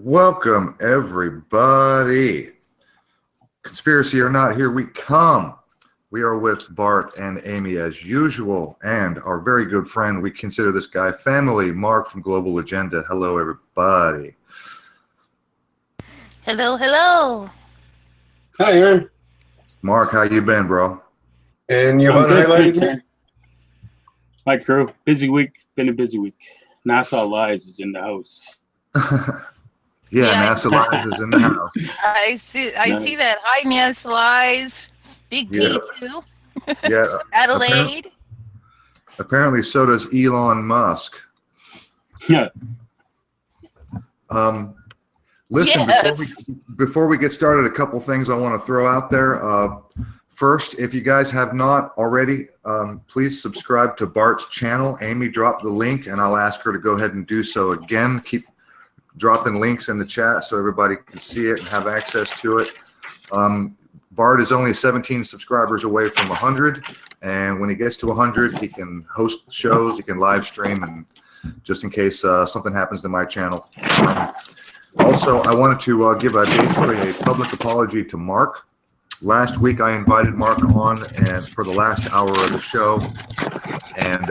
Welcome, everybody. Conspiracy or not, here we come. We are with Bart and Amy as usual, and our very good friend, we consider this guy family, Mark from Global Agenda. Hello, everybody. Hello, hello. Hi, Aaron. Mark, how you been, bro? And you want to highlight it? Hi, crew. Busy week. Been a busy week. NASA Lies is in the house. Yeah, NASA Lies is in the house. I see that. Hi, NASA Lies. Big P too. Yeah. Adelaide. Apparently, so does Elon Musk. Yeah. Listen, Yes. before we get started, a couple things I want to throw out there. First, if you guys have not already, please subscribe to Bart's channel. Amy dropped the link, and I'll ask her to go ahead and do so again. Keep dropping links in the chat so everybody can see it and have access to it. Bart is only 17 subscribers away from 100, and when he gets to 100, he can host shows, he can live stream, and just in case something happens to my channel. Also, I wanted to give basically a public apology to Mark. Last week, I invited Mark on and for the last hour of the show, and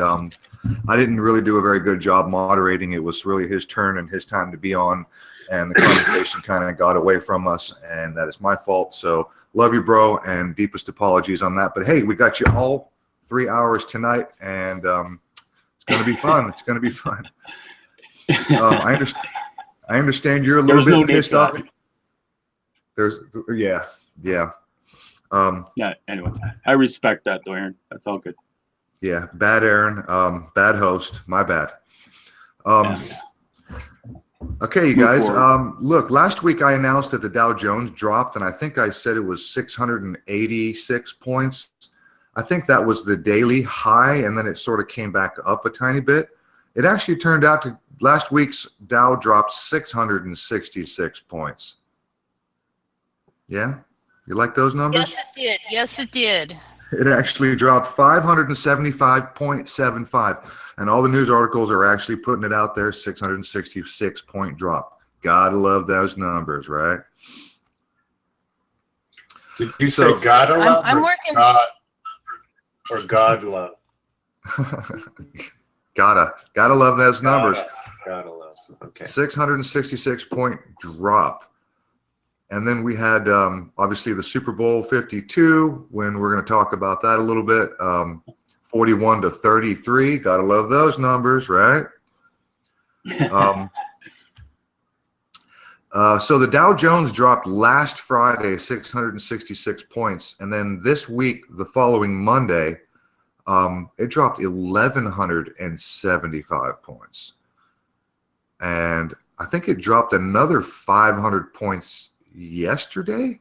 I didn't really do a very good job moderating. It was really his turn and his time to be on, and the conversation kind of got away from us, and that is my fault. So love you, bro, and deepest apologies on that. But hey, we got you all 3 hours tonight, and it's going to be fun. It's going to be fun. I understand you're a little bit pissed off. Yeah. Yeah, anyway, I respect that, though, Aaron. That's all good. Yeah, bad Aaron, bad host, my bad. Okay, you guys, look, last week I announced that the Dow Jones dropped, and I think I said it was 686 points. I think that was the daily high, and then it sort of came back up a tiny bit. It actually turned out to last week's Dow dropped 666 points. Yeah? You like those numbers? Yes, it did. Yes, it did. It actually dropped 575.75, and all the news articles are actually putting it out there, 666-point drop. Gotta love those numbers, right? Did you say gotta love I'm working. Or God love? gotta love those numbers. Gotta love. Okay. 666-point drop. And then we had, obviously, the Super Bowl 52, when we're going to talk about that a little bit, 41 to 33. Got to love those numbers, right? So the Dow Jones dropped last Friday, 666 points. And then this week, the following Monday, it dropped 1,175 points. And I think it dropped another 500 points yesterday.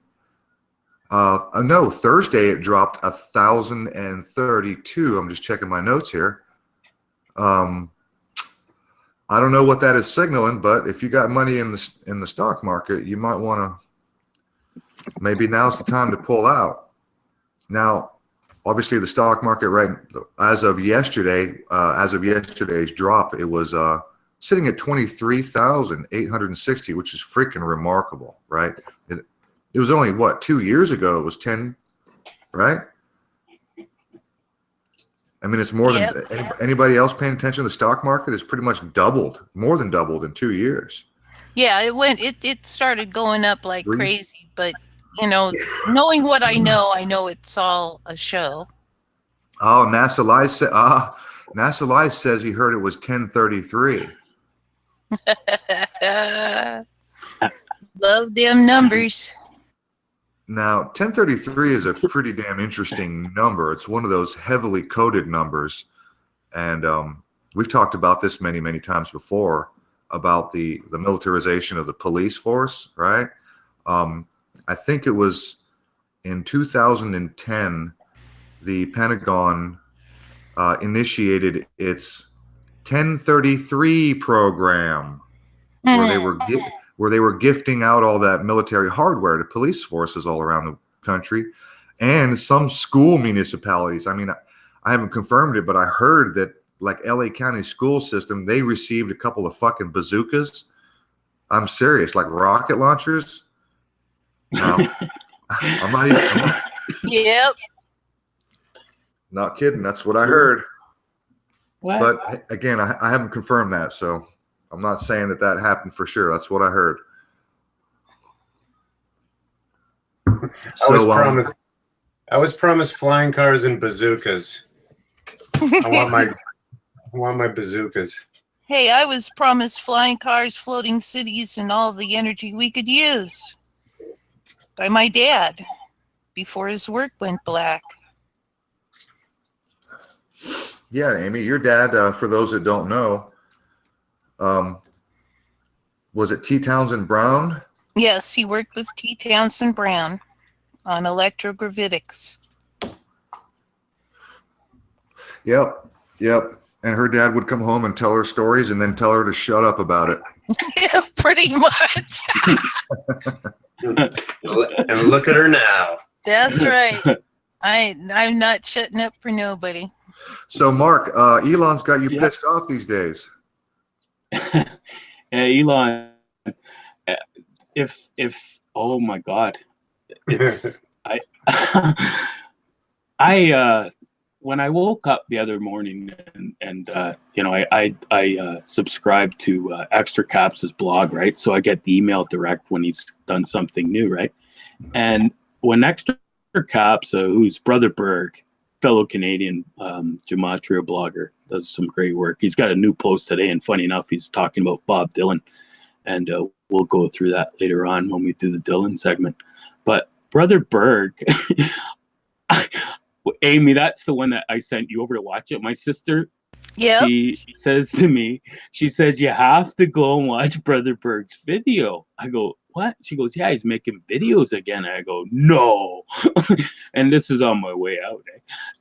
No, Thursday it dropped 1,032. I'm just checking my notes here. I don't know what that is signaling, but if you got money in the stock market, you might want to, maybe now's the time to pull out. Now, obviously the stock market, right, as of yesterday's drop, it was sitting at 23,860, which is freaking remarkable, right? It was only, what, 2 years ago, it was 10, right? I mean, it's more than anybody else paying attention to the stock market has pretty much doubled, more than doubled in 2 years. Yeah, it started going up like crazy but you know, knowing what I know it's all a show. Oh, NASA Lies says he heard it was 10:33. Love them numbers. Now, 1033 is a pretty damn interesting number. It's one of those heavily coded numbers. And we've talked about this many, many times before about the militarization of the police force, right? I think it was in 2010, the Pentagon initiated its 1033 program, where they were gifting out all that military hardware to police forces all around the country and some school municipalities. I mean, I haven't confirmed it, but I heard that like LA County school system, they received a couple of fucking bazookas. I'm serious, like rocket launchers. I'm Yep. not kidding. That's what I heard. What? But again, I haven't confirmed that, so I'm not saying that happened for sure. That's what I heard. I was promised flying cars and bazookas. I want my bazookas. Hey, I was promised flying cars, floating cities, and all the energy we could use by my dad before his work went black. Yeah, Amy, your dad, for those that don't know, was it T. Townsend Brown? Yes, he worked with T. Townsend Brown on electrogravitics. Yep. And her dad would come home and tell her stories and then tell her to shut up about it. Yeah, pretty much. And look at her now. That's right. I'm not shutting up for nobody. So, Mark, Elon's got you pissed off these days. Elon, if oh my God, it's I when I woke up the other morning and you know, I subscribe to Extra Caps's blog, right? So I get the email direct when he's done something new, right? And when Extra Caps, who's Brother Berg, fellow Canadian Gematria blogger, does some great work. He's got a new post today, and funny enough, he's talking about Bob Dylan, and we'll go through that later on when we do the Dylan segment. But Brother Berg, Amy, that's the one that I sent you over to watch it. My sister, she says to me, she says, you have to go and watch Brother Berg's video. I go, what? She goes, yeah, he's making videos again. I go, no. And this is on my way out.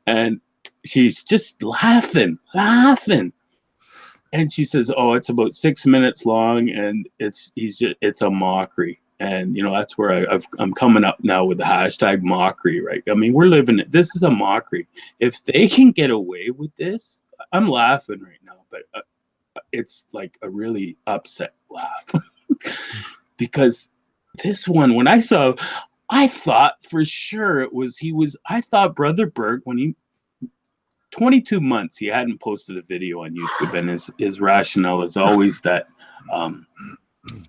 And she's just laughing. And she says, oh, it's about 6 minutes long, and it's a mockery. And, you know, that's where I'm coming up now with the hashtag mockery, right? I mean, we're living it. This is a mockery. If they can get away with this, I'm laughing right now, but it's like a really upset laugh. Because this one, when I saw, I thought for sure I thought Brother Berg, when 22 months, he hadn't posted a video on YouTube, and his rationale is always that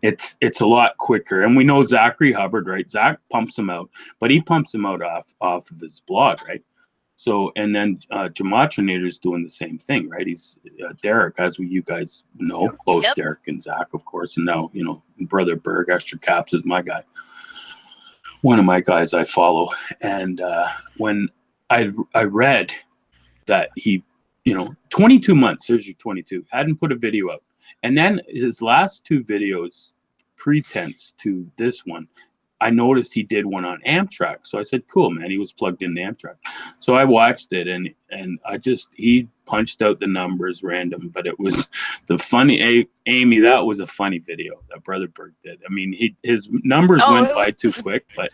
it's a lot quicker. And we know Zachary Hubbard, right? Zach pumps him out, but he pumps him out off of his blog, right? So, and then Gematrinator's doing the same thing, right? He's Derek, as you guys know, both Derek and Zach, of course. And now, you know, Brother Berg, Extra Caps is my guy. One of my guys I follow. And when I read that he, you know, 22 months, there's your 22, hadn't put a video out. And then his last two videos, pretense to this one, I noticed he did one on Amtrak. So I said, cool, man. He was plugged into Amtrak. So I watched it, and he punched out the numbers random, but it was the funny, Amy, that was a funny video that Brother Berg did. I mean, his numbers went by too quick, but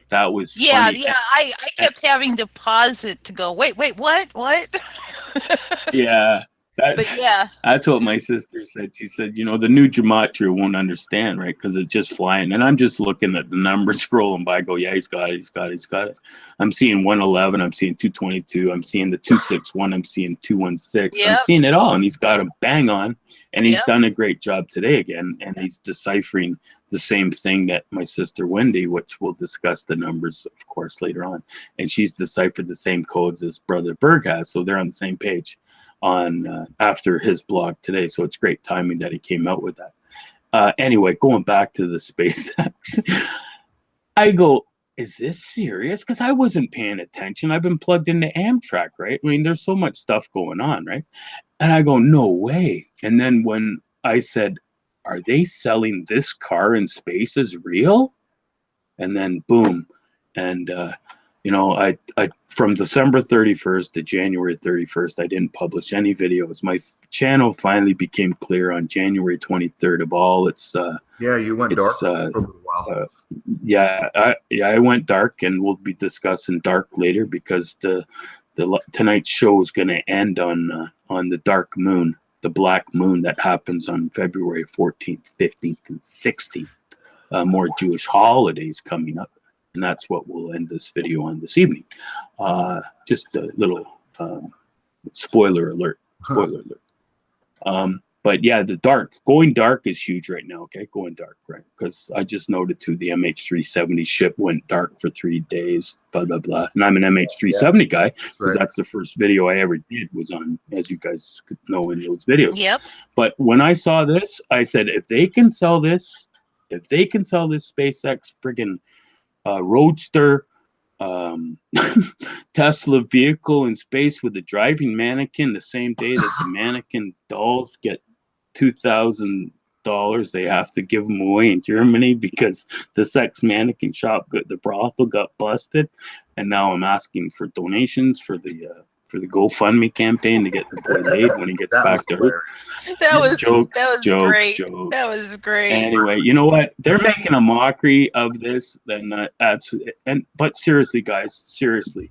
that was funny. Yeah. I kept having to pause it to go, wait, what? Yeah. That's what my sister said. She said, you know, the new Gematria won't understand, right? Because it's just flying. And I'm just looking at the numbers scrolling by. I go, yeah, he's got it. I'm seeing 111. I'm seeing 222. I'm seeing the 261. I'm seeing 216. I'm seeing it all. And he's got him bang on. And he's Yep. done a great job today again, and he's deciphering the same thing that my sister Wendy, which we'll discuss the numbers, of course, later on, and she's deciphered the same codes as Brother Berg has, so they're on the same page on after his blog today. So it's great timing that he came out with that. Anyway, going back to the SpaceX, I go, is this serious? Because I wasn't paying attention. I've been plugged into Amtrak, right? I mean, there's so much stuff going on, right? And I go, no way. And then when I said, are they selling this car in space as real? And then boom. And, you know, I from December 31st to January 31st, I didn't publish any videos. My channel finally became clear on January 23rd of all. Yeah, you went dark for a little while. Yeah, I went dark, and we'll be discussing dark later because tonight's show is going to end on the dark moon, the black moon that happens on February 14th, 15th, and 16th. More Jewish holidays coming up, and that's what we'll end this video on this evening. Just a little spoiler alert. Spoiler alert. But yeah, going dark is huge right now. Okay, going dark, right? Because I just noted too, the MH370 ship went dark for 3 days. Blah blah blah. And I'm an MH370 guy because that's the first video I ever did was on, as you guys could know in those videos. Yep. But when I saw this, I said, if they can sell this SpaceX friggin' Roadster Tesla vehicle in space with a driving mannequin the same day that the mannequin dolls get $2,000, they have to give them away in Germany because the sex mannequin shop, the brothel, got busted, and now I'm asking for donations for the GoFundMe campaign to get the boy laid when he gets back to Earth. That was jokes, great. jokes. That was great. Anyway, you know what? They're making a mockery of this. But seriously, guys, seriously,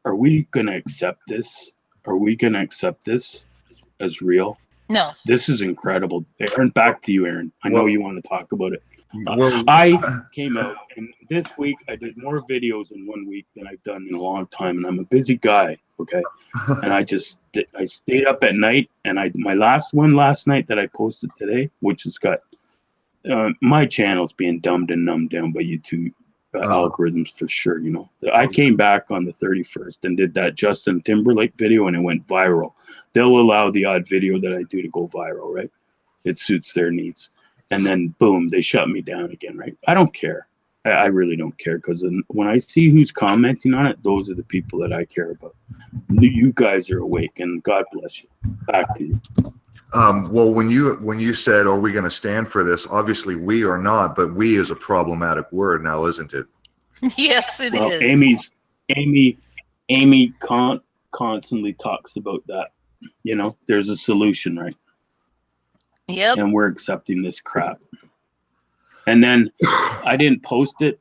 are we gonna accept this? Are we gonna accept this as real? No. This is incredible. Aaron, back to you, Aaron. I know you want to talk about it. Well, I came out, and this week I did more videos in 1 week than I've done in a long time, and I'm a busy guy, okay? And I stayed up at night, and my last one last night that I posted today, which has got my channel's being dumbed and numbed down by YouTube algorithms for sure, you know. I came back on the 31st and did that Justin Timberlake video, and it went viral. They'll allow the odd video that I do to go viral, right? It suits their needs. And then boom, they shut me down again, right? I don't care. I really don't care, because when I see who's commenting on it, those are the people that I care about. You guys are awake, and God bless you. Back to you. Well, when you said, "Are we going to stand for this?" Obviously, we are not. But "we" is a problematic word now, isn't it? Yes, it is. Amy constantly talks about that. You know, there's a solution, right? Yep. And we're accepting this crap. And then I didn't post it.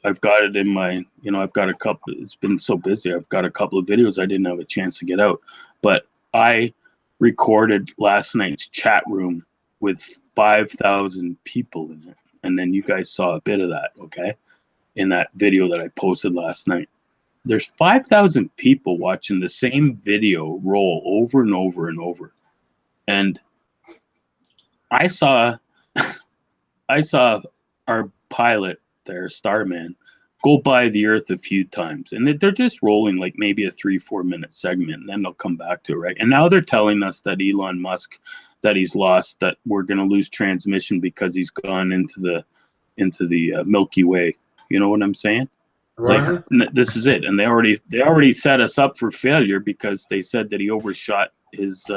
I've got it in my, I've got a couple. It's been so busy. I've got a couple of videos I didn't have a chance to get out. But I recorded last night's chat room with 5,000 people in it. And then you guys saw a bit of that, okay? In that video that I posted last night. There's 5,000 people watching the same video roll over and over and over. And I saw our pilot there, Starman, go by the Earth a few times, and they're just rolling like maybe a 3-4 minute segment, and then they'll come back to it, right? And now they're telling us that Elon Musk, that he's lost, that we're going to lose transmission because he's gone into the Milky Way. You know what I'm saying? Right. Like, this is it, and they already set us up for failure because they said that he overshot his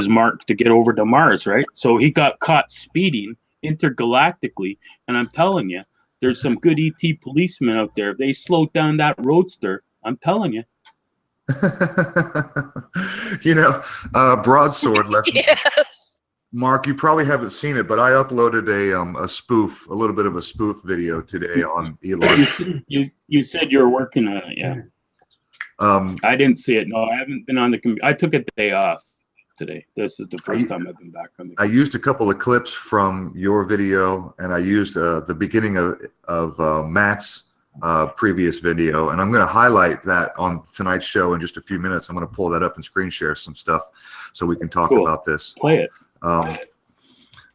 mark to get over to Mars, right? So he got caught speeding intergalactically, and I'm telling you, there's some good ET policemen out there. If they slowed down that roadster, I'm telling you. Broadsword left. Yes. Mark, you probably haven't seen it, but I uploaded a little bit of a spoof video today on Elon. You said you were working on it, yeah. I didn't see it. No, I haven't been on the computer. I took a day off today. This is the first time I've been back on the computer. I used a couple of clips from your video, and I used the beginning of Matt's previous video, and I'm going to highlight that on tonight's show in just a few minutes. I'm going to pull that up and screen share some stuff so we can talk about this. Play it.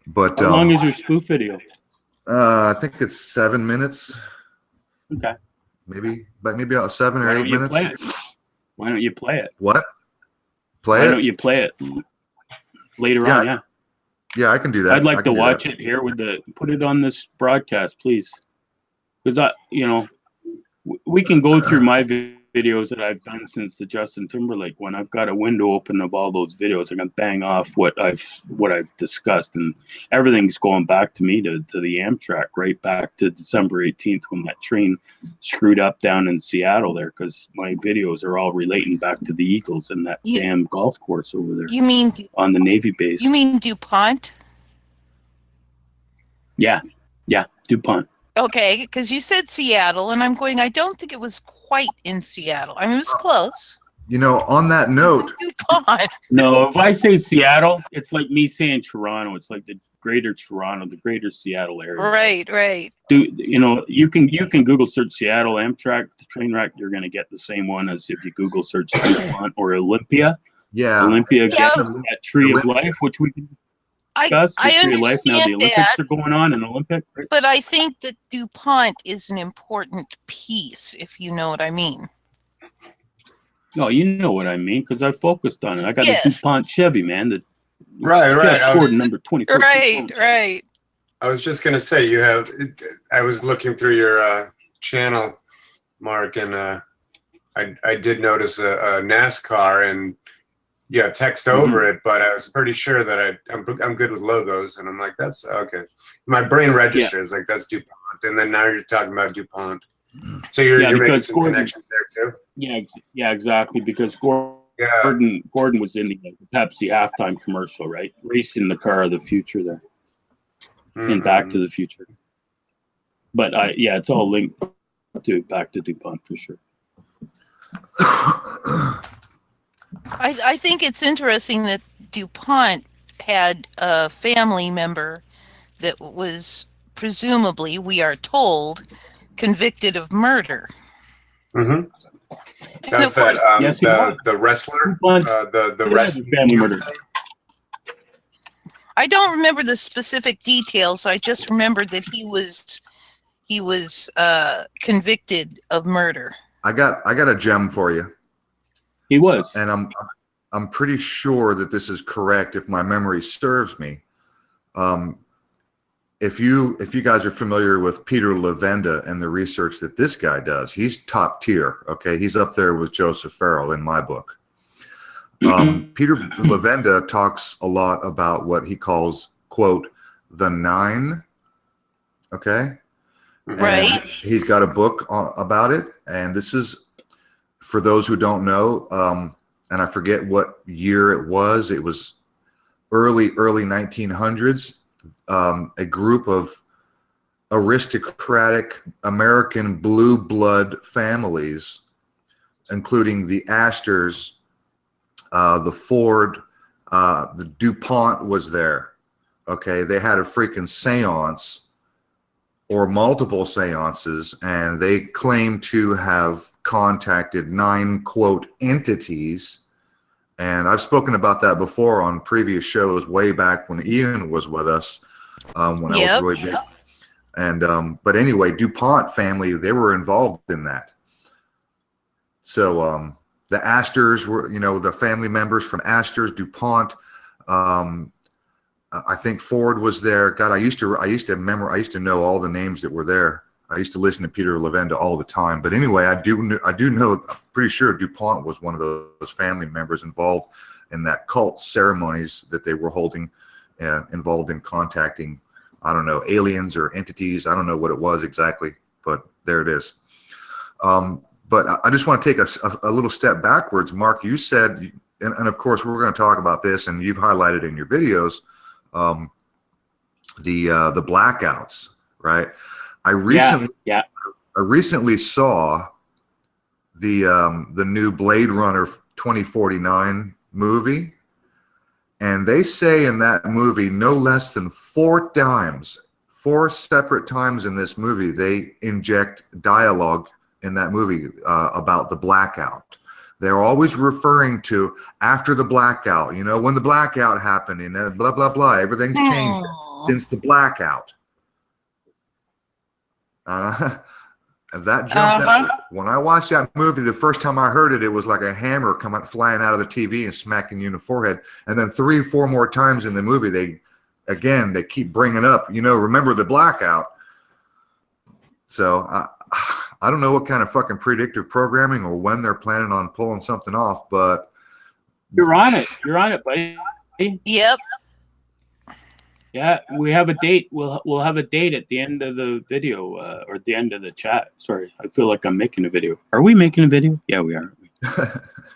But how long is your spoof video? I think it's 7 minutes. Okay. Maybe about 7 or 8 minutes. Play it? Why don't you play it? What? Why don't you play it later on? Yeah. Yeah, I can do that. I'd like to watch it here put it on this broadcast, please. Because we can go through my videos that I've done since the Justin Timberlake one. I've got a window open of all those videos. I can bang off what I've discussed, and everything's going back to me to the Amtrak, right back to December 18th when that train screwed up down in Seattle there. Because my videos are all relating back to the Eagles and that damn golf course over there. You mean on the Navy base? You mean DuPont? Yeah, DuPont. Okay, because you said Seattle, and I'm going, I don't think it was quite in Seattle. I mean, it was close. You know, on that note. DuPont. No, if I say Seattle, it's like me saying Toronto. It's like the greater Toronto, the greater Seattle area. Right. You can Google search Seattle Amtrak, the train wreck. You're going to get the same one as if you Google search DuPont or Olympia. Yeah. Olympia gets that tree of life, which we can discuss. The tree of life. Now the Olympics are going on in Olympic. Right? But I think that DuPont is an important piece, if you know what I mean. Oh, you know what I mean, because I focused on it. I got a DuPont Chevy, man. Right. Gordon, number 24. Right. I was just gonna say I was looking through your channel, Mark, and I did notice a NASCAR and text over it, but I was pretty sure that I'm good with logos, and I'm like, that's okay. My brain registers like that's DuPont, and then now you're talking about DuPont. So you're making some connections there too. Yeah, exactly. Because Gordon was in the Pepsi halftime commercial, right? Racing the car of the future there, in Back to the Future. But it's all linked to Back to DuPont for sure. I think it's interesting that DuPont had a family member that was presumably, we are told, convicted of murder. Mm-hmm. That's the wrestler, the wrestling family murder. I don't remember the specific details. I just remember that he was convicted of murder. I got a gem for you. He was, and I'm pretty sure that this is correct if my memory serves me. If you guys are familiar with Peter Levenda and the research that this guy does, he's top tier. Okay, he's up there with Joseph Farrell in my book. Peter Levenda talks a lot about what he calls, quote, the nine. Okay, right. And he's got a book about it, and this is for those who don't know. And I forget what year it was. It was early 1900s. A group of aristocratic American blue blood families, including the Astors, the Ford, the DuPont was there. Okay, they had a freaking seance or multiple seances, and they claimed to have contacted 9, quote, entities. And I've spoken about that before on previous shows way back when Ian was with us, when I was really big. And but anyway, DuPont family, they were involved in that. So the Astors were, the family members from Astors, DuPont. I think Ford was there. God, I used to know all the names that were there. I used to listen to Peter Levenda all the time. But anyway, I do know, I'm pretty sure DuPont was one of those family members involved in that cult ceremonies that they were holding, involved in contacting, I don't know, aliens or entities. I don't know what it was exactly, but there it is. But I just want to take a little step backwards. Mark, you said, and of course we're going to talk about this, and you've highlighted in your videos, the blackouts, right? I recently saw the new Blade Runner 2049 movie, and they say in that movie no less than 4 times 4 separate times in this movie, they inject dialogue in that movie about the blackout. They're always referring to after the blackout, you know, when the blackout happened, and blah, blah, blah. Everything's changed since the blackout. And that jumped out. When I watched that movie, the first time I heard it, it was like a hammer coming flying out of the TV and smacking you in the forehead. And then 3 or 4 more times in the movie, they keep bringing up, you know, remember the blackout. So I don't know what kind of fucking predictive programming or when they're planning on pulling something off, but you're on it, buddy. Yep. Yeah, we have a date. We'll have a date at the end of the video or at the end of the chat. Sorry, I feel like I'm making a video. Are we making a video? Yeah, we are.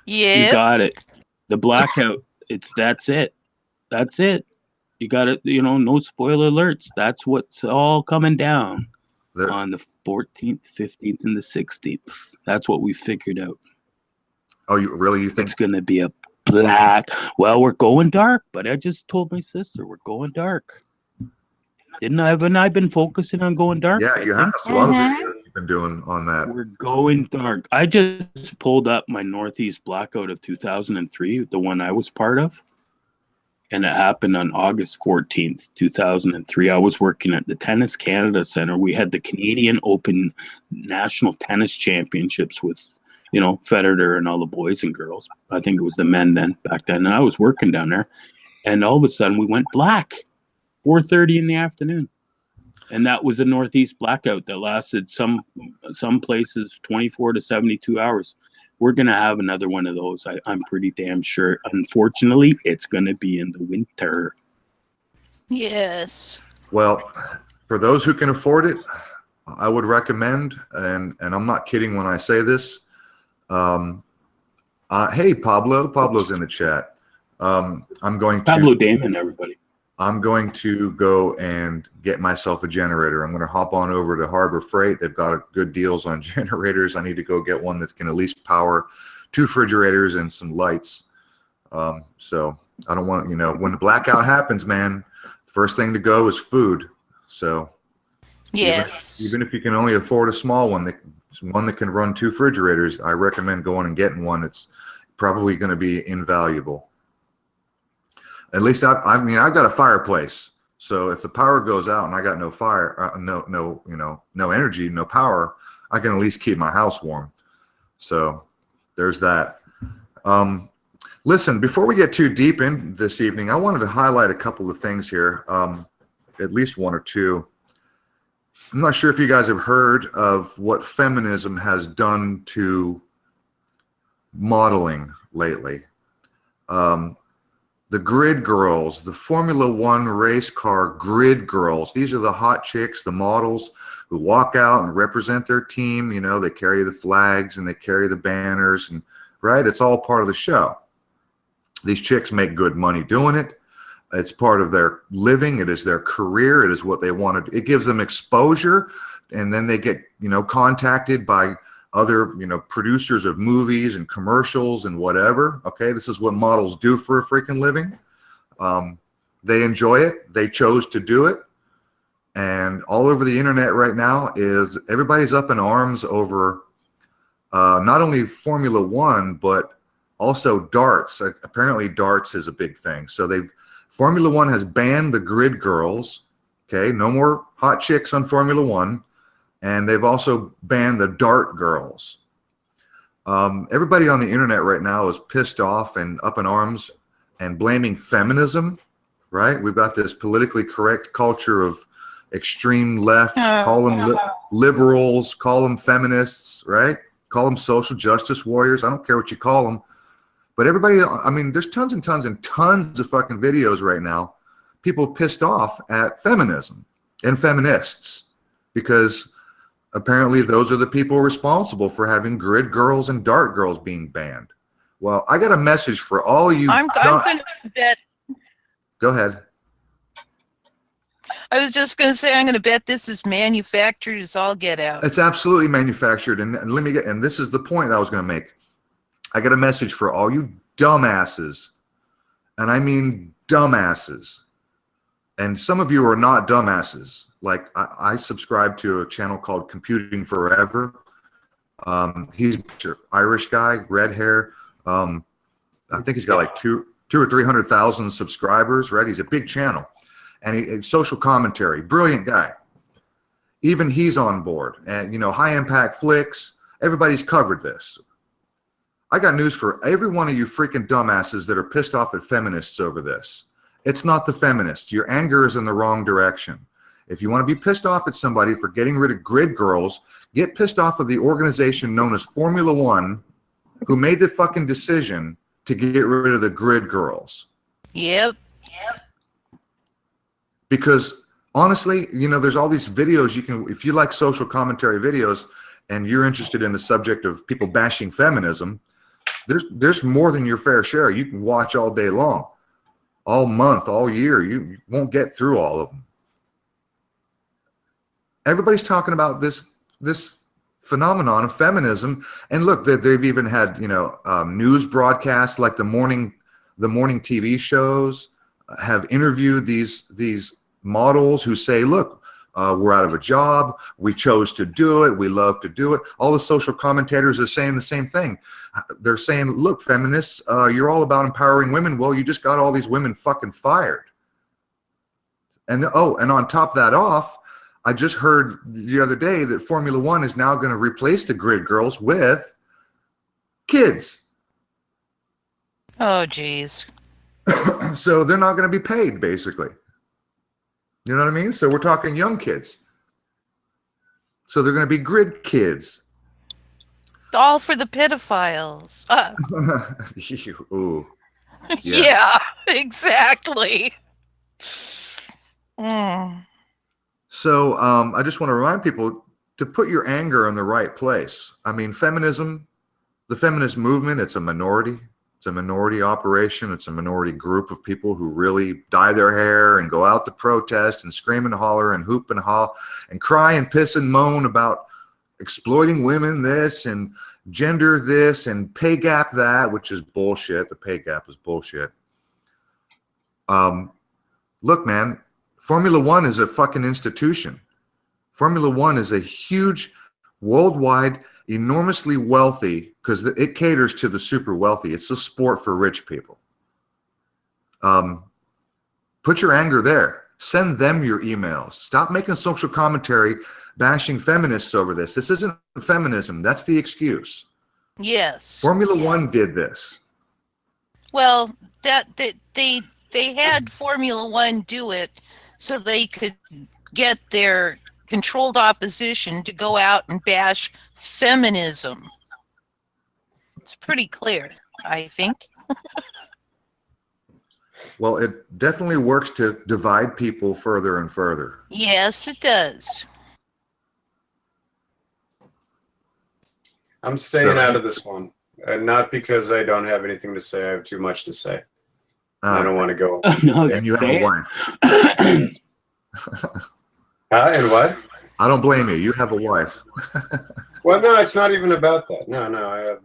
Yeah. You got it. The blackout. That's it. That's it. You got it. You know, no spoiler alerts. That's what's all coming down on the 14th, 15th, and the 16th. That's what we figured out. Oh, you think it's gonna be a black? Well, we're going dark, but I just told my sister we're going dark. Haven't I been focusing on going dark? Yeah, you have a lot of videos you've been doing on that. We're going dark. I just pulled up my Northeast blackout of 2003, the one I was part of. And it happened on August 14th, 2003. I was working at the Tennis Canada Center. We had the Canadian Open National Tennis Championships with, you know, Federer and all the boys and girls. I think it was the men back then. And I was working down there. And all of a sudden we went black, 4:30 in the afternoon. And that was a Northeast blackout that lasted some places 24 to 72 hours. We're going to have another one of those. I'm pretty damn sure. Unfortunately, it's going to be in the winter. Yes. Well, for those who can afford it, I would recommend, and I'm not kidding when I say this. Hey, Pablo's in the chat. Pablo Damon, everybody. I'm going to go and get myself a generator. I'm going to hop on over to Harbor Freight. They've got good deals on generators. I need to go get one that can at least power 2 refrigerators and some lights. So I don't want, you know, when the blackout happens, man, first thing to go is food. So yes, even if you can only afford a small one, one that can run 2 refrigerators, I recommend going and getting one. It's probably going to be invaluable. At least I've got a fireplace. So if the power goes out and I got no fire, no energy, no power, I can at least keep my house warm. So there's that. Listen, before we get too deep in this evening, I wanted to highlight a couple of things here, at least 1 or 2. I'm not sure if you guys have heard of what feminism has done to modeling lately. The grid girls, the Formula One race car grid girls, these are the hot chicks, the models who walk out and represent their team. You know, they carry the flags and they carry the banners, and right, it's all part of the show. These chicks make good money doing it. It's part of their living. It is their career. It is what they wanted. It gives them exposure, and then they get, you know, contacted by other, you know, producers of movies and commercials and whatever. Okay, this is what models do for a freaking living. They enjoy it. They chose to do it. And all over the internet right now is everybody's up in arms over not only Formula One, but also darts. Apparently darts is a big thing. So Formula One has banned the grid girls. Okay, no more hot chicks on Formula One. And they've also banned the dart girls. Everybody on the internet right now is pissed off and up in arms and blaming feminism, right? We've got this politically correct culture of extreme left, call them liberals, call them feminists, right? Call them social justice warriors. I don't care what you call them. But everybody, I mean, there's tons and tons and tons of fucking videos right now, people pissed off at feminism and feminists because apparently those are the people responsible for having grid girls and dart girls being banned. Well, I got a message for all you. I'm going to bet. Go ahead. I was just going to say, I'm going to bet this is manufactured as all get out. It's absolutely manufactured. And this is the point I was going to make. I got a message for all you dumbasses. And I mean dumbasses. And some of you are not dumbasses. Like I subscribe to a channel called Computing Forever. He's an Irish guy, red hair. I think he's got like two or 300,000 subscribers, right? He's a big channel, and social commentary, brilliant guy. Even he's on board, and you know, high impact flicks. Everybody's covered this. I got news for every one of you freaking dumbasses that are pissed off at feminists over this. It's not the feminists. Your anger is in the wrong direction. If you want to be pissed off at somebody for getting rid of grid girls, get pissed off of the organization known as Formula One, who made the fucking decision to get rid of the grid girls. Yep. Because honestly, you know, there's all these videos you can, if you like social commentary videos and you're interested in the subject of people bashing feminism, there's more than your fair share. You can watch all day long, all month, all year. You won't get through all of them. Everybody's talking about this phenomenon of feminism, and look, they've even had, you know, news broadcasts like the morning TV shows have interviewed these models who say, look, we're out of a job, we chose to do it, we love to do it. All the social commentators are saying the same thing. They're saying, look, feminists, you're all about empowering women. Well, you just got all these women fucking fired. And and on top of that off, I just heard the other day that Formula One is now going to replace the grid girls with kids. Oh, geez. So they're not going to be paid, basically. You know what I mean? So we're talking young kids. So they're going to be grid kids. All for the pedophiles. Ooh. Yeah, exactly. Mm. So I just want to remind people to put your anger in the right place. I mean, feminism, the feminist movement, it's a minority. It's a minority operation. It's a minority group of people who really dye their hair and go out to protest and scream and holler and hoop and haw and cry and piss and moan about exploiting women this and gender this and pay gap that, which is bullshit. The pay gap is bullshit. Look, man, Formula One is a fucking institution. Formula One is a huge, worldwide, enormously wealthy, because it caters to the super wealthy. It's a sport for rich people. Put your anger there. Send them your emails. Stop making social commentary bashing feminists over this. This isn't feminism. That's the excuse. Yes. Formula One did this. Well, they had Formula One do it so they could get their controlled opposition to go out and bash feminism. It's pretty clear, I think. Well, it definitely works to divide people further and further. Yes, it does. I'm staying out of this one. Not because I don't have anything to say. I have too much to say. I don't want to go. No, And you have a wife. And what? I don't blame you. You have a wife. Well, no, it's not even about that. No, I have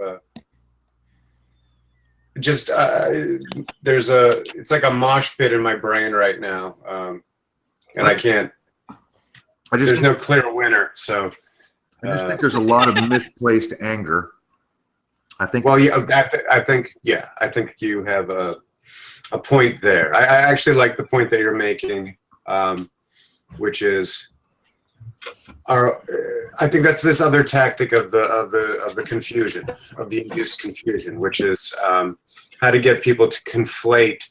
it's like a mosh pit in my brain right now. And I can't, there's no clear winner. So I just think there's a lot of misplaced anger. I think. Well, yeah, I think you have a point there. I actually like the point that you're making, which is, I think that's this other tactic of the confusion, of the induced confusion, which is how to get people to conflate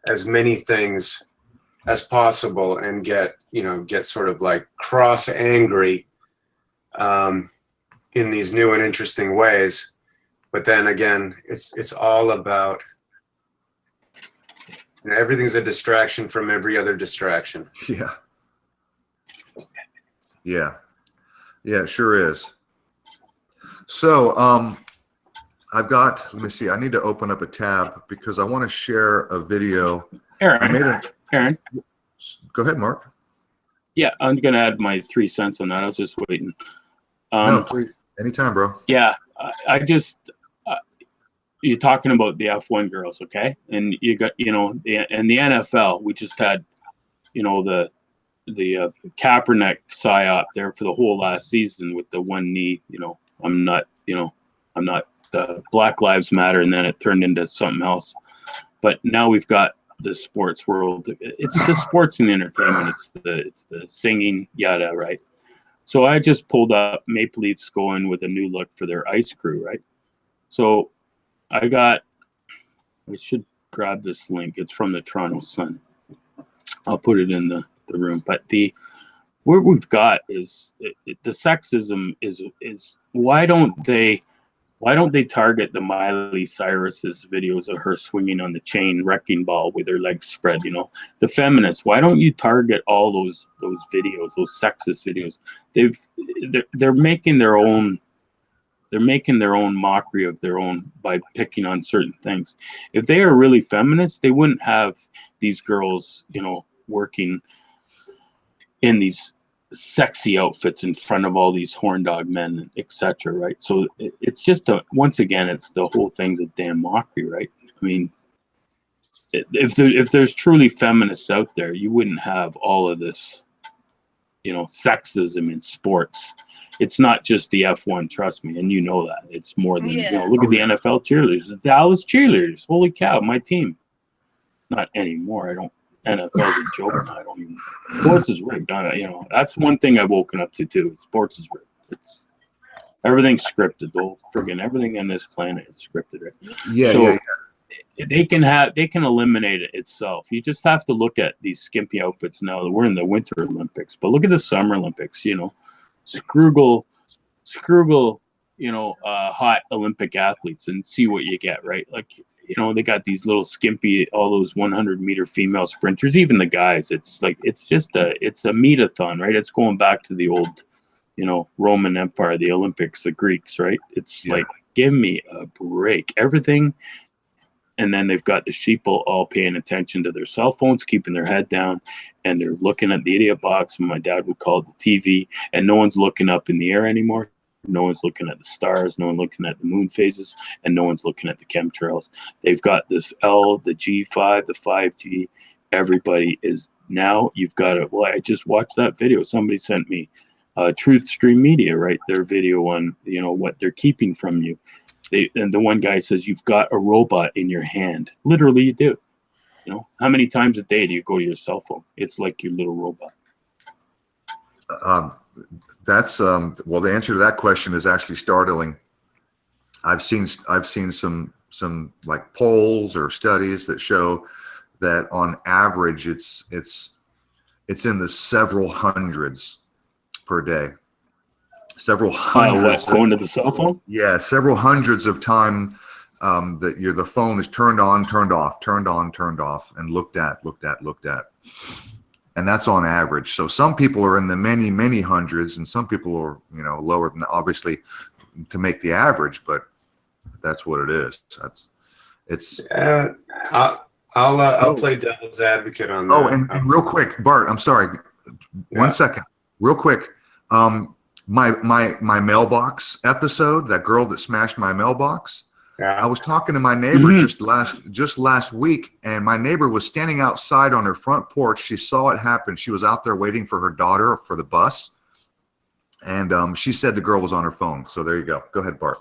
as many things as possible and get sort of like cross angry in these new and interesting ways. But then again, it's all about, everything's a distraction from every other distraction. Yeah. Yeah. Yeah, it sure is. So I've got, let me see, I need to open up a tab because I want to share a video. Aaron, Go ahead, Mark. Yeah, I'm going to add my 3 cents on that. I was just waiting. No, please. Anytime, bro. Yeah, I just, you're talking about the F1 girls, okay? And you got, in the NFL, we just had you know, the Kaepernick psyop there for the whole last season with the one knee. You know, I'm not Black Lives Matter, and then it turned into something else. But now we've got the sports world. It's the sports and entertainment. It's the singing, yada, right? So I just pulled up Maple Leafs going with a new look for their ice crew, right? So I should grab this link. It's from the Toronto Sun. I'll put it in the room. But where we've got is the sexism is why don't they target the Miley Cyrus's videos of her swinging on the chain wrecking ball with her legs spread? You know, the feminists. Why don't you target all those videos, those sexist videos? They're making their own. They're making their own mockery of their own by picking on certain things. If they are really feminists, they wouldn't have these girls, you know, working in these sexy outfits in front of all these horn dog men, etc. Right? So it's just once again, it's the whole thing's a damn mockery, right? I mean, if there's truly feminists out there, you wouldn't have all of this, you know, sexism in sports. It's not just the F1, trust me, and you know that. It's more than, you know, look at the NFL cheerleaders, the Dallas cheerleaders. Holy cow, my team. Not anymore. NFL's a joke now. I don't even. Sports is rigged. You know, that's one thing I've woken up to too. Sports is rigged. It's everything's scripted. Though friggin' everything on this planet is scripted. Right? Yeah. So yeah. they can eliminate it itself. You just have to look at these skimpy outfits now. We're in the Winter Olympics, but look at the Summer Olympics. You know, Scroogle, you know, hot Olympic athletes, and see what you get. Right, like. You know, they got these little skimpy, all those 100-meter female sprinters, even the guys. It's like, it's a meet-a-thon, right? It's going back to the old, you know, Roman Empire, the Olympics, the Greeks, right? It's like, give me a break. Everything. And then they've got the sheeple all paying attention to their cell phones, keeping their head down, and they're looking at the idiot box, my dad would call it the TV, and no one's looking up in the air anymore. No one's looking at the stars, no one looking at the moon phases, and no one's looking at the chemtrails. They've got this L, the G5, the 5G. Everybody is now, you've got it. Well, I just watched that video. Somebody sent me Truth Stream Media, right? Their video on, you know, what they're keeping from you. And the one guy says, you've got a robot in your hand. Literally, you do. You know, how many times a day do you go to your cell phone? It's like your little robot. That's well, the answer to that question is actually startling. I've seen some like polls or studies that show that on average it's in the several hundreds per day. Several hundreds. Going to the cell phone? Yeah, several hundreds of time that the phone is turned on, turned off, turned on, turned off, and looked at. And that's on average. So some people are in the many, many hundreds, and some people are, you know, lower than, obviously, to make the average. But that's what it is. I'll play devil's advocate on that. Oh, and real quick, Bart, I'm sorry, 1 second, real quick. My mailbox episode, that girl that smashed my mailbox. Yeah. I was talking to my neighbor just last week, and my neighbor was standing outside on her front porch. She saw it happen. She was out there waiting for her daughter for the bus, and she said the girl was on her phone. So there you go. Go ahead, Bart.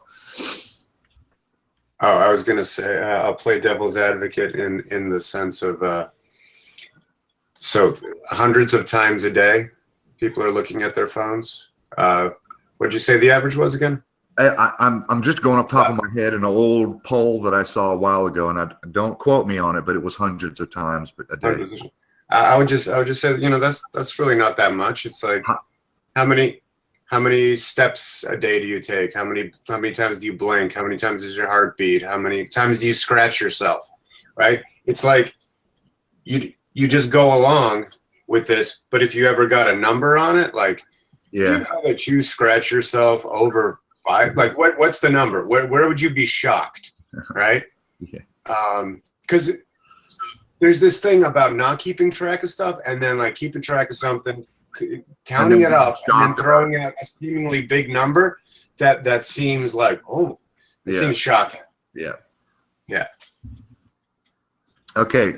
Oh, I was going to say I'll play devil's advocate in the sense of so hundreds of times a day, people are looking at their phones. What did you say the average was again? I'm just going off the top of my head, an old poll that I saw a while ago, and don't quote me on it, but it was hundreds of times a day. I would just say, you know, that's really not that much. It's like how many steps a day do you take? How many times do you blink? How many times is your heartbeat? How many times do you scratch yourself? Right? It's like you just go along with this, but if you ever got a number on it, like you know that you scratch yourself over 5, like what's the number? Where would you be shocked, right? Because there's this thing about not keeping track of stuff, and then like keeping track of something, counting it up, and then throwing out a seemingly big number that seems like, oh, it seems shocking. Yeah. Yeah. Okay.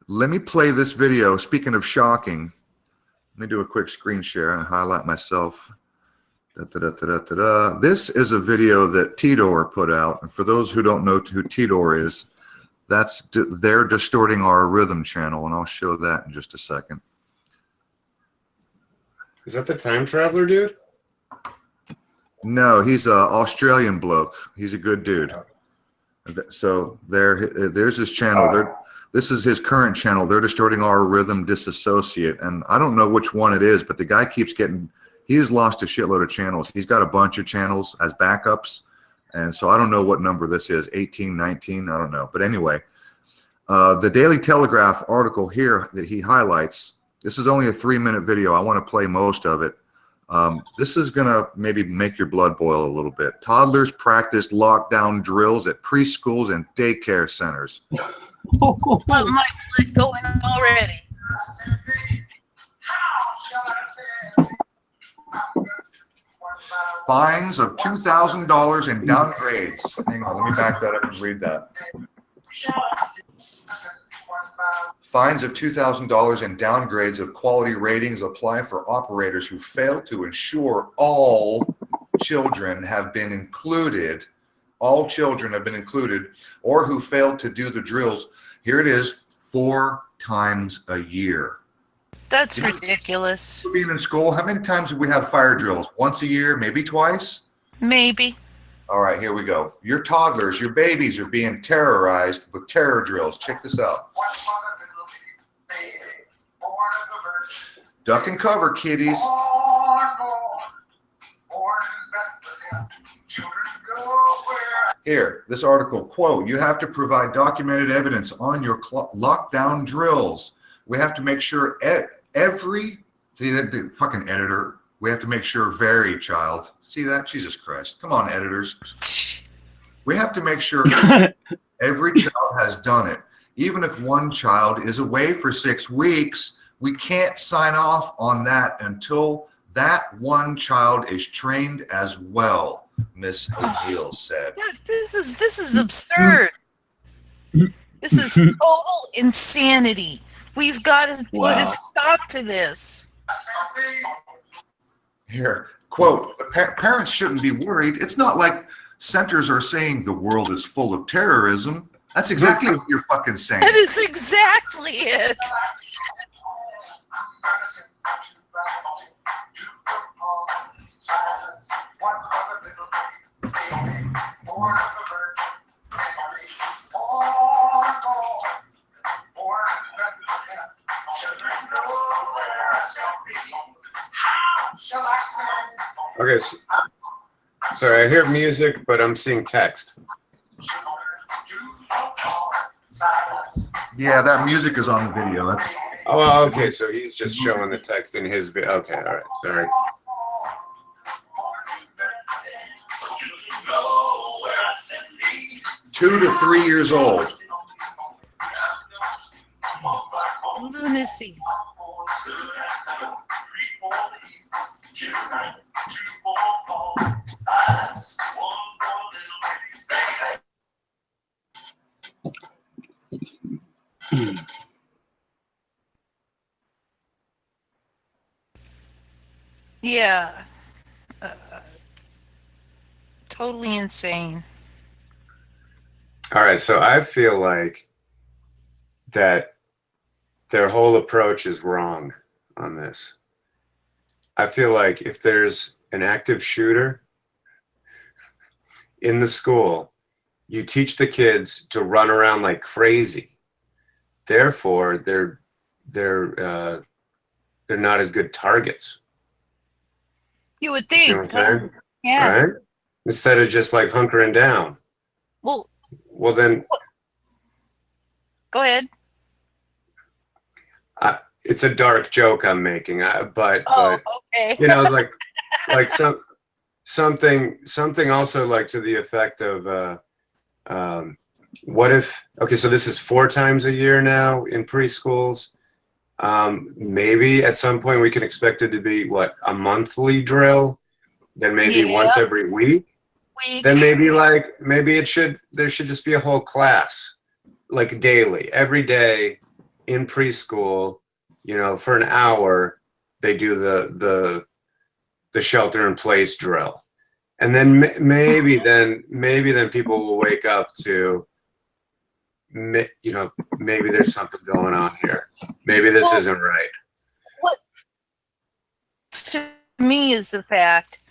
Let me play this video. Speaking of shocking, let me do a quick screen share and highlight myself. This is a video that Tidor put out. And for those who don't know who Tidor is, they're distorting our rhythm channel, and I'll show that in just a second. Is that the time traveler dude? No, he's an Australian bloke. He's a good dude. So there's his channel. This is his current channel. They're distorting our rhythm disassociate. And I don't know which one it is, but the guy keeps getting, he's lost a shitload of channels. He's got a bunch of channels as backups. And so I don't know what number this is, 18, 19, I don't know. But anyway, the Daily Telegraph article here that he highlights, this is only a 3-minute video. I want to play most of it. This is going to maybe make your blood boil a little bit. Toddlers practice lockdown drills at preschools and daycare centers. Let my blood go in already. Fines of $2,000 and downgrades. Hang on, let me back that up and read that. Fines of $2,000 and downgrades of quality ratings apply for operators who fail to ensure all children have been included. All children have been included, or who failed to do the drills. Here it is, 4 times a year. That's ridiculous. Being in school, how many times do we have fire drills? Once a year, maybe twice? Maybe. All right, here we go. Your toddlers, your babies are being terrorized with terror drills. Check this out. Duck and cover, kiddies. Here, this article, quote, you have to provide documented evidence on your lockdown drills. We have to make sure the fucking editor, we have to make sure very child. See that? Jesus Christ. Come on, editors. We have to make sure every child has done it. Even if one child is away for 6 weeks, we can't sign off on that until that one child is trained as well, Miss O'Neill said. This is absurd. This is total insanity. We've got to put a stop to this. Here, quote, parents shouldn't be worried. It's not like centers are saying the world is full of terrorism. That's exactly what you're fucking saying. That is exactly it. Okay, so I hear music, but I'm seeing text. Yeah, that music is on the video. That's Oh, okay, so he's just showing the text in his video. Okay, all right, sorry. two to 3 years old. Lunacy. Yeah. Totally insane. All right, so I feel like that their whole approach is wrong on this. I feel like if there's an active shooter in the school, you teach the kids to run around like crazy. Therefore, they're not as good targets. You would You know think. what I'm saying? Yeah. Right? Instead of just like hunkering down. Well, then go ahead. it's a dark joke I'm making, but Okay. you know, like something also like to the effect of what if, okay, so this is 4 times a year now in preschools. Maybe at some point we can expect it to be what, a monthly drill, then maybe once every week. Then maybe there should just be a whole class, like daily, every day, in preschool, you know, for an hour, they do the shelter in place drill. And then maybe then people will wake up to, you know, maybe there's something going on here. Maybe this isn't right. What to me is the fact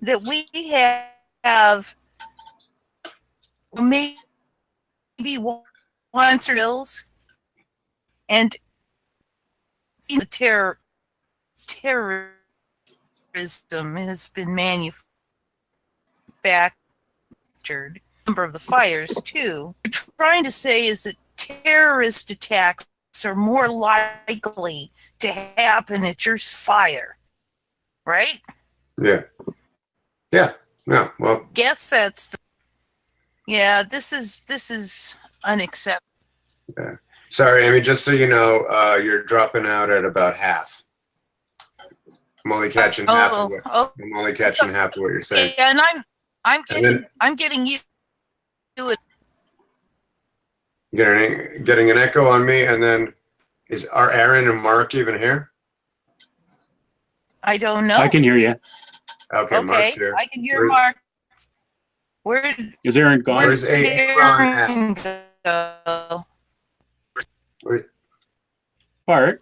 that we have maybe once or bills and the terrorism has been manufactured. Number of the fires too. What we're trying to say is that terrorist attacks are more likely to happen at your fire, right? Yeah. No. Well, Guess that's this is unacceptable. yeah. Sorry, Amy. Just so you know, you're dropping out at about half. I'm only catching half of what. I'm only catching half of what you're saying. Yeah, and I'm getting you to it. Getting an echo on me, and then are Aaron and Mark even here? I don't know. I can hear you. Okay, Mark's here. I can hear Mark. Where Is Aaron gone? Where's Aaron go? Bart,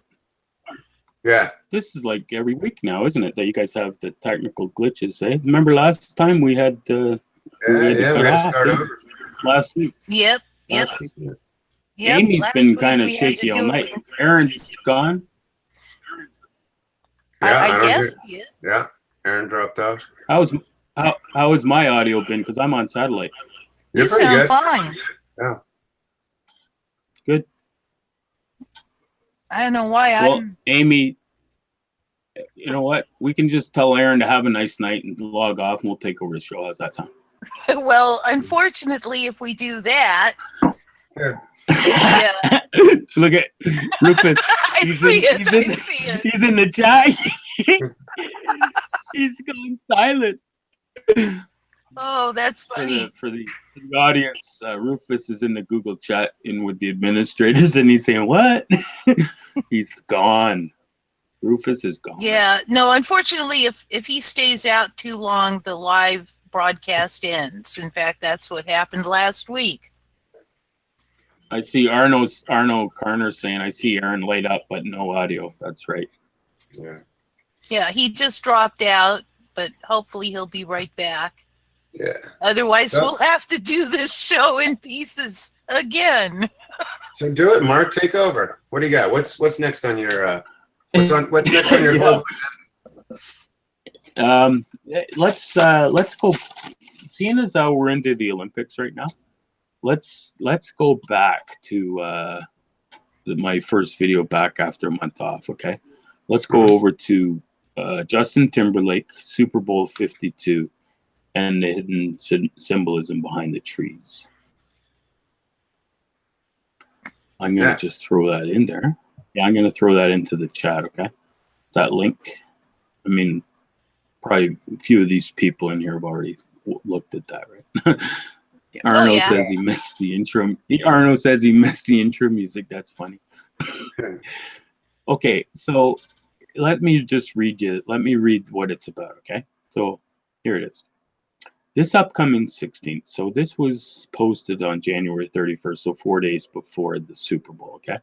Yeah. this is like every week now, isn't it? That you guys have the technical glitches, eh? Remember last time we had We got to start over. last week. Yep. Amy's Last been week kind of we had to shaky all do night. it. Aaron's gone. I don't guess hear- he is. Yeah. Aaron dropped out. How has my audio been? Because I'm on satellite. You're You pretty sound good. fine. Yeah. Good. I don't know why Well, Amy, you know what? We can just tell Aaron to have a nice night and log off, and we'll take over the show. How's that sound? Well, unfortunately, if we do that, Yeah. yeah. Look at Rufus. I see it. He's in the chat. He's going silent. Oh, that's funny. For the audience, Rufus is in the Google chat in with the administrators, and he's saying, "What?" He's gone. Rufus is gone. Yeah, no, unfortunately, if he stays out too long, the live broadcast ends. In fact, that's what happened last week. I see Arno Carner saying, "I see Aaron laid up, but no audio." That's right. Yeah. Yeah, he just dropped out, but hopefully he'll be right back. Yeah. Otherwise, we'll have to do this show in pieces again. So do it, Mark. Take over. What do you got? What's next on your what's next on your global agenda? Let's go. Seeing as how we're into the Olympics right now, let's go back to my first video back after a month off. Okay, let's go over to Justin Timberlake, Super Bowl 52, and the hidden symbolism behind the trees. I'm gonna just throw that in there. Yeah, I'm gonna throw that into the chat. Okay, that link. I mean, probably a few of these people in here have already looked at that, right? Arno says he missed the intro. Arno says he missed the intro music. That's funny. Okay, so let me just read what it's about, okay? So here it is. This upcoming 16th, so this was posted on January 31st, so 4 days before the Super Bowl, okay?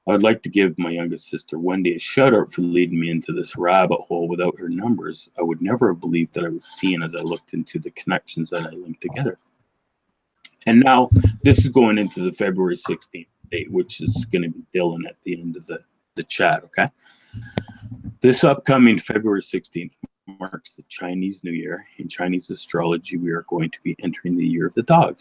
I would like to give my youngest sister Wendy a shout out for leading me into this rabbit hole. Without her numbers, I would never have believed that I was seeing as I looked into the connections that I linked together. And now this is going into the February 16th date, which is going to be Dylan at the end of the chat, okay? This upcoming February 16th marks the Chinese New Year. In Chinese astrology, we are going to be entering the year of the dog.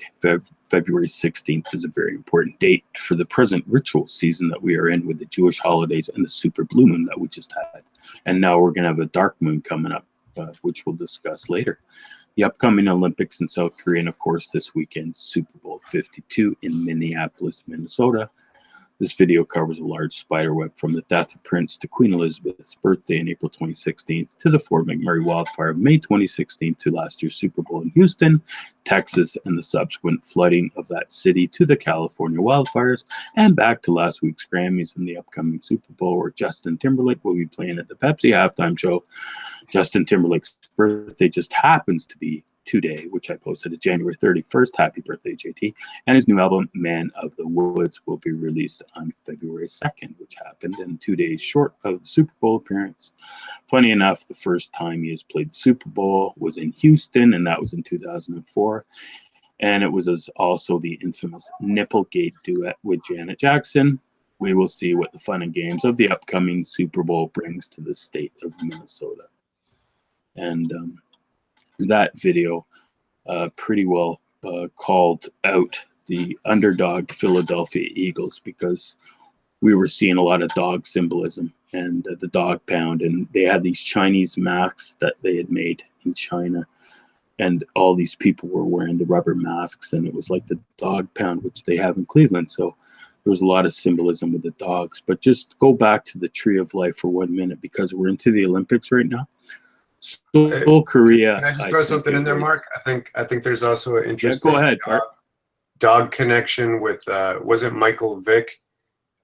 February 16th is a very important date for the present ritual season that we are in with the Jewish holidays and the super blue moon that we just had. And now we're going to have a dark moon coming up, which we'll discuss later. The upcoming Olympics in South Korea, and of course this weekend, Super Bowl 52 in Minneapolis, Minnesota. This video covers a large spiderweb from the death of Prince to Queen Elizabeth's birthday in April 2016 to the Fort McMurray wildfire of May 2016 to last year's Super Bowl in Houston, Texas, and the subsequent flooding of that city to the California wildfires, and back to last week's Grammys and the upcoming Super Bowl where Justin Timberlake will be playing at the Pepsi halftime show. Justin Timberlake's birthday just happens to be today, which I posted at January 31st. Happy birthday, JT. And his new album, Man of the Woods, will be released on February 2nd, which happened in 2 days short of the Super Bowl appearance. Funny enough, the first time he has played the Super Bowl was in Houston, and that was in 2004. And it was also the infamous Nipplegate duet with Janet Jackson. We will see what the fun and games of the upcoming Super Bowl brings to the state of Minnesota. And that video pretty well called out the underdog Philadelphia Eagles, because we were seeing a lot of dog symbolism and the dog pound, and they had these Chinese masks that they had made in China, and all these people were wearing the rubber masks, and it was like the dog pound, which they have in Cleveland. So there was a lot of symbolism with the dogs. But just go back to the Tree of Life for 1 minute, because we're into the Olympics right now. Seoul, Korea. Can I just throw something in there, Mark? I think there's also an interesting go ahead, Bart. Dog connection with was it Michael Vick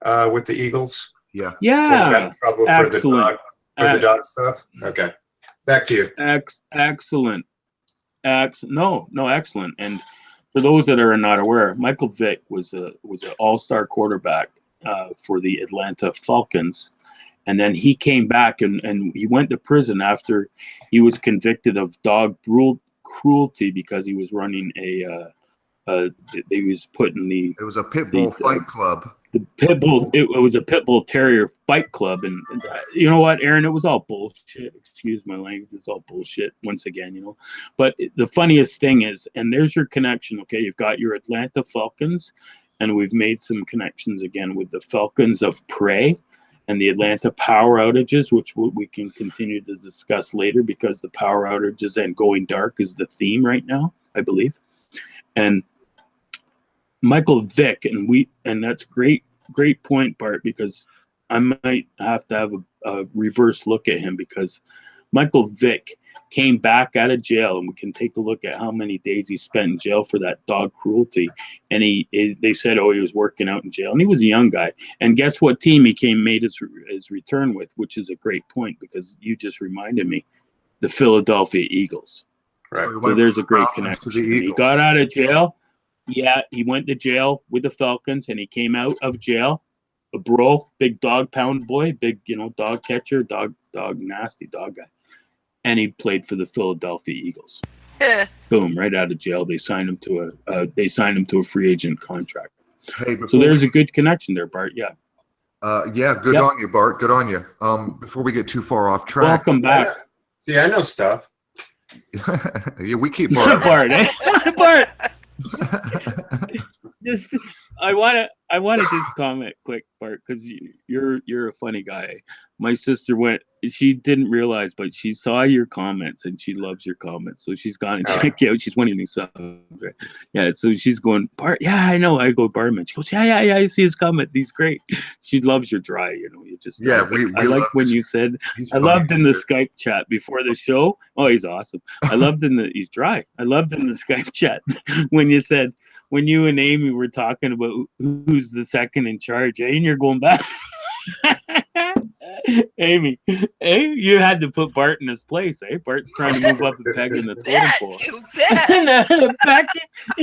with the Eagles? Yeah. Yeah. Got in trouble Excellent. for the dog stuff. Okay. Back to you. Excellent. Excellent. And for those that are not aware, Michael Vick was an all-star quarterback for the Atlanta Falcons. And then he came back and he went to prison after he was convicted of dog cruelty because he was running it was a pit bull fight club. The pit bull, it was a pit bull terrier fight club. And you know what, Aaron, it was all bullshit. Excuse my language. It's all bullshit once again, But the funniest thing is, and there's your connection. Okay. You've got your Atlanta Falcons, and we've made some connections again with the Falcons of Prey and the Atlanta power outages, which we can continue to discuss later, because the power outages and going dark is the theme right now, I believe. And Michael Vick, and that's great point, Bart, because I might have to have a reverse look at him, because Michael Vick came back out of jail, and we can take a look at how many days he spent in jail for that dog cruelty. And they said, he was working out in jail, and he was a young guy. And guess what team he made his return with, which is a great point, because you just reminded me, the Philadelphia Eagles. Right. So there's a great connection. He got out of jail. Yeah, he went to jail with the Falcons, and he came out of jail, a bro, big dog pound boy, big, dog catcher, nasty dog guy. And he played for the Philadelphia Eagles. Boom! Right out of jail, they signed him to a free agent contract. Hey, so there's a good connection there, Bart. Yeah. Good on you, Bart. Good on you. Before we get too far off track. Welcome back. See, I know stuff. Yeah, we keep Bart. Bart, eh? Bart. I want to just comment quick, Bart, because you're a funny guy. My sister she didn't realize, but she saw your comments and she loves your comments. So she's gone and checked out. She's one of your new subs. Right? Yeah. So she's going, Bart. Yeah, I know. I go, Barman. She goes, yeah. I see his comments. He's great. She loves your dry. You just. Yeah. I like when you said. I loved in the Skype chat before the show. Oh, he's awesome. He's dry. I loved in the Skype chat when you said, when you and Amy were talking about who's the second in charge, and you're going back. Amy, you had to put Bart in his place, eh? Bart's trying to move up a peg in the totem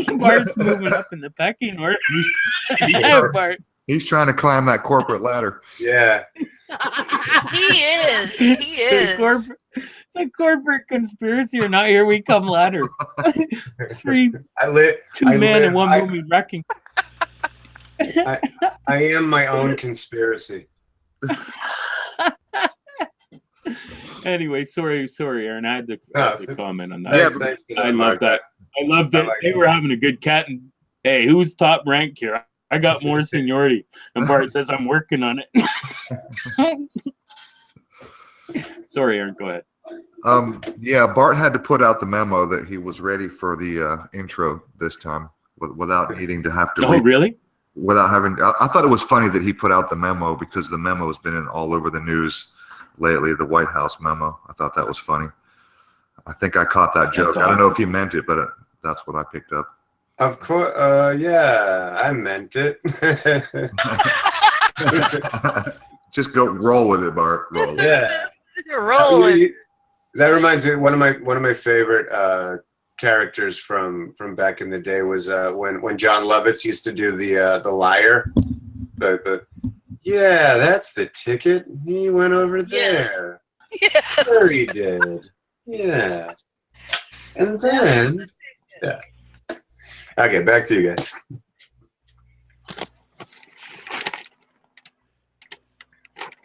pole. Bart's moving up in the pecking order. Yeah, Bart. He's trying to climb that corporate ladder. Yeah. He is. The corporate conspiracy, or not, here we come ladder. Two men and one woman wrecking. I am my own conspiracy. Anyway, sorry, Aaron. I had to comment on that. Yeah, I love that. I love that they were having a good cat. And hey, who's top rank here? I got more seniority. And Bart says I'm working on it. Sorry, Aaron. Go ahead. Yeah, Bart had to put out the memo that he was ready for the intro this time without needing to have to. Oh, really? without having, I thought it was funny that he put out the memo because the memo has been in all over the news lately, the White House memo. I thought that was funny. I think I caught that joke. Awesome. I don't know if he meant it, but that's what I picked up. Of course, yeah, I meant it. Just go roll with it, Bart. Roll with it. Yeah. Roll it. That reminds me, one of my favorite characters from back in the day was when John Lovitz used to do the liar. Yeah, that's the ticket. He went over there. Yes. Sure he did. Yeah. And then, yeah. Okay, back to you guys.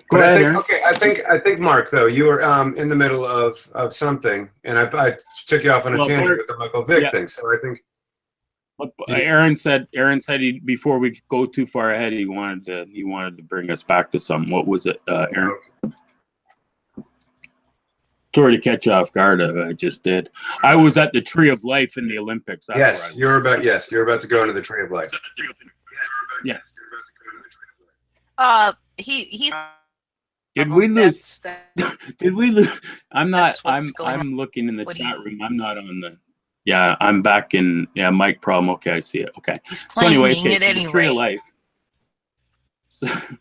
Go But ahead, I Aaron. think, I think, Mark, though, you were in the middle of something, and I took you off on a Well, tangent Bart, with the Michael Vick yeah. thing. So I think Aaron said before we go too far ahead, he wanted to bring us back to something. What was it, Aaron? Sorry to catch you off guard. I just did. I was at the Tree of Life in the Olympics. That's yes, where I was. you're about to go into the Tree of Life. Yeah. He Did we lose? that's- Did we lose? I'm not. That's what's going I'm looking in the What do chat you- room. I'm not on the. Yeah, I'm back in. Yeah, mic problem. Okay, I see it. Okay. He's So claiming anyway, okay, at so any the Tree of rate. Life.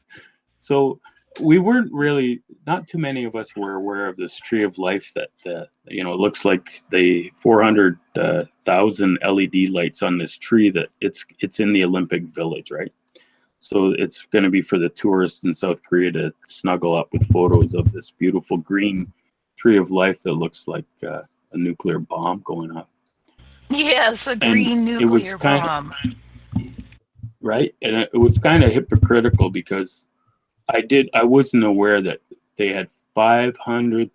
So we weren't really. Not too many of us were aware of this Tree of Life that it looks like the 400,000 LED lights on this tree that it's in the Olympic Village, right? So it's going to be for the tourists in South Korea to snuggle up with photos of this beautiful green Tree of Life that looks like a nuclear bomb going off. Yes, a green it was nuclear kind of- bomb. Right? And it was kind of hypocritical because I wasn't aware that they had 500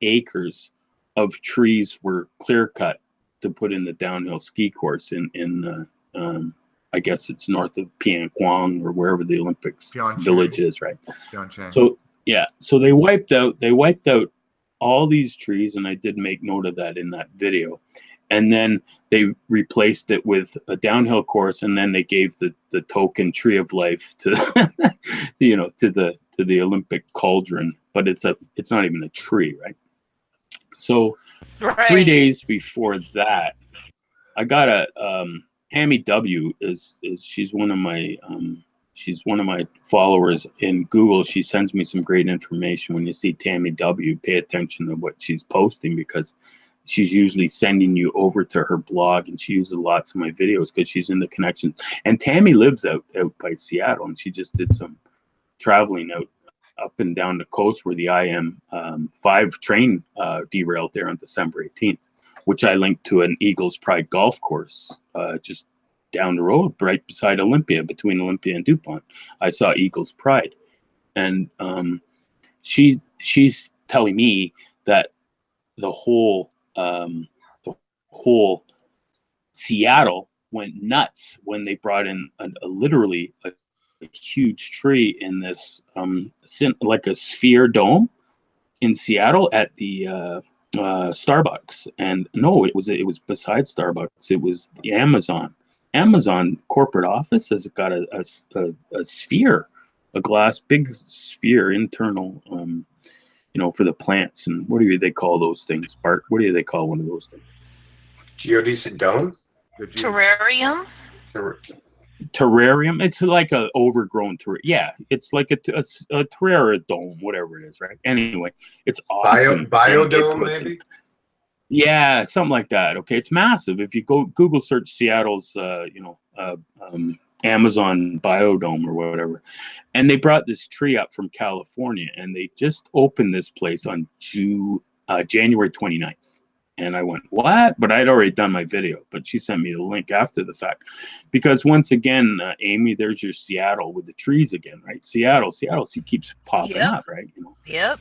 acres of trees were clear cut to put in the downhill ski course in I guess it's north of Pyeongchang or wherever the Olympics Pyeongchang. village is, right? Pyeongchang. So yeah, so they wiped out all these trees, and I did make note of that in that video. And then they replaced it with a downhill course, and then they gave the token Tree of Life to to the Olympic cauldron, but it's not even a tree, right? So Right. 3 days before that, I got Tammy W she's one of my followers in Google. She sends me some great information. When you see Tammy W, pay attention to what she's posting because she's usually sending you over to her blog, and she uses lots of my videos because she's in the connection. And Tammy lives out by Seattle, and she just did some traveling up and down the coast where the IM-5 train derailed there on December 18th, which I linked to an Eagles Pride golf course just down the road, right beside Olympia, between Olympia and DuPont. I saw Eagles Pride, and she's telling me that the whole Seattle went nuts when they brought in literally a huge tree in this like a sphere dome in Seattle at the Starbucks. And no, it was beside Starbucks. It was the Amazon corporate office has got a sphere, a glass big sphere internal for the plants. And what do they call those things, Bart? What do they call one of those things? Geodesic dome? Terrarium? Terrarium. It's like a overgrown terrarium. Yeah, it's like a terrarium dome, whatever it is, right? Anyway, it's awesome. Biodome, maybe? Yeah, something like that. Okay, it's massive. If you go Google search Seattle's, Amazon biodome or whatever, and they brought this tree up from California, and they just opened this place on January 29th. And I went, what? But I'd already done my video, but she sent me the link after the fact. Because once again, Amy, there's your Seattle with the trees again, right? Seattle, she keeps popping up, right? Yep.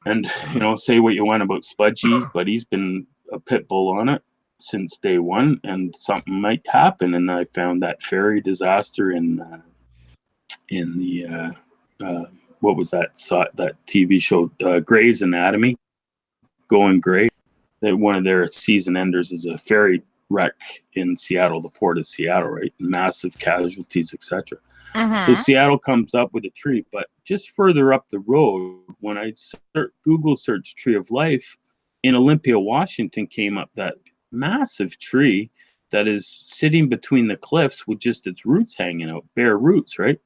And, say what you want about Spudgy, but he's been a pit bull on it since day one, and something might happen. And I found that ferry disaster in the, what was that TV show, Grey's Anatomy, Going Gray, that one of their season enders is a ferry wreck in Seattle, the port of Seattle, right? Massive casualties, etc. So Mm-hmm. Seattle comes up with a tree, but just further up the road, when I Google search Tree of Life, in Olympia, Washington, came up that massive tree that is sitting between the cliffs with just its roots hanging out, bare roots, right?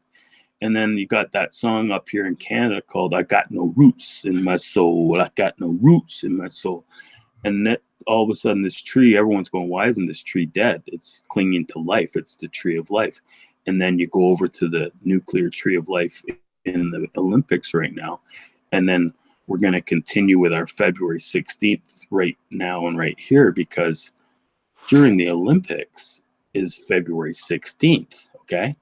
And then you got that song up here in Canada called "I Got No Roots in My Soul." I got no roots in my soul. And that all of a sudden, this tree, everyone's going, why isn't this tree dead? It's clinging to life. It's the tree of life. And then you go over to the nuclear tree of life in the Olympics right now. And then we're going to continue with our February 16th right now and right here, because during the Olympics is February 16th, okay?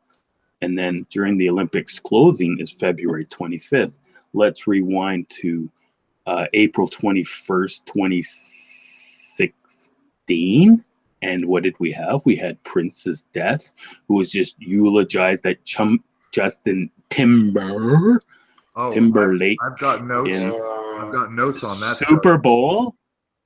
And then during the Olympics closing is February 25th. Let's rewind to April 21st, 2016. And what did we have? We had Prince's death, who was just eulogized at Justin Timberlake. I've got notes. I've got notes on that. Super Bowl,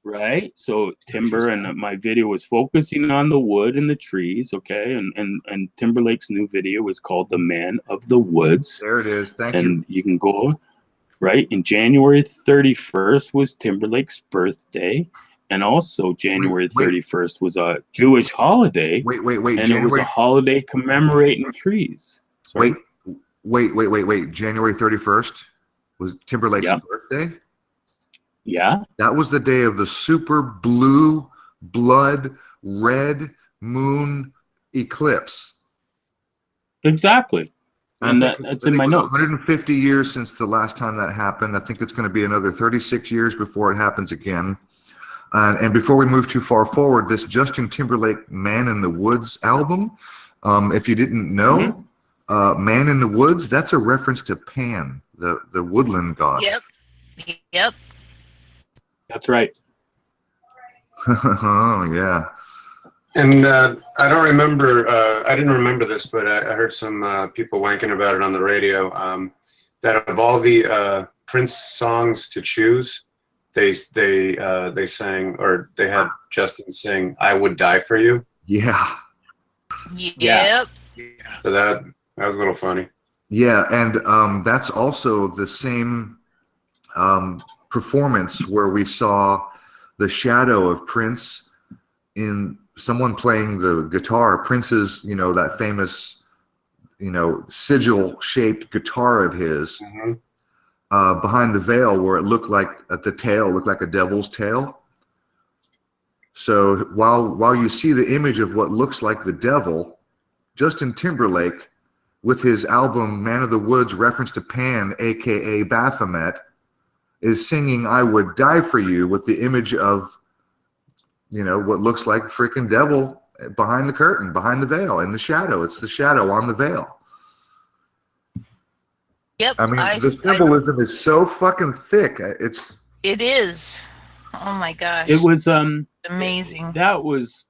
right? So Timber and my video was focusing on the wood and the trees, okay? And Timberlake's new video was called "The Man of the Woods." There it is. Thank you. And you can go right. And January 31st was Timberlake's birthday. And also January 31st was a Jewish holiday. Wait. And it was a holiday commemorating trees. Sorry. Wait. January 31st was Timberlake's birthday? Yeah. That was the day of the super blue blood red moon eclipse. Exactly. And that's in my notes. 150 years since the last time that happened. I think it's going to be another 36 years before it happens again. And before we move too far forward, this Justin Timberlake "Man in the Woods" album, if you didn't know, "Man in the Woods," that's a reference to Pan, the woodland god. Yep. That's right. Oh, yeah. And I don't remember, I didn't remember this, but I heard some people wanking about it on the radio, that of all the Prince songs to choose, they sang, or they had Justin sing "I Would Die for You." Yeah. Yep. So that was a little funny. Yeah, and that's also the same performance where we saw the shadow of Prince in someone playing the guitar. Prince's, that famous, sigil-shaped guitar of his. Mm-hmm. Behind the veil, where it looked like the tail looked like a devil's tail. So while you see the image of what looks like the devil, Justin Timberlake, with his album "Man of the Woods" reference to Pan, aka Baphomet, is singing "I Would Die for You" with the image of, what looks like freaking devil behind the curtain, behind the veil, in the shadow. It's the shadow on the veil. Yep. I mean, the symbolism is so fucking thick. It is. Oh my gosh. It was amazing. That was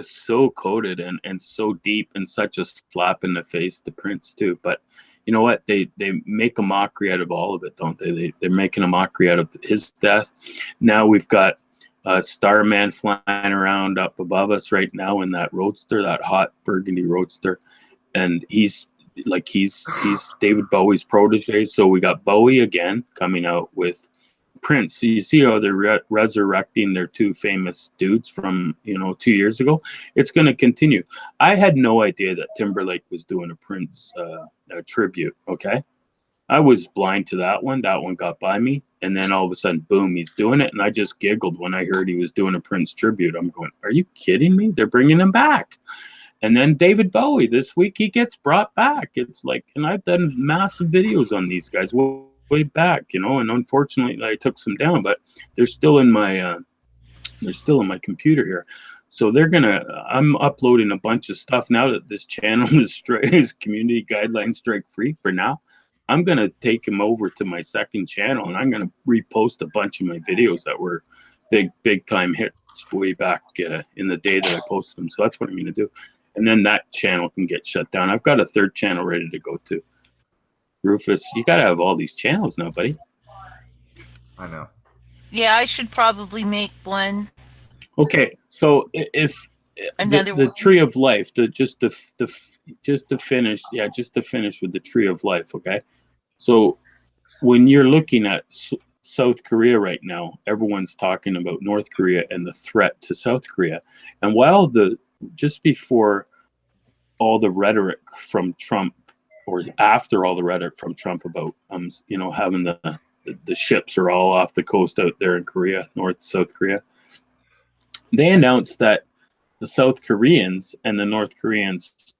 so coded and so deep, and such a slap in the face to Prince too. But you know what? They make a mockery out of all of it, don't they? They're making a mockery out of his death. Now we've got Starman flying around up above us right now in that roadster, that hot burgundy roadster, and he's David Bowie's protege. So we got Bowie again coming out with Prince. So you see how they're resurrecting their two famous dudes from 2 years ago. It's going to continue. I had no idea that Timberlake was doing a Prince tribute. Okay, I was blind to that one. That one got by me, and then all of a sudden, boom, he's doing it, and I just giggled when I heard he was doing a Prince tribute. I'm going, are you kidding me? They're bringing him back. And then David Bowie, this week, he gets brought back. It's like, and I've done massive videos on these guys way back, and unfortunately I took some down, but they're still in my computer here. So I'm uploading a bunch of stuff now that this channel is community guideline strike free for now. I'm going to take him over to my second channel, and I'm going to repost a bunch of my videos that were big time hits way back in the day that I posted them. So that's what I'm going to do. And then that channel can get shut down. I've got a third channel ready to go to. Rufus, you got to have all these channels now, buddy. I know. Yeah, I should probably make one. Okay, so if Another the one. tree of life, just to finish with the tree of life. Okay, so when you're looking at South Korea right now, everyone's talking about North Korea and the threat to South Korea. And while just before all the rhetoric from Trump, or after all the rhetoric from Trump about having the ships are all off the coast out there in Korea, South Korea, they announced that the South Koreans and the North Koreans,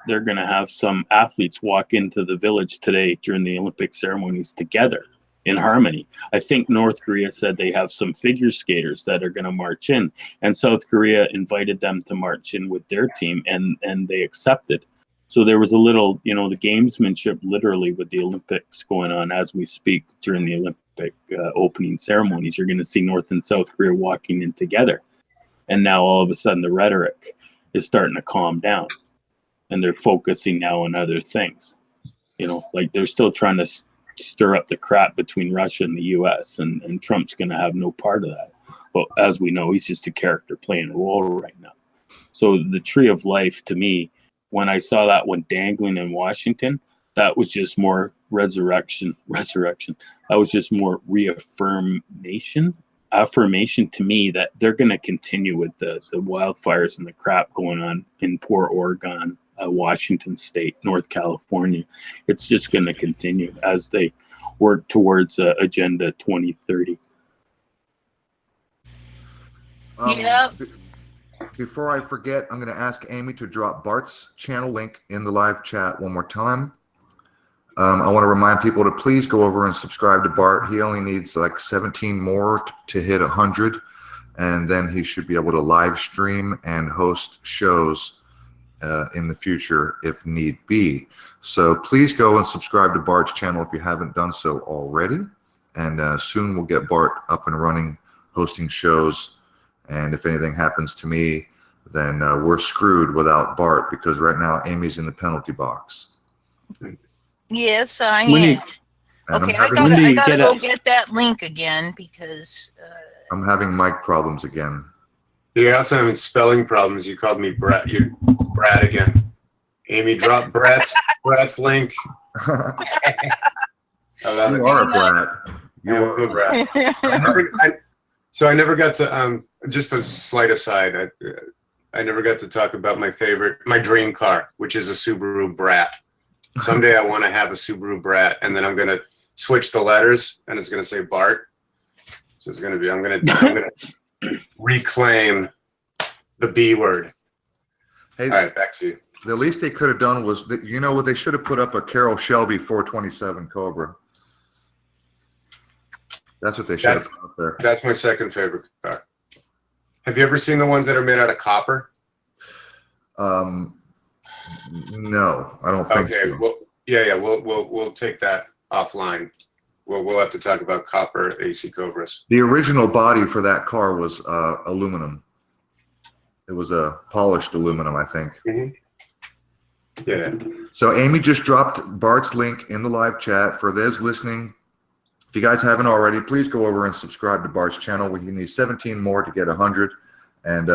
they're going to have some athletes walk into the village today during the Olympic ceremonies together in harmony. I think North Korea said they have some figure skaters that are going to march in, and South Korea invited them to march in with their team, and they accepted. So there was a little, the gamesmanship literally with the Olympics going on as we speak during the Olympic opening ceremonies. You're going to see North and South Korea walking in together. And now all of a sudden the rhetoric is starting to calm down, and they're focusing now on other things. Like they're still trying to stir up the crap between Russia and the US, and Trump's going to have no part of that. But as we know, he's just a character playing a role right now. So the tree of life, to me, when I saw that one dangling in Washington, that was just more resurrection. That was just more affirmation to me that they're going to continue with the wildfires and the crap going on in poor Oregon, Washington State, North California. It's just going to continue as they work towards Agenda 2030. Yeah. Before I forget, I'm going to ask Amy to drop Bart's channel link in the live chat one more time. I want to remind people to please go over and subscribe to Bart. He only needs like 17 more to hit 100, and then he should be able to live stream and host shows in the future if need be. So please go and subscribe to Bart's channel if you haven't done so already, and soon we'll get Bart up and running, hosting shows. And if anything happens to me, then we're screwed without Bart, because right now Amy's in the penalty box. Yes, I am. Wendy, Okay, I'm I gotta go get that link again because I'm having mic problems again. You're also having spelling problems. You called me Brat. You're Brat again. Amy, drop Brat's link. You are a brat. You are a Brat. So I never got to, just a slight aside, I never got to talk about my dream car, which is a Subaru Brat. Someday I want to have a Subaru Brat, and then I'm going to switch the letters, and it's going to say Bart. So it's going to be, I'm going to reclaim the B word. Hey, all right, back to you. The least they could have done was, what they should have put up a Carroll Shelby 427 Cobra. That's what they should have put up there. That's my second favorite car. Have you ever seen the ones that are made out of copper? No, I don't think so. Well, yeah, we'll take that offline. We'll have to talk about copper AC Cobras. The original body for that car was aluminum. It was a polished aluminum, I think. Mm-hmm. Yeah. So Amy just dropped Bart's link in the live chat. For those listening, if you guys haven't already, please go over and subscribe to Bart's channel. We need 17 more to get 100. And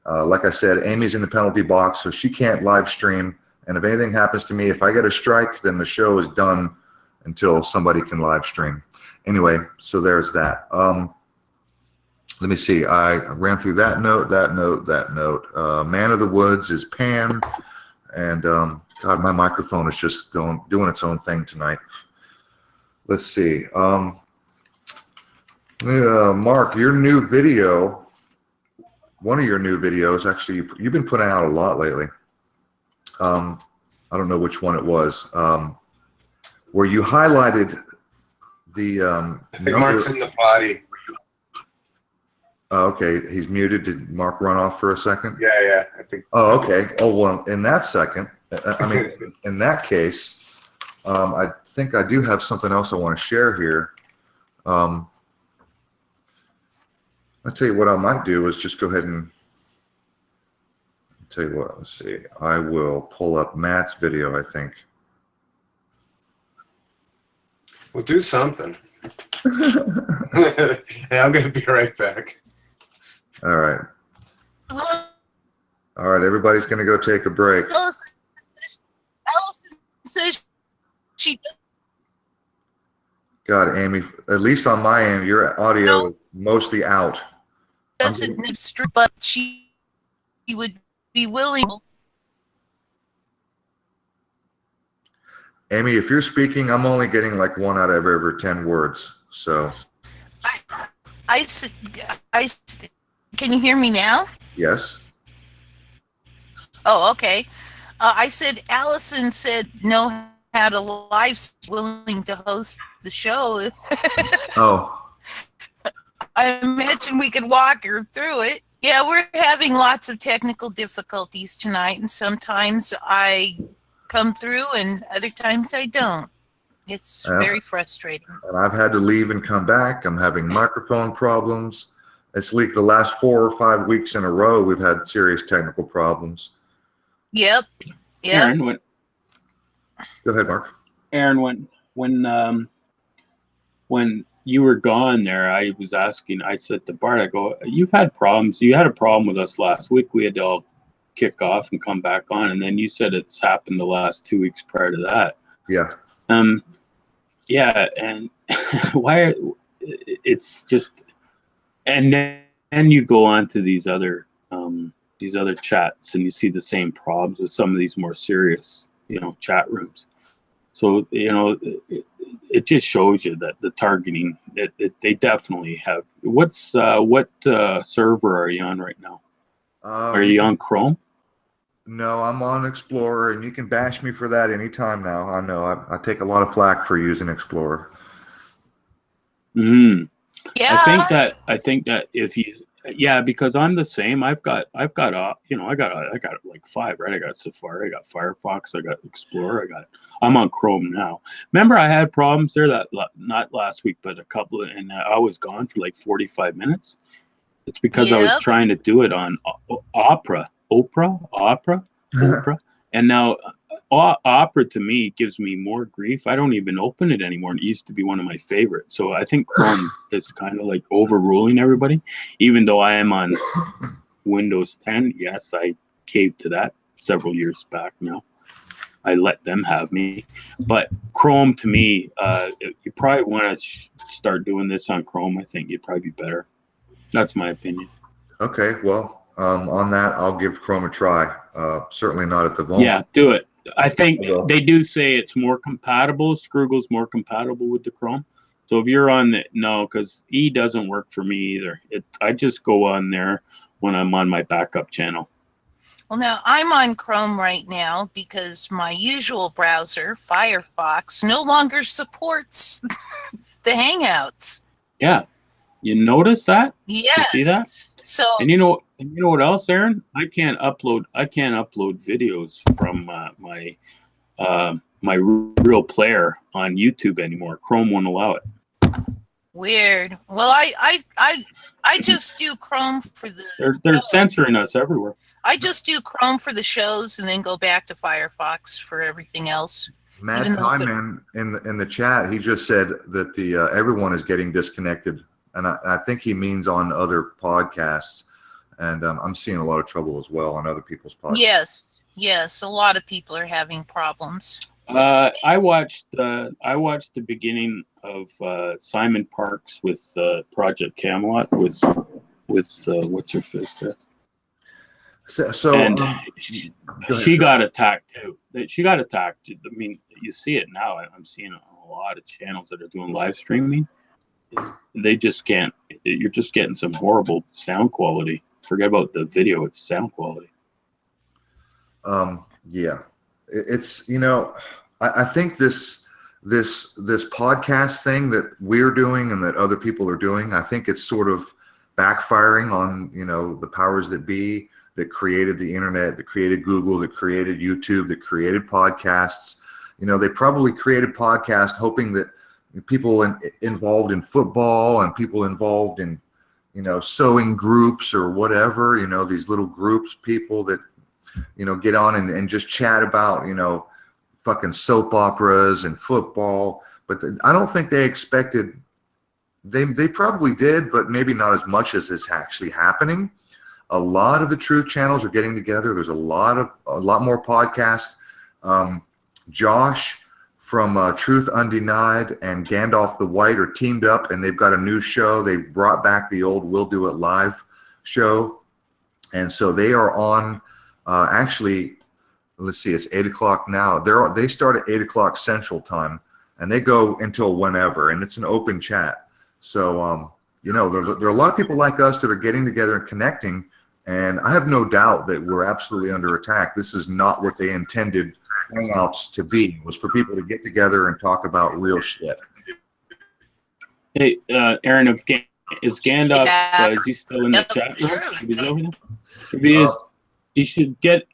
like I said, Amy's in the penalty box, so she can't live stream. And if anything happens to me, if I get a strike, then the show is done until somebody can live stream. Anyway, so there's that. Let me see. I ran through that note. Man of the Woods is Pan. And God, my microphone is just doing its own thing tonight. Let's see. Mark, your new video, one of your new videos, actually, you've been putting out a lot lately. I don't know which one it was, where you highlighted the I think Mark's in the body. Oh, okay, he's muted. Did Mark run off for a second? Yeah, I think. Oh, okay. Oh, well, in that in that case, I think I do have something else I want to share here. I'll tell you what I might do is just go ahead and tell you what. Let's see. I will pull up Matt's video, I think. We'll do something. Hey, I'm going to be right back. All right. All right. Everybody's going to go take a break. Allison says she God, Amy, at least on my end, your audio is mostly out. doesn't obstruct, but she would be willing. Amy, if you're speaking, I'm only getting like 1 out of every 10 words. So, I can you hear me now? yes. Oh, okay. I said Allison said no had a live willing to host the show. Oh, I imagine we could walk her through it. Yeah, we're having lots of technical difficulties tonight, and sometimes I come through and other times I don't. It's very frustrating. and I've had to leave and come back. I'm having microphone problems. It's like the last 4 or 5 weeks in a row, we've had serious technical problems. Yep. Aaron, Go ahead, Mark. Aaron, when you were gone there, I was asking. I said to Bart, I go, "You've had problems. You had a problem with us last week. We had to all kick off and come back on, and then you said it's happened the last 2 weeks prior to that." Yeah. Yeah, and why? It's just, and then you go on to these other chats, and you see the same problems with some of these more serious, chat rooms. So it just shows you that the targeting, they definitely have. What server are you on right now? Are you on Chrome? No, I'm on Explorer, and you can bash me for that anytime now. I know I take a lot of flack for using Explorer. Yeah. I think that if you, because I'm the same. I got like 5, right? I got Safari, I got Firefox, I got Explorer, I'm on Chrome now. Remember, I had problems there not last week, but a couple, and I was gone for like 45 minutes. It's because I was trying to do it on Opera, and now Opera to me gives me more grief. I don't even open it anymore. And it used to be one of my favorites. So I think Chrome is kind of like overruling everybody, even though I am on Windows 10. Yes, I caved to that several years back now. I let them have me. But Chrome to me, you probably want to start doing this on Chrome. I think you'd probably be better. That's my opinion. Okay, well, on that, I'll give Chrome a try. Certainly not at the moment. Yeah, do it. I think they do say it's more compatible. Scroogle's more compatible with the Chrome. So if you're on because E doesn't work for me either. I just go on there when I'm on my backup channel. Well, now I'm on Chrome right now because my usual browser, Firefox, no longer supports the Hangouts. Yeah. You notice that? Yes. You see that? So, and you know what else, Aaron? I can't upload videos from my real player on YouTube anymore. Chrome won't allow it. Weird. Well, I just do Chrome for the. They're censoring us everywhere. I just do Chrome for the shows and then go back to Firefox for everything else. Matt Hyman in the chat, he just said that the everyone is getting disconnected. And I think he means on other podcasts, and I'm seeing a lot of trouble as well on other people's podcasts. Yes, a lot of people are having problems. I watched the beginning of Simon Parks with Project Camelot with what's her face there. And she got attacked too. She got attacked. I mean, you see it now. I'm seeing a lot of channels that are doing live streaming. They just can't. You're just getting some horrible sound quality. Forget about the video; it's sound quality. Yeah, it's I think this podcast thing that we're doing and that other people are doing, I think it's sort of backfiring on the powers that be that created the internet, that created Google, that created YouTube, that created podcasts. They probably created podcasts hoping that people involved in football and people involved in sewing groups or whatever, these little groups, people that get on and just chat about fucking soap operas and football. But I don't think they expected They probably did, but maybe not as much as is actually happening. A lot of the truth channels are getting together. There's a lot more podcasts. Josh from Truth Undenied and Gandalf the White are teamed up, and they've got a new show. They brought back the old We'll Do It Live show, and so they are on. Actually, let's see, it's 8 o'clock now. They start at 8 o'clock Central Time, and they go until whenever, and it's an open chat. So there are a lot of people like us that are getting together and connecting. And I have no doubt that we're absolutely under attack. This is not what they intended hangouts to be. It was for people to get together and talk about real shit. Hey, Aaron, is Gandalf, is he still in the chat room? If he is, you should get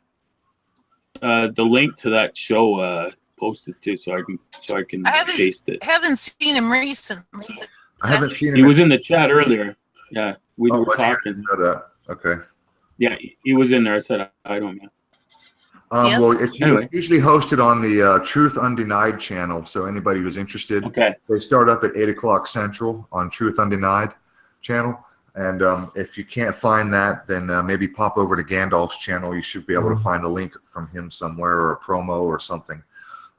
the link to that show posted too, so I can paste it. I haven't seen him recently. I haven't seen him. He was in the chat earlier. Yeah, we were talking. Okay. Yeah, he was in there. I said I don't know. Well, it's usually hosted on the Truth Undenied channel. So anybody who's interested, they start up at 8 o'clock Central on Truth Undenied channel. And if you can't find that, then maybe pop over to Gandalf's channel. You should be able to find a link from him somewhere, or a promo or something.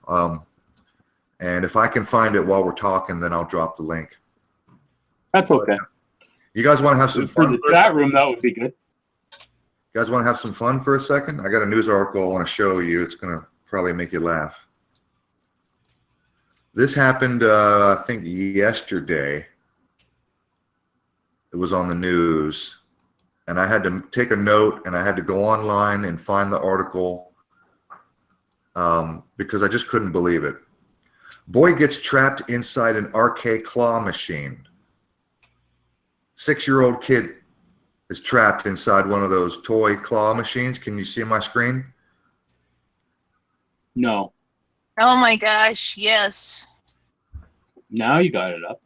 And if I can find it while we're talking, then I'll drop the link. That's okay. You guys want to have some fun? For the chat room, that would be good. You guys want to have some fun for a second? I got a news article I want to show you. It's going to probably make you laugh. This happened, I think, yesterday. It was on the news. And I had to take a note, and I had to go online and find the article because I just couldn't believe it. Boy gets trapped inside an arcade claw machine. 6-year-old kid is trapped inside one of those toy claw machines. Can you see my screen? No. Oh my gosh, yes. Now you got it up.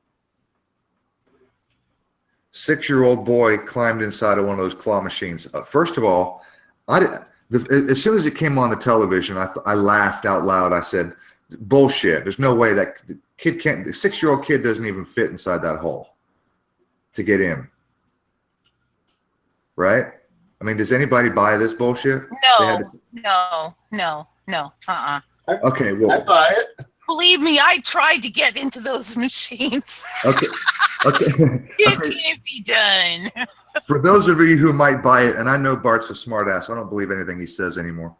6-year-old boy climbed inside of one of those claw machines. First of all, as soon as it came on the television, I laughed out loud. I said, bullshit. There's no way that kid can't, the 6-year-old kid doesn't even fit inside that hole to get in. Right? I mean, does anybody buy this bullshit? No. Okay, well, I buy it. Believe me, I tried to get into those machines. Okay. It can't be done. For those of you who might buy it, and I know Bart's a smart ass. I don't believe anything he says anymore.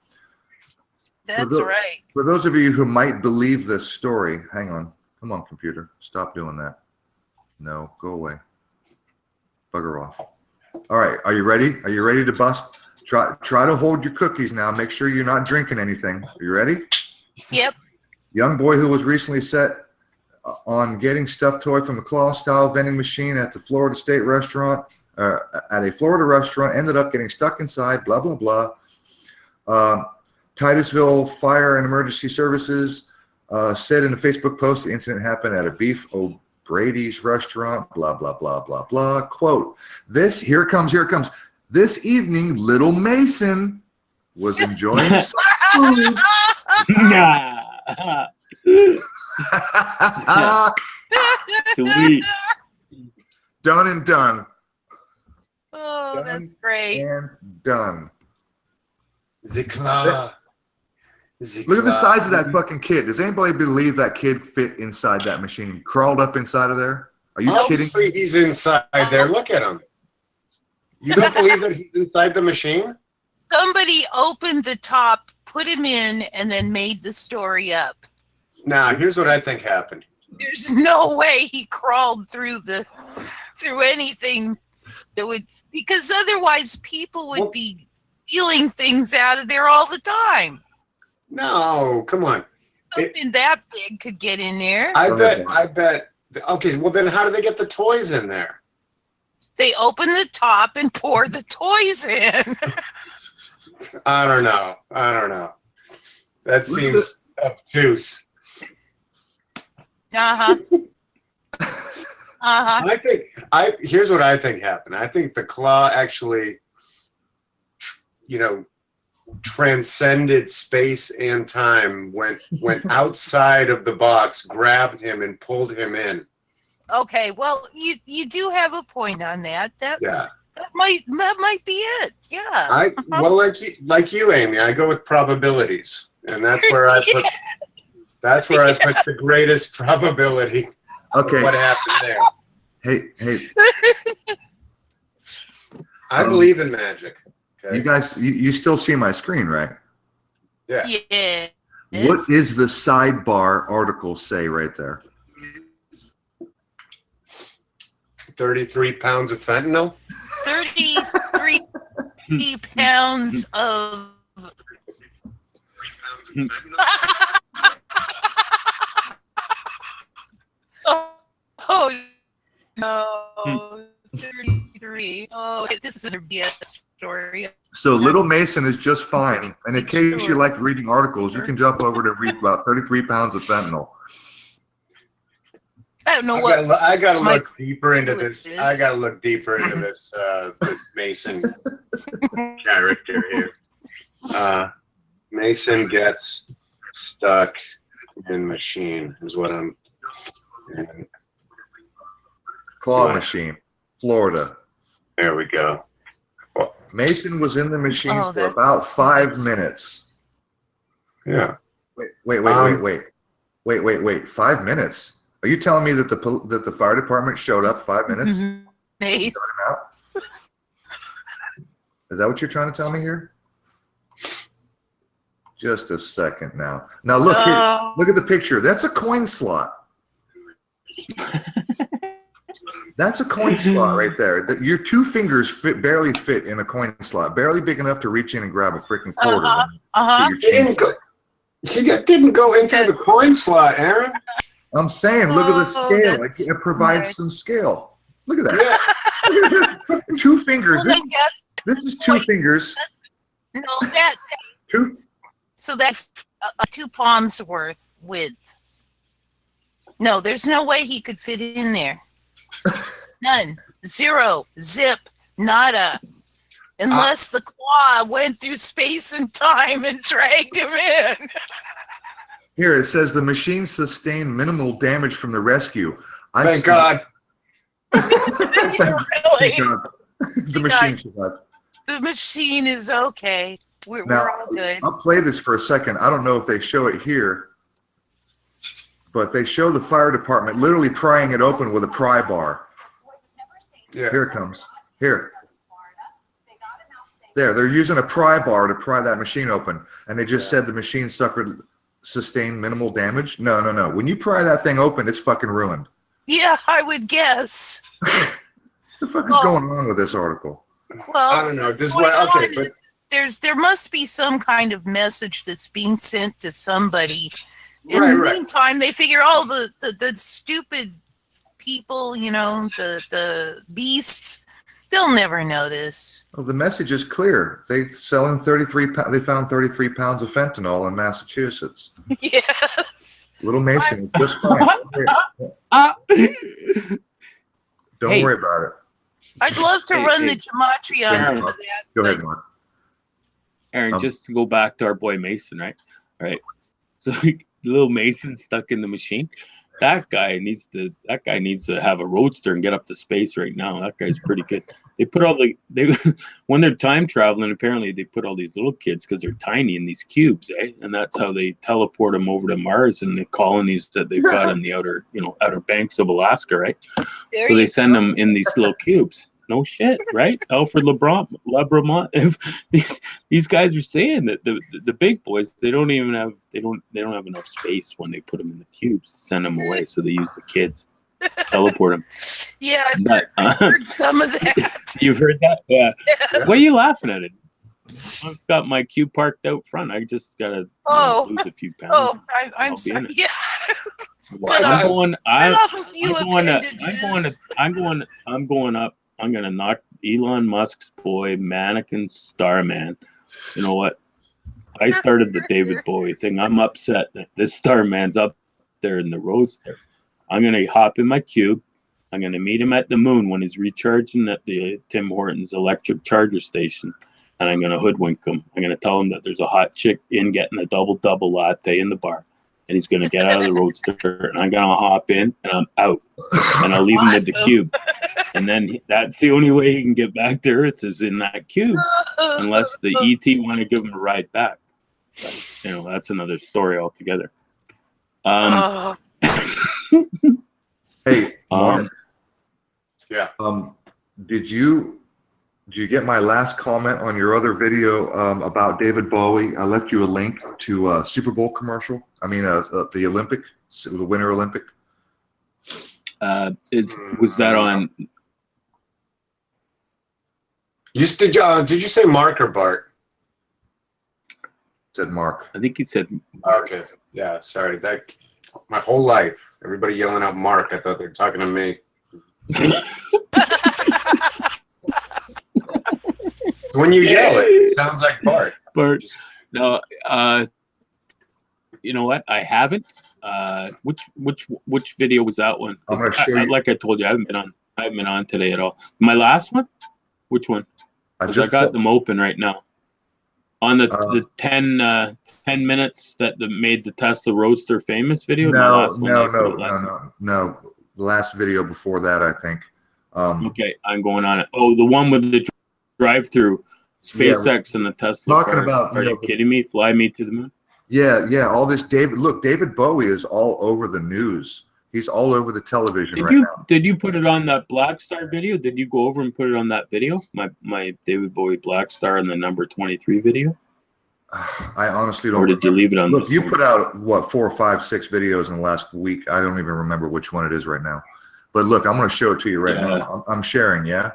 That's right. For those of you who might believe this story, hang on. Come on, computer. Stop doing that. No, go away. Bugger off. All right, are you ready? Are you ready to bust? Try to hold your cookies now. Make sure you're not drinking anything. Are you ready? Yep. Young boy who was recently set on getting stuffed toy from a claw-style vending machine at the Florida State restaurant, at a Florida restaurant, ended up getting stuck inside, blah, blah, blah. Titusville Fire and Emergency Services said in a Facebook post the incident happened at a Beef O'Brady's restaurant, blah, blah, blah, blah, blah. Quote, here it comes. This evening, little Mason was enjoying some food. Nah. Sweet. Done and done. Oh, that's great. And done. The claw. Look at the size of that fucking kid. Does anybody believe that kid fit inside that machine? Crawled up inside of there? Are you kidding? Obviously, he's inside there. Look at him. You don't believe that he's inside the machine? Somebody opened the top, put him in, and then made the story up. Nah, here's what I think happened. There's no way he crawled through anything that would, because otherwise people would be stealing things out of there all the time. No, come on. Something that big could get in there. I bet. Okay, well then how do they get the toys in there? They open the top and pour the toys in. I don't know. That seems obtuse. Here's what I think happened. I think the claw actually, transcended space and time, went outside of the box, grabbed him, and pulled him in. Okay, well, you do have a point on that. Yeah. That might be it. Yeah. Well, like you, Amy, I go with probabilities, and that's where I put the greatest probability Okay. of what happened there. Hey, I believe in magic. Okay. you guys, you still see my screen, right? Yeah. Yes. What is the sidebar article say right there? 33 pounds of fentanyl. 33 pounds of. Oh no. 33. Oh, this is an BS story. So Little Mason is just fine. And in case Sure. you like reading articles, you can jump over to read about 33 pounds of fentanyl. I don't know what. I gotta my look deeper into clue this. is. I gotta look deeper into this Mason character here. Mason gets stuck in machine is what I'm. Claw machine, Florida. There we go. Mason was in the machine Oh, for that- about 5 minutes. Yeah. Wait. 5 minutes? Are you telling me that the fire department showed up 5 minutes? Mace. Is that what you're trying to tell me here? Just a second now. Now look here. Oh. Look at the picture. That's a coin slot. That's a coin slot right there. Your 2 fingers barely fit in a coin slot, barely big enough to reach in and grab a freaking quarter. Uh-huh. He didn't go into the coin slot, Aaron. I'm saying, look at the scale. that's It provides right. some scale. Look at that. Yeah. 2 fingers. Well, then This is 2 fingers. no, that. 2. So that's a 2 palms worth width. No, there's no way he could fit in there. None. Zero. Zip. Nada. Unless the claw went through space and time and dragged him in. Here it says the machine sustained minimal damage from the rescue. Thank God. Thank Really? God. The machine survived. The machine is okay. We're all good. I'll play this for a second. I don't know if they show it here, but they show the fire department literally prying it open with a pry bar. Yeah. Here it comes. Here. There, they're using a pry bar to pry that machine open, and they just said the machine sustained minimal damage. No. When you pry that thing open, it's fucking ruined. Yeah, I would guess. What the fuck is going on with this article? Well, I don't know. what's This is going what. Okay, on but is there must be some kind of message that's being sent to somebody. In Right, the right. meantime, they figure, the stupid people, the beasts, they'll never notice. Well, the message is clear. They found 33 pounds of fentanyl in Massachusetts. Yes. Little Mason is just fine. Don't worry about it. I'd love to Hey, run hey. the Gematria on some of that. Go but ahead, Mark. Aaron, just to go back to our boy Mason, right? Right. So little Mason stuck in the machine. That guy needs to have a roadster and get up to space right now. That guy's pretty good. They put when they're time traveling, apparently they put all these little kids because they're tiny in these cubes, eh? And that's how they teleport them over to Mars and the colonies that they've got in the outer banks of Alaska, right? There So they you send go. them in these little cubes. No shit, right? Alfred Lebrun. If these guys are saying that the big boys, they don't have enough space when they put them in the cubes to send them away. So they use the kids, teleport them. Yeah, But I've heard some of that. you've heard that, yeah. Yes. What are you laughing at? I've got my cube parked out front. I just gotta lose a few pounds. Oh, I'm I'll be in sorry. it. Yeah. I'm going up. I'm gonna knock Elon Musk's boy, mannequin Starman. You know what? I started the David Bowie thing. I'm upset that this Starman's up there in the roadster. I'm gonna hop in my cube. I'm gonna meet him at the moon when he's recharging at the Tim Hortons electric charger station, and I'm gonna hoodwink him. I'm gonna tell him that there's a hot chick in getting a double latte in the bar, and he's going to get out of the roadster, and I'm going to hop in, and I'm out, and I'll leave him with the cube. And then that's the only way he can get back to Earth is in that cube, unless the ET want to give him a ride back. But, you know, that's another story altogether. Hey, Mark. Yeah. Did you get my last comment on your other video about David Bowie? I left you a link to a Super Bowl commercial. I mean, the Olympic, the Winter Olympic. Was that on? Did you say Mark or Bart? Said Mark. I think he said. Okay. Yeah. Sorry. That my whole life, everybody yelling out Mark. I thought they were talking to me. When you yell it sounds like Bart. Bart. No. You know what? I haven't. Which video was that one? I'm gonna show you. Like I told you, I haven't been on today at all. My last one? Which one? I got them open right now. On the 10 minutes that made the Tesla Roadster famous video. No. The last video before that, I think. Okay, I'm going on it. Oh, the one with the drive-through, SpaceX and the Tesla. Talking about. Are you kidding me? Fly me to the moon. Yeah. All this David Bowie is all over the news. He's all over the television now. Did you put it on that Black Star video? Did you go over and put it on that video? My David Bowie Black Star and the number 23 video? I honestly don't. Or did you leave it on? Look, you put out what 4, 5, 6 videos in the last week. I don't even remember which one it is right now. But look, I'm going to show it to you right now. I'm sharing. Yeah.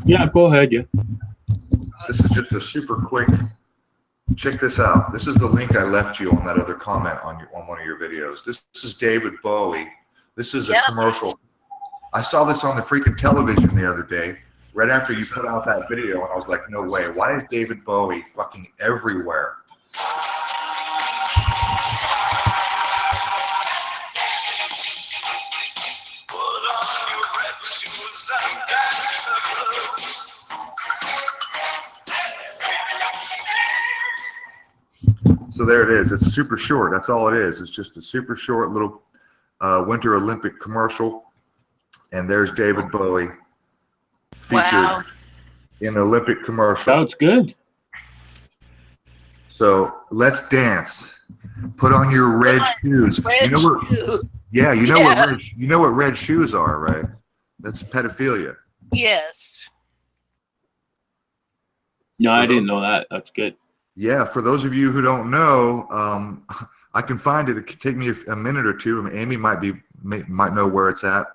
Yeah, go ahead. Yeah. This is just a super quick. Check this out. This is the link I left you on that other comment on one of your videos. This is David Bowie. This is a commercial. I saw this on the freaking television the other day, right after you put out that video, and I was like, no way. Why is David Bowie fucking everywhere? So there it is. It's super short. That's all it is. It's just a super short little Winter Olympic commercial. And there's David Bowie featured in an Olympic commercial. Sounds good. So let's dance. Put on your red shoes. You know what red shoes are, right? That's pedophilia. Yes. No, I didn't know that. That's good. Yeah, for those of you who don't know, I can find it. It could take me a minute or two. I mean, Amy might know where it's at.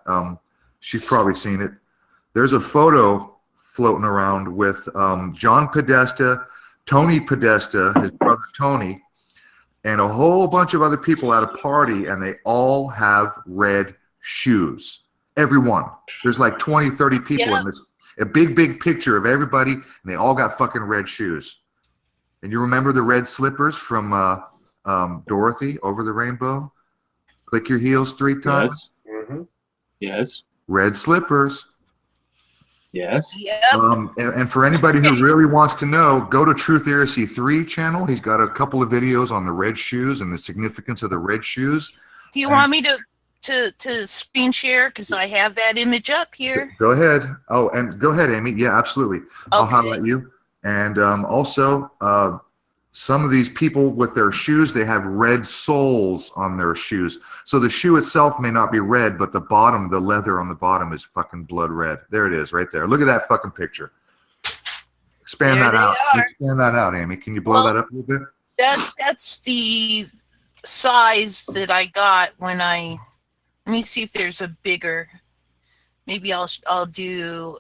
She's probably seen it. There's a photo floating around with John Podesta, Tony Podesta, his brother Tony, and a whole bunch of other people at a party, and they all have red shoes. Everyone. There's like 20, 30 people in this. A big picture of everybody, and they all got fucking red shoes. And you remember the red slippers from Dorothy Over the Rainbow? Click your heels 3 times. Yes. Mm-hmm. Yes. Red slippers. Yes. Yep. And for anybody who really wants to know, go to Truth Heresy 3 channel. He's got a couple of videos on the red shoes and the significance of the red shoes. Do you want me to screen share? Because I have that image up here. Go ahead. Oh, and go ahead, Amy. Yeah, absolutely. Okay. I'll highlight you. And also, some of these people with their shoes, they have red soles on their shoes. So the shoe itself may not be red, but the bottom, the leather on the bottom is fucking blood red. There it is right there. Look at that fucking picture. Expand that out. Expand that out, Amy. Can you blow that up a little bit? That's the size that I got when let me see if there's a bigger. Maybe I'll do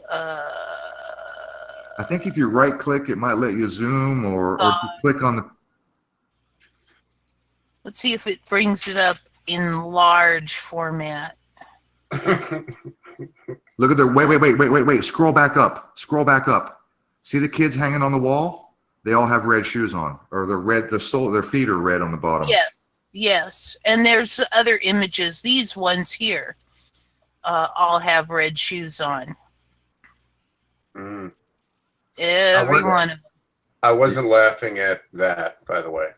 I think if you right click, it might let you zoom or if you click on the. Let's see if it brings it up in large format. Look at the wait. Scroll back up. See the kids hanging on the wall? They all have red shoes on, or their feet are red on the bottom. Yes. And there's other images. These ones here all have red shoes on. Every one of them. I wasn't laughing at that, by the way.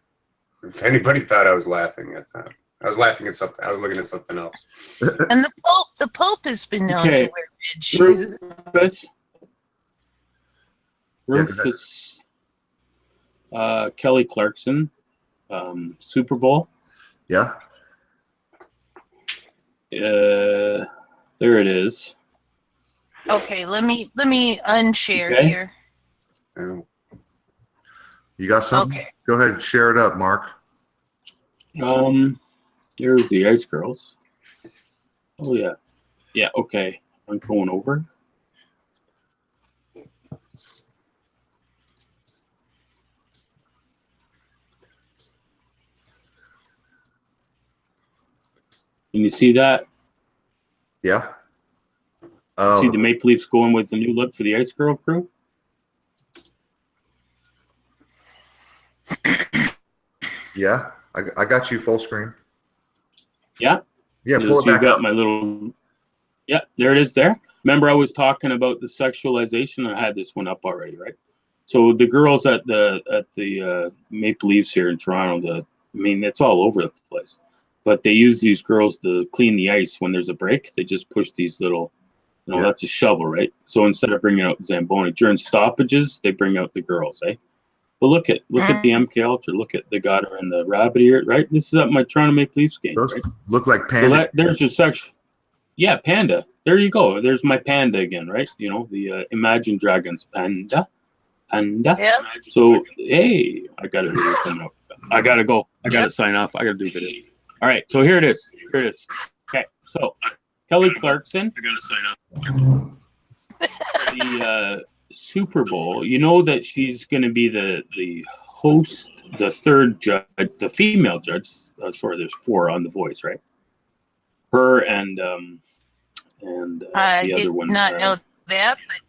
If anybody thought I was laughing at that, I was laughing at something. I was looking at something else. And the Pope has been known Okay. to wear red shoes. Rufus, Kelly Clarkson, Super Bowl. Yeah. There it is. Okay, let me unshare Okay. here. You got something? Okay. Go ahead and share it up, Mark. There's the Ice Girls. Oh yeah. Yeah, okay. I'm going over. Can you see that? Yeah. See the Maple Leafs going with the new look for the Ice Girl crew? Yeah. I got you full screen. Yeah. Yeah. So Pull it you back got up. my little. Yeah, there it is. There. Remember, I was talking about the sexualization. I had this one up already, right? So the girls at the Maple Leafs here in Toronto. I mean, it's all over the place. But they use these girls to clean the ice when there's a break. They just push these little, Yeah. that's a shovel, right? So instead of bringing out Zamboni during stoppages, they bring out the girls, eh? But look at the MK Ultra. Look at the Goddard and the Rabbit ear, right? This is at my Toronto Maple Leafs game, Those right? look like So panda. there's your section. Yeah, Panda. There you go. There's my panda again, right? You know, the Imagine Dragons panda. Yep. So, hey, I got a video coming up. I got to go. I got to sign off. I got to do video. All right, so here it is. Okay, so Kelly Clarkson. I got to sign off. The Super Bowl. You know that she's going to be the host, the third judge, the female judge. Sorry, there's 4 on The Voice, right? Her and I the did other one. not know that, but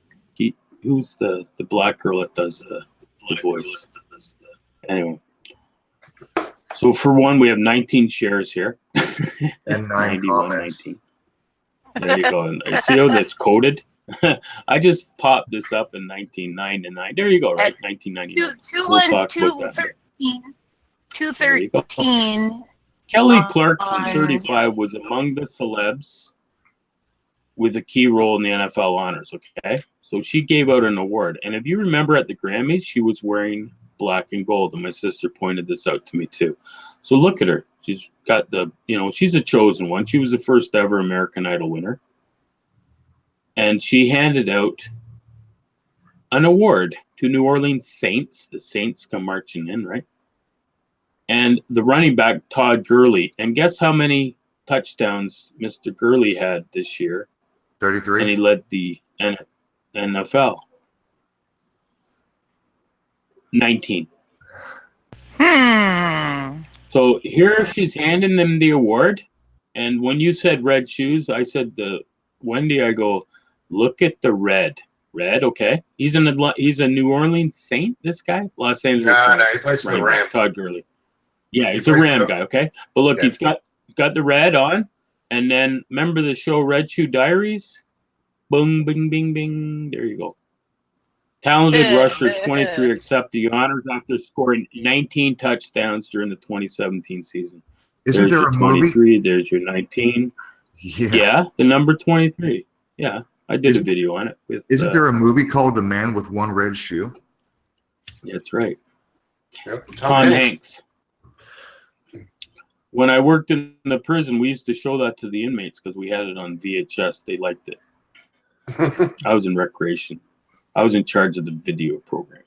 Who's the black girl that does the voice? Anyway. So for one, we have 19 shares here. And 9 91, comments. 19. There you go. And see how that's coded? I just popped this up in 1999. There you go, right? 1999. We'll talk about that. 213. Kelly Clarkson, on- 35, was among the celebs with a key role in the NFL honors, okay? So she gave out an award. And if you remember at the Grammys, she was wearing black and gold. And my sister pointed this out to me too. So look at her. She's got she's a chosen one. She was the first ever American Idol winner. And she handed out an award to New Orleans Saints. The Saints come marching in, right? And the running back, Todd Gurley. And guess how many touchdowns Mr. Gurley had this year? 33. And he led the NFL. 19. So here she's handing them the award. And when you said red shoes, I said to Wendy, I go, look at the red. Red, okay. He's a New Orleans Saint, this guy? Los Angeles Rams. No, he plays for the Rams. Todd Gurley. Yeah, He he's a plays Ram for- guy, okay? But look, Yeah. he's got the red on. And then remember the show Red Shoe Diaries? Boom, bing, bing, bing. There you go. Talented rusher, 23, accept the honors after scoring 19 touchdowns during the 2017 season. Isn't There's there your a movie? 23. There's your 19. Yeah, the number 23. Yeah, I did a video on it. Isn't there a movie called The Man with One Red Shoe? That's right. Yep. Tom Hanks. When I worked in the prison, we used to show that to the inmates because we had it on VHS. They liked it. I was in recreation. I was in charge of the video program.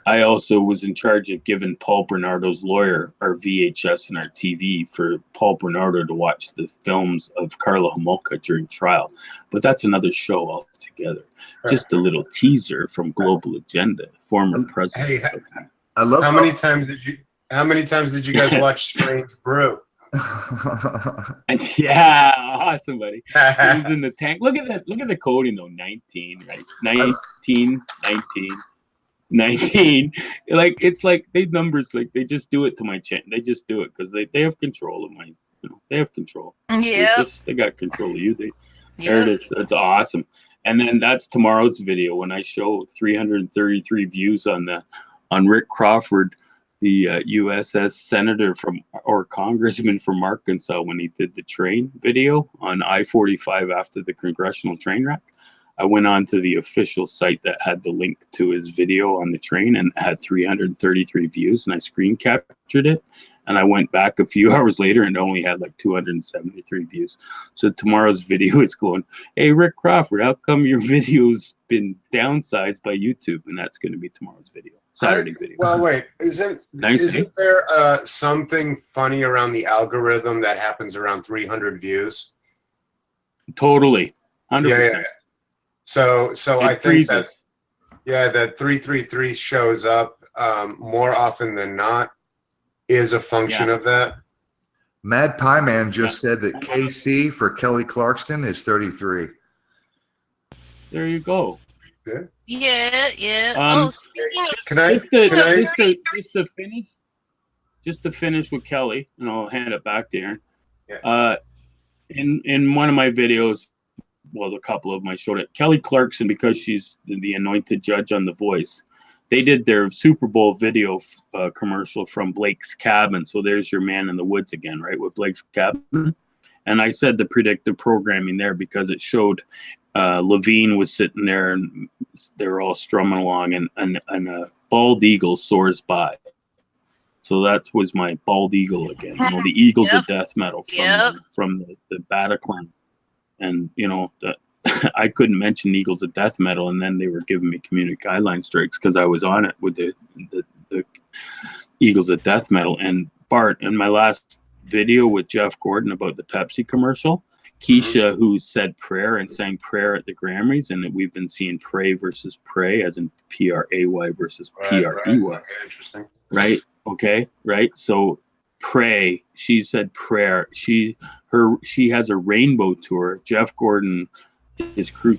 I also was in charge of giving Paul Bernardo's lawyer our VHS and our TV for Paul Bernardo to watch the films of Carla Homolka during trial. But that's another show altogether. Just a little teaser from Global Agenda, former president. Hey, I love How many times did you guys watch Strange Brew? Yeah, awesome, buddy. He was in the tank. Look at that. Look at the coding though. 19, right? 19. Like it's like they numbers like they just do it to my chin. They just do it because they have control of my. They have control. Yeah. They got control of you. There it is. That's awesome. And then that's tomorrow's video when I show 333 views on Rick Crawford USS senator or congressman from Arkansas when he did the train video on I-45 after the congressional train wreck. I went on to the official site that had the link to his video on the train and had 333 views, and I screen captured it. And I went back a few hours later and only had like 273 views. So tomorrow's video is going, hey, Rick Crawford, how come your video's been downsized by YouTube? And that's going to be tomorrow's video, Saturday video. Well, wait, isn't there something funny around the algorithm that happens around 300 views? Totally, 100%. Yeah. So I think freezes. that 333 shows up more often than not is a function of that. Mad Pie Man just said that KC for Kelly Clarkson is 33. There you go. Yeah. Speaking of, just to finish with Kelly, and I'll hand it back to Aaron. Yeah. In one of my videos, well, a couple of them I showed it. Kelly Clarkson, because she's the anointed judge on The Voice, they did their Super Bowl video commercial from Blake's Cabin. So there's your man in the woods again, right, with Blake's Cabin. And I said the predictive programming there because it showed Levine was sitting there and they were all strumming along, and a bald eagle soars by. So that was my bald eagle again. You know, the Eagles of death metal from the Bataclan. And, you know, I couldn't mention Eagles of death metal, and then they were giving me community guideline strikes because I was on it with the Eagles of death metal. And Bart, in my last video with Jeff Gordon about the Pepsi commercial, Keisha, who said prayer and sang prayer at the Grammys, and that we've been seeing pray versus pray, as in P-R-A-Y versus P-R-E-Y. Okay, interesting. Right? Okay, right? So pray, she said prayer. She has a rainbow tour. Jeff Gordon, his crew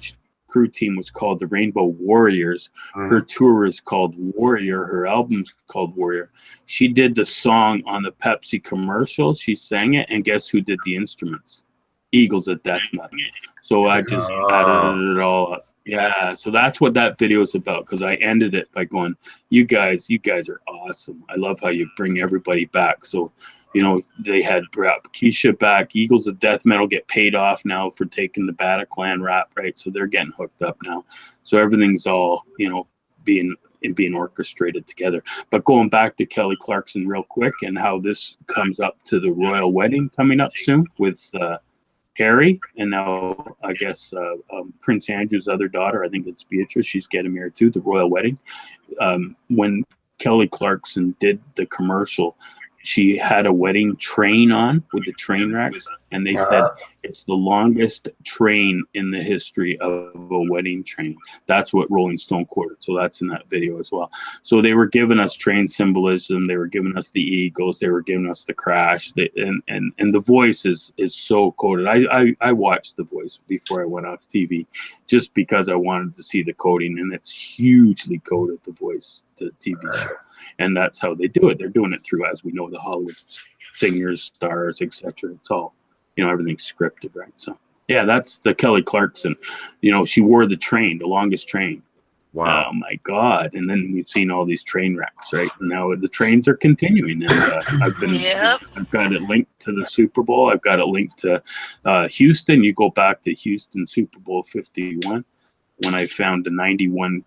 team was called the Rainbow Warriors. Her tour is called Warrior. Her album's called Warrior. She did the song on the Pepsi commercial. She sang it, and guess who did the instruments? Eagles of death metal. So I just added it all up. Yeah, so that's what that video is about, because I ended it by going, you guys are awesome. I love how you bring everybody back. So, you know, they had Keisha back. Eagles of death metal get paid off now for taking the Bataclan rap, right? So they're getting hooked up now. So everything's all, you know, being orchestrated together. But going back to Kelly Clarkson real quick, and how this comes up to the royal wedding coming up soon with Harry, and now I guess Prince Andrew's other daughter, I think it's Beatrice, she's getting married too, the royal wedding. When Kelly Clarkson did the commercial, she had a wedding train on with the train wrecks, and they said it's the longest train in the history of a wedding train. That's what Rolling Stone quoted, so that's in that video as well. So they were giving us train symbolism, they were giving us the eagles, they were giving us the crash, and The Voice is so coded. I watched The Voice before I went off TV, just because I wanted to see the coding, and it's hugely coded, The Voice, the TV show. And that's how they do it. They're doing it through, as we know, the Hollywood singers, stars, etc. It's all, you know, everything's scripted, right? So, yeah, that's the Kelly Clarkson. You know, she wore the train, the longest train. Wow. Oh, my God. And then we've seen all these train wrecks, right? And now the trains are continuing. And I've got it linked to the Super Bowl. I've got it linked to Houston. You go back to Houston Super Bowl 51, when I found the 91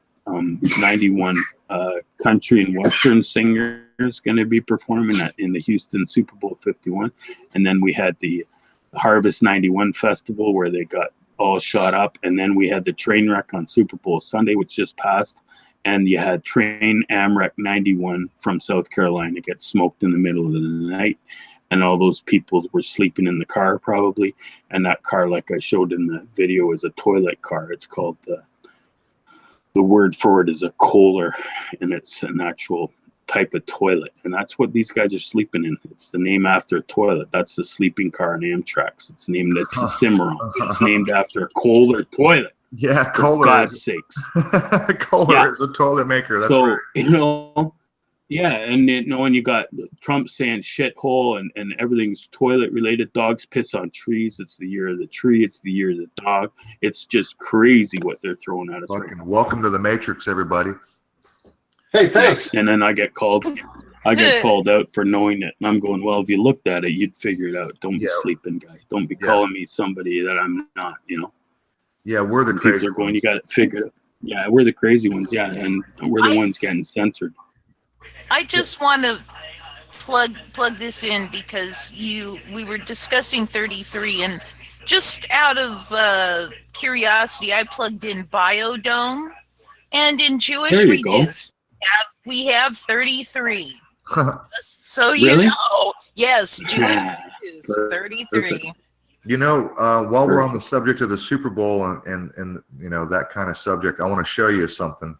country and western singers going to be performing in the Houston Super Bowl 51. And then we had the Harvest 91 festival where they got all shot up, and then we had the train wreck on Super Bowl Sunday, which just passed, and you had train Amrec 91 from South Carolina get smoked in the middle of the night, and all those people were sleeping in the car probably, and that car, like I showed in the video, is a toilet car. It's called the word for it is a Kohler, and it's an actual type of toilet, and that's what these guys are sleeping in. It's the name after a toilet. That's the sleeping car on Amtrak. It's a Cimarron. It's named after a Kohler toilet. Yeah, Kohler. For God's sakes. Kohler is a toilet maker. That's so, right. You know, yeah, and you know, when you got Trump saying shithole and everything's toilet related, dogs piss on trees. It's the year of the tree. It's the year of the dog. It's just crazy what they're throwing at us. Welcome to the Matrix, everybody. Hey, thanks. And then I get called I get called out for knowing it, and I'm going, well, if you looked at it, you'd figure it out. Don't be Yeah. sleeping, guy. Don't be calling me somebody that I'm not. You know. Yeah, we're the And crazy people are going, ones. you got it figured out. Yeah, we're the crazy ones. Yeah, and we're the ones getting censored. I just want to plug this in because we were discussing 33, and just out of curiosity, I plugged in Biodome, and in Jewish There you go. reduce we have 33. So Really? you know, yes, Jewish reduce Perfect. 33. You know, while we're on the subject of the Super Bowl and you know, that kind of subject, I want to show you something.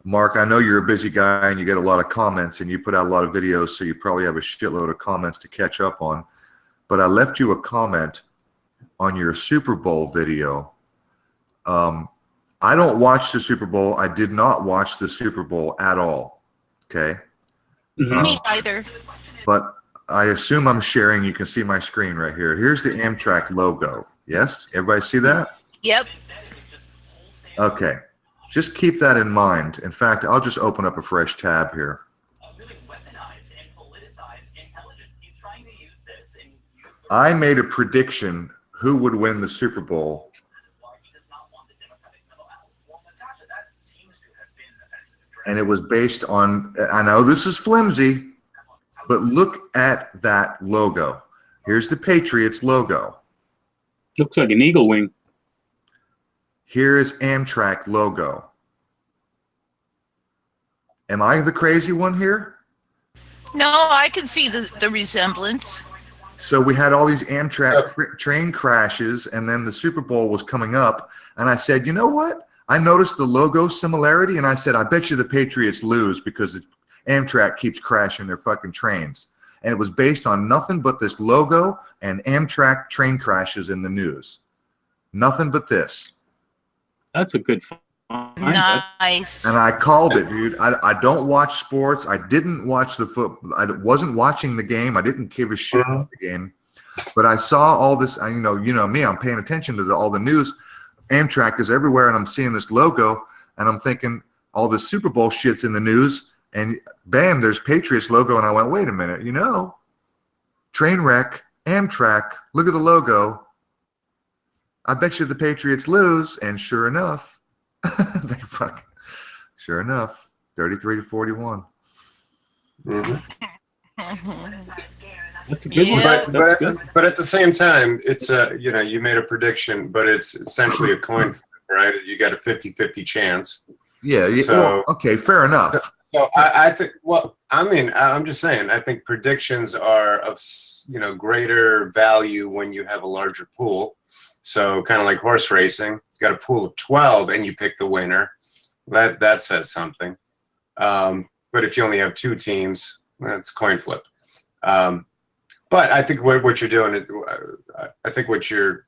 Mark, I know you're a busy guy and you get a lot of comments and you put out a lot of videos, so you probably have a shitload of comments to catch up on. But I left you a comment on your Super Bowl video. I don't watch the Super Bowl. I did not watch the Super Bowl at all. Okay. Me either. But I assume I'm sharing. You can see my screen right here. Here's the Amtrak logo. Yes? Everybody see that? Yep. Okay. Just keep that in mind. In fact, I'll just open up a fresh tab here. I made a prediction who would win the Super Bowl. And it was based on, I know this is flimsy, but look at that logo. Here's the Patriots logo. Looks like an eagle wing. Here is Amtrak logo. Am I the crazy one here? No, I can see the resemblance. So we had all these Amtrak train crashes, and then the Super Bowl was coming up, and I said, you know what? I noticed the logo similarity, and I said, I bet you the Patriots lose because Amtrak keeps crashing their fucking trains. And it was based on nothing but this logo and Amtrak train crashes in the news. Nothing but this. That's a good find. Nice. And I called it, dude. I don't watch sports. I didn't watch the football. I wasn't watching the game. I didn't give a shit about the game. But I saw all this. You know me. I'm paying attention to all the news. Amtrak is everywhere, and I'm seeing this logo, and I'm thinking all this Super Bowl shit's in the news, and bam, there's Patriots logo, and I went, wait a minute, you know, train wreck, Amtrak, look at the logo. I bet you the Patriots lose, and sure enough, they fucking, sure enough, 33-41. Mm-hmm. That's a good one. But at the same time, it's you know, you made a prediction, but it's essentially a coin flip, right? You got a 50-50 chance. Yeah. So, well, okay, fair enough. So I think, well, I mean, I'm just saying, I think predictions are of, you know, greater value when you have a larger pool. So kind of like horse racing, you've got a pool of 12 and you pick the winner. That says something. But if you only have 2 teams, that's coin flip. But I think what you're doing, I think what you're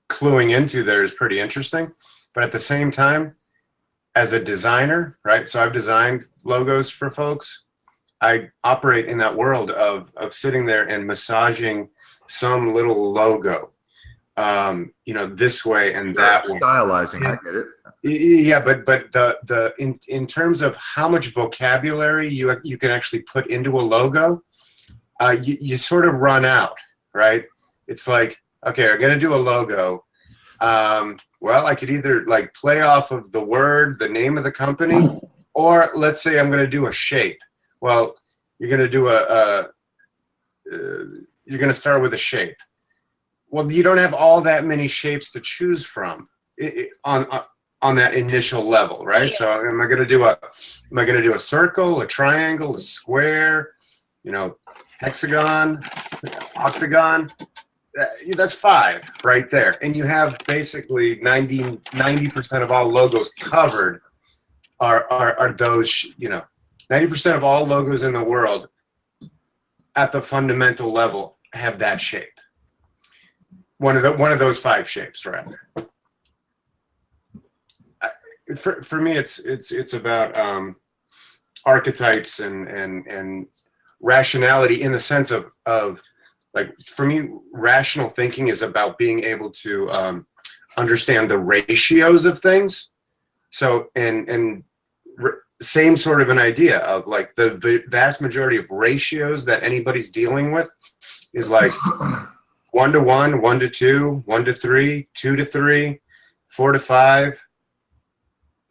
cluing into there is pretty interesting. But at the same time, as a designer, right? So I've designed logos for folks. I operate in that world of sitting there and massaging some little logo, you know, this way and that way. Stylizing, I get it. Yeah, but in terms of how much vocabulary you can actually put into a logo, you sort of run out, right? It's like, okay, I'm gonna do a logo. Well, I could either like play off of the word, the name of the company, or let's say I'm gonna do a shape. Well, you're gonna do you're gonna start with a shape. Well, you don't have all that many shapes to choose from on that initial level, right? Yes. So am I gonna do a circle, a triangle, a square, you know, hexagon, octagon? That's 5 right there. And you have basically 90% of all logos covered are those, you know, 90% of all logos in the world at the fundamental level have that shape. One of those 5 shapes, rather. For me, it's about archetypes and rationality in the sense of like, for me, rational thinking is about being able to understand the ratios of things. So same sort of an idea of like the vast majority of ratios that anybody's dealing with is like 1 to 1, 1 to 2, 1 to 3, 2 to 3, 4 to 5,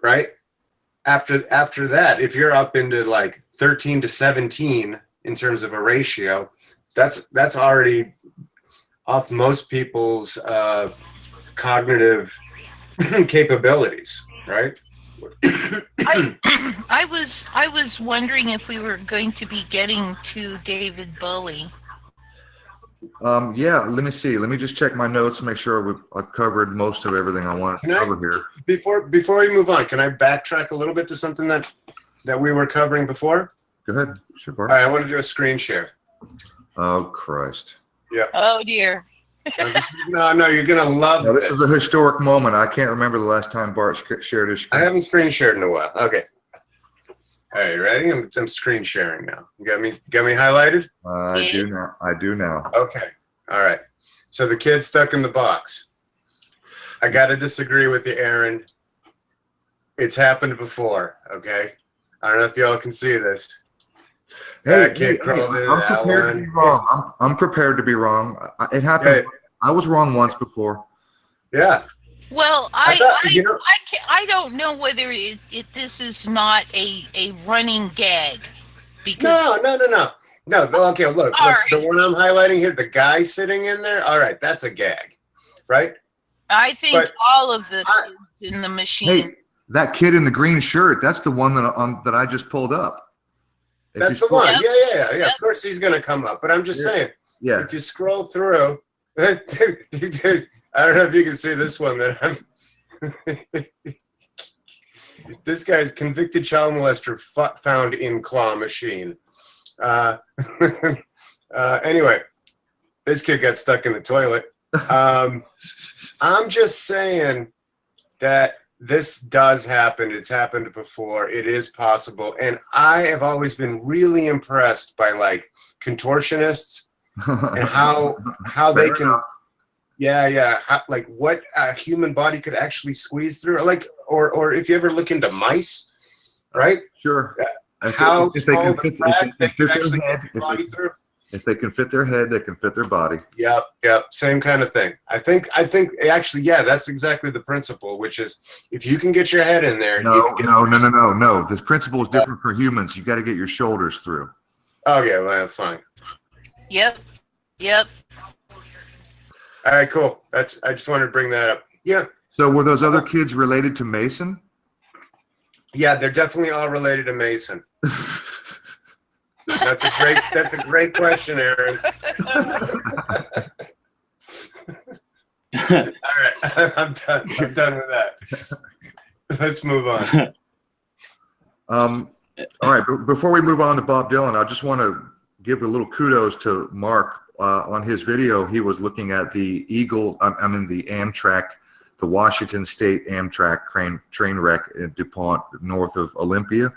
right? After that, if you're up into like 13 to 17 in terms of a ratio, that's already off most people's cognitive capabilities, right? I was wondering if we were going to be getting to David Bowie. Yeah, let me see. Let me just check my notes, make sure I've covered most of everything I want to cover here. Before we move on, can I backtrack a little bit to something that we were covering before? Go ahead. Sure, Bart. All right, I want to do a screen share. Oh, Christ. Yeah. Oh dear. No, you're gonna love Now, this is a historic moment. I can't remember the last time Bart shared his I screen. haven't screen shared in a while. Okay. All right, ready? I'm screen sharing now. You got me highlighted? I do now. I do now. Okay. All right. So the kid's stuck in the box. I got to disagree with you, Aaron. It's happened before, okay? I don't know if y'all can see this. Hey, Kid crawled into I'm that prepared to be wrong. I'm prepared to be wrong. It happened. Yeah. I was wrong once before. Yeah. Well, I thought, I don't know whether this is not a running gag, because No. Okay, look, the one I'm highlighting here, the guy sitting in there. All right, that's a gag, right? I think But all of the kids in the machine. Hey, that kid in the green shirt, that's the one that I just pulled up. If That's you the one. Yep. Yeah. Yep. Of course he's gonna come up, but I'm just saying, Yeah. if you scroll through, I don't know if you can see this one that I'm. This guy's convicted child molester found in claw machine. Anyway, this kid got stuck in the toilet. I'm just saying that this does happen. It's happened before. It is possible. And I have always been really impressed by like contortionists and how they Fair can, enough. how, like what a human body could actually squeeze through. Like, or if you ever look into mice, right? Sure. How If they small can the fit, cracks they if could they can actually fit their get head, the body through. if they can fit their head, they can fit their body. Yep, same kind of thing. I think actually, yeah, that's exactly the principle, which is if you can get your head in there, No. you can get No. This principle is different for humans. You got to get your shoulders through. Okay, well, fine. Yep. All right, cool. I just wanted to bring that up. Yeah. So were those other kids related to Mason? Yeah, they're definitely all related to Mason. That's a great question, Aaron. All right, I'm done with that. Let's move on. All right. Before we move on to Bob Dylan, I just want to give a little kudos to Mark. On his video, he was looking at the the Amtrak, the Washington State Amtrak train wreck in DuPont, north of Olympia,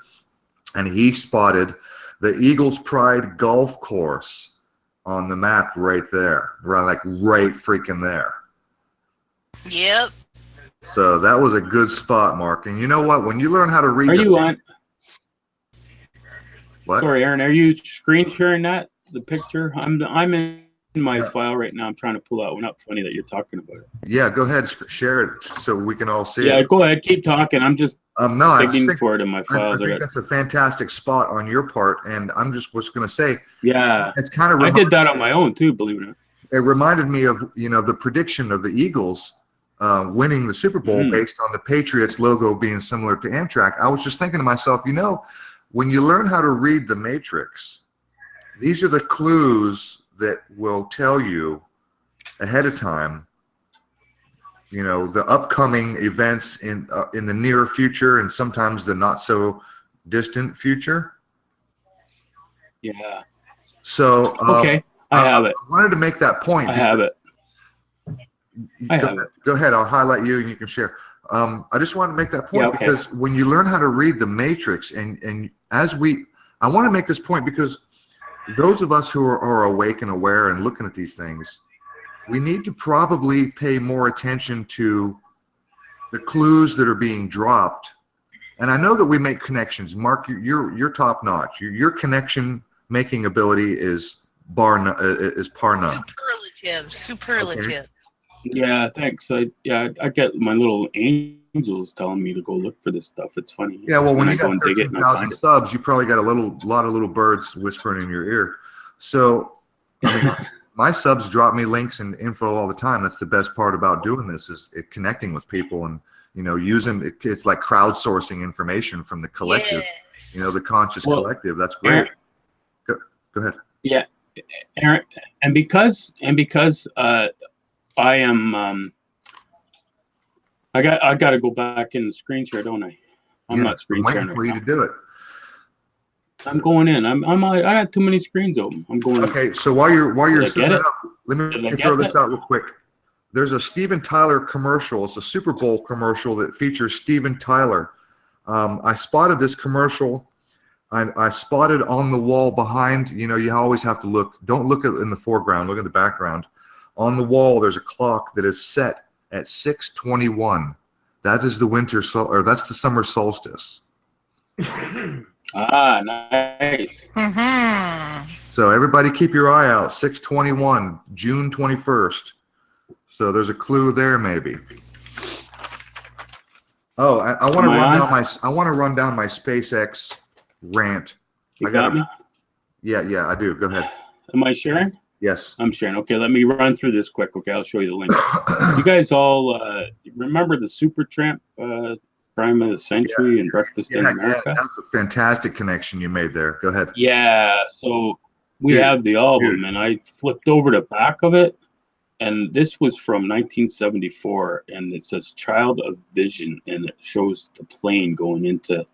and he spotted the Eagles Pride golf course on the map right there, right freaking there. Yep. So that was a good spot, Mark. And you know what? When you learn how to read, Are you on? What? Sorry, Aaron. Are you screen sharing the picture? I'm in my file right now. I'm trying to pull that one up. Funny that you're talking about it. Yeah, go ahead, share it so we can all see Yeah, it. go ahead. Keep talking. I'm just digging for it in my I files. think that's a fantastic spot on your part, and I'm just going to say, Yeah, it's kind of. I did that on my own too. Believe it or not. It reminded me of the prediction of the Eagles winning the Super Bowl based on the Patriots logo being similar to Amtrak. I was just thinking to myself, when you learn how to read the Matrix, these are the clues that will tell you ahead of time, the upcoming events in the near future and sometimes the not so distant future. Yeah. So Okay, I have it. I wanted to make that point. I have it. Go ahead. I'll highlight you and you can share. I just want to make that point because when you learn how to read the Matrix I want to make this point because those of us who are awake and aware and looking at these things, we need to probably pay more attention to the clues that are being dropped And I know that we make connections. Mark, you're top notch. Your connection making ability is par none. Superlative. Okay. Yeah, thanks. I get my little angels telling me to go look for this stuff. It's funny. Yeah, well, when I you go got and dig it and I 13,000 find it. subs, you probably got a lot of little birds whispering in your ear. So, I mean, my subs drop me links and info all the time. That's the best part about doing this is connecting with people and, you know, using it. It's like crowdsourcing information from the collective, Yes. you know, the conscious Well, collective. That's great. Go ahead. Yeah, Aaron, and because I am I got to go back in the screen share, don't I? I'm not screen I'm waiting sharing for right you now. to do it. I'm going in. I got too many screens open. I'm going. Okay, so while you're Did I setting get it it? up, let Did I me get throw this that? out real quick. There's a Steven Tyler commercial. It's a Super Bowl commercial that features Steven Tyler. I spotted this commercial. I spotted on the wall behind, you know, you always have to look. Don't look in the foreground. Look at the background. On the wall, there's a clock that is set at 6:21. That is the that's the summer solstice. Ah, nice. Mm-hmm. So everybody keep your eye out. 6:21, June 21st. So there's a clue there, maybe. Oh, I want to run down my SpaceX rant. You got me? Yeah, I do. Go ahead. Am I sharing? Yes. I'm sharing. Okay, let me run through this quick. Okay, I'll show you the link. You guys all remember the Supertramp Prime of the Century and Breakfast in America? Yeah, that's a fantastic connection you made there. Go ahead. Yeah, so we have the album, and I flipped over the back of it, and this was from 1974, and it says Child of Vision, and it shows the plane going into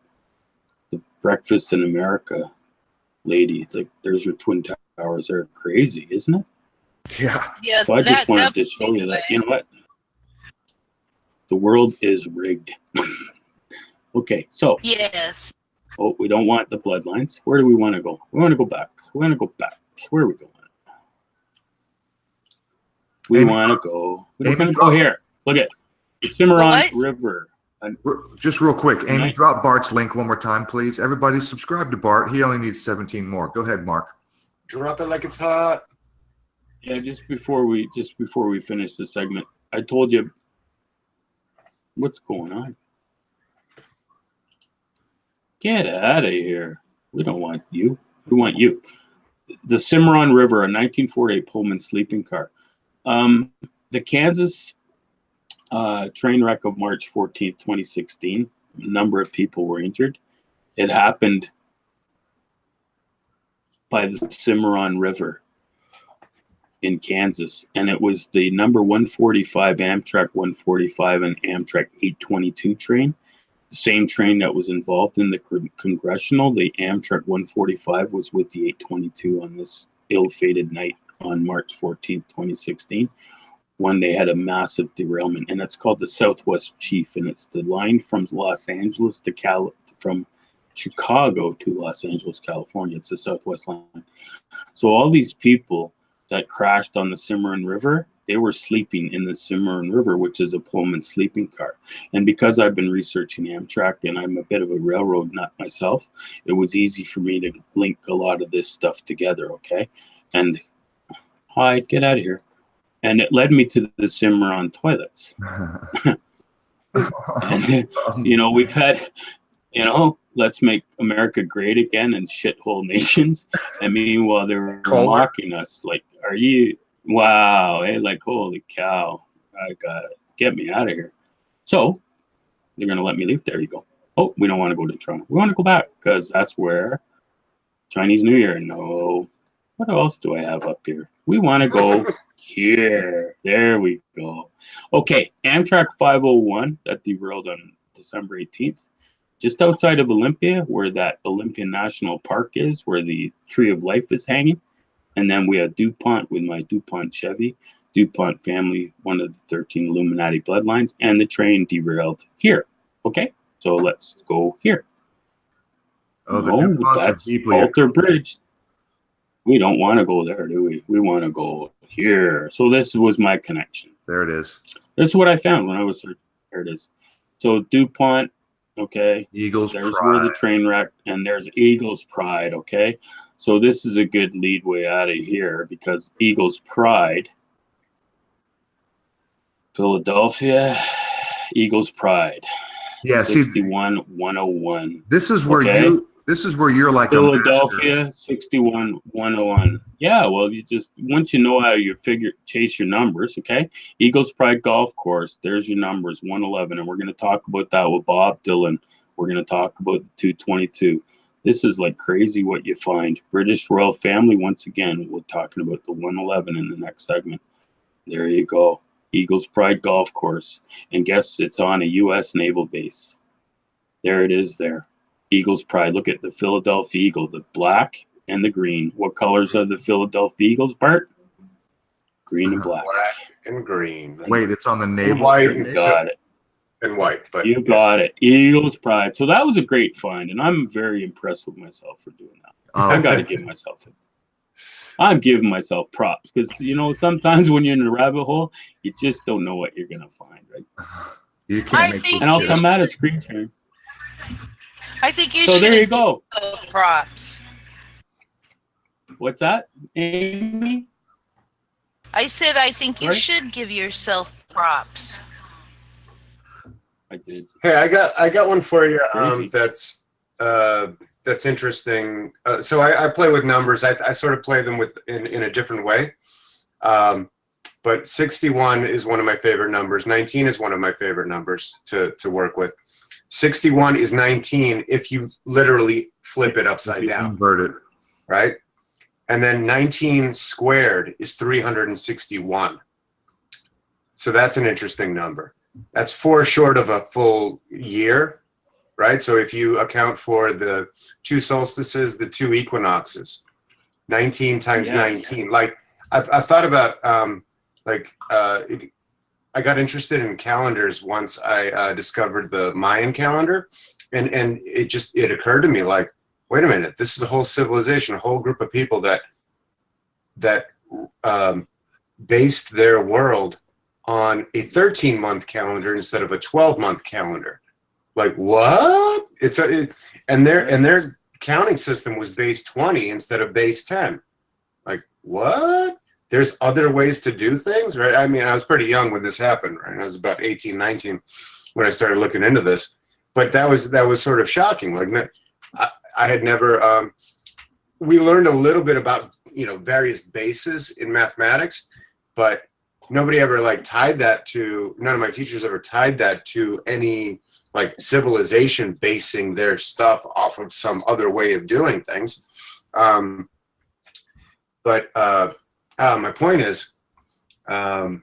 the Breakfast in America lady. It's like, there's your Twin Towers. They're crazy, isn't it? Yeah. Yeah. So I just wanted to show you that, you know what? The world is rigged. Okay, so. Yes. Oh, we don't want the bloodlines. Where do we want to go? We want to go back. We want to go back. Where are we going? We want to go. We're going to go here. Look at the Cimarron River. Just real quick, Amy, drop Bart's link one more time, please. Everybody subscribe to Bart. He only needs 17 more. Go ahead, Mark. Drop it like it's hot. Yeah, just before we finish the segment, I told you what's going on. Get out of here. We don't want you. We want you. The Cimarron River, a 1948 Pullman sleeping car. The Kansas train wreck of March 14th, 2016. A number of people were injured. It happened by the Cimarron River in Kansas, and it was the number 145 Amtrak 145 and Amtrak 822 train. The same train that was involved in the congressional. The Amtrak 145 was with the 822 on this ill-fated night on March 14th, 2016. When they had a massive derailment, and it's called the Southwest Chief, and it's the line from Los Angeles to from Chicago to Los Angeles, California. It's the Southwest line. So all these people that crashed on the Cimarron River, they were sleeping in the Cimarron River, which is a Pullman sleeping car. And because I've been researching Amtrak and I'm a bit of a railroad nut myself, it was easy for me to link a lot of this stuff together, okay? And hi, get out of here. And it led me to the Cimarron toilets. And, you know, we've had, you know, let's make America great again and shithole nations. And meanwhile, they were mocking us. Like, are you, wow, hey, like, holy cow, I got it. Get me out of here. So they're going to let me leave. There you go. Oh, we don't want to go to Toronto. We want to go back because that's where Chinese New Year. No. What else do I have up here? We want to go here. There we go. Okay, Amtrak 501 that derailed on December 18th, just outside of Olympia, where that Olympian National Park is, where the Tree of Life is hanging. And then we had DuPont with my DuPont Chevy, DuPont family, one of the 13 Illuminati bloodlines, and the train derailed here. Okay, so let's go here. Oh, no, that's Alter Bridge. We don't want to go there, do we? We want to go here. So this was my connection. There it is. That's what I found when I was searching. There it is. So DuPont, Okay. Eagles There's Pride. where the train wreck, and there's Eagles Pride. Okay. So this is a good lead way out of here because Eagles Pride, Philadelphia, Eagles Pride. Yeah, see, 61-101. this is where Okay. you're like a master. Philadelphia, 61-101. Yeah, well, you just once you know how you chase your numbers, okay? Eagles Pride Golf Course, there's your numbers, 111, and we're going to talk about that with Bob Dylan. We're going to talk about the 222. This is like crazy what you find. British Royal Family, once again, we're talking about the 111 in the next segment. There you go. Eagles Pride Golf Course. And guess it's on a U.S. naval base. There it is there. Eagles Pride. Look at the Philadelphia Eagle, the black and the green. What colors are the Philadelphia Eagles, Bart? Green and black. Black and green. Wait, it's on the naval. white You and got it. And white. But You got it. Eagles Pride. So that was a great find, and I'm very impressed with myself for doing that. I got to give myself it. I'm giving myself props because, you know, sometimes when you're in the rabbit hole, you just don't know what you're going to find, right? You can't I make think And I'll you come at it screen sharing. I think you So should there you go. give props. What's that, Amy? I said I think you Right. should give yourself props. I did. hey, I got one for you. Crazy. That's interesting. So I play with numbers. I sort of play them in a different way. But 61 is one of my favorite numbers. 19 is one of my favorite numbers to work with. 61 is 19 if you literally flip it upside down, Invert it. right? And then 19 squared is 361. So that's an interesting number. That's 4 short of a full year, right? So if you account for the 2 solstices, the 2 equinoxes, 19 times Yes. 19. Like I've thought about I got interested in calendars once I discovered the Mayan calendar, and it occurred to me like, wait a minute, this is a whole civilization, a whole group of people that based their world on a 13-month calendar instead of a 12-month calendar. Like what? And their counting system was base 20 instead of base 10. Like what? There's other ways to do things, right? I mean, I was pretty young when this happened, right? I was about 18, 19 when I started looking into this. But that was sort of shocking. Like I had never. We learned a little bit about various bases in mathematics, but nobody ever tied that to. None of my teachers ever tied that to any civilization basing their stuff off of some other way of doing things. My point is, that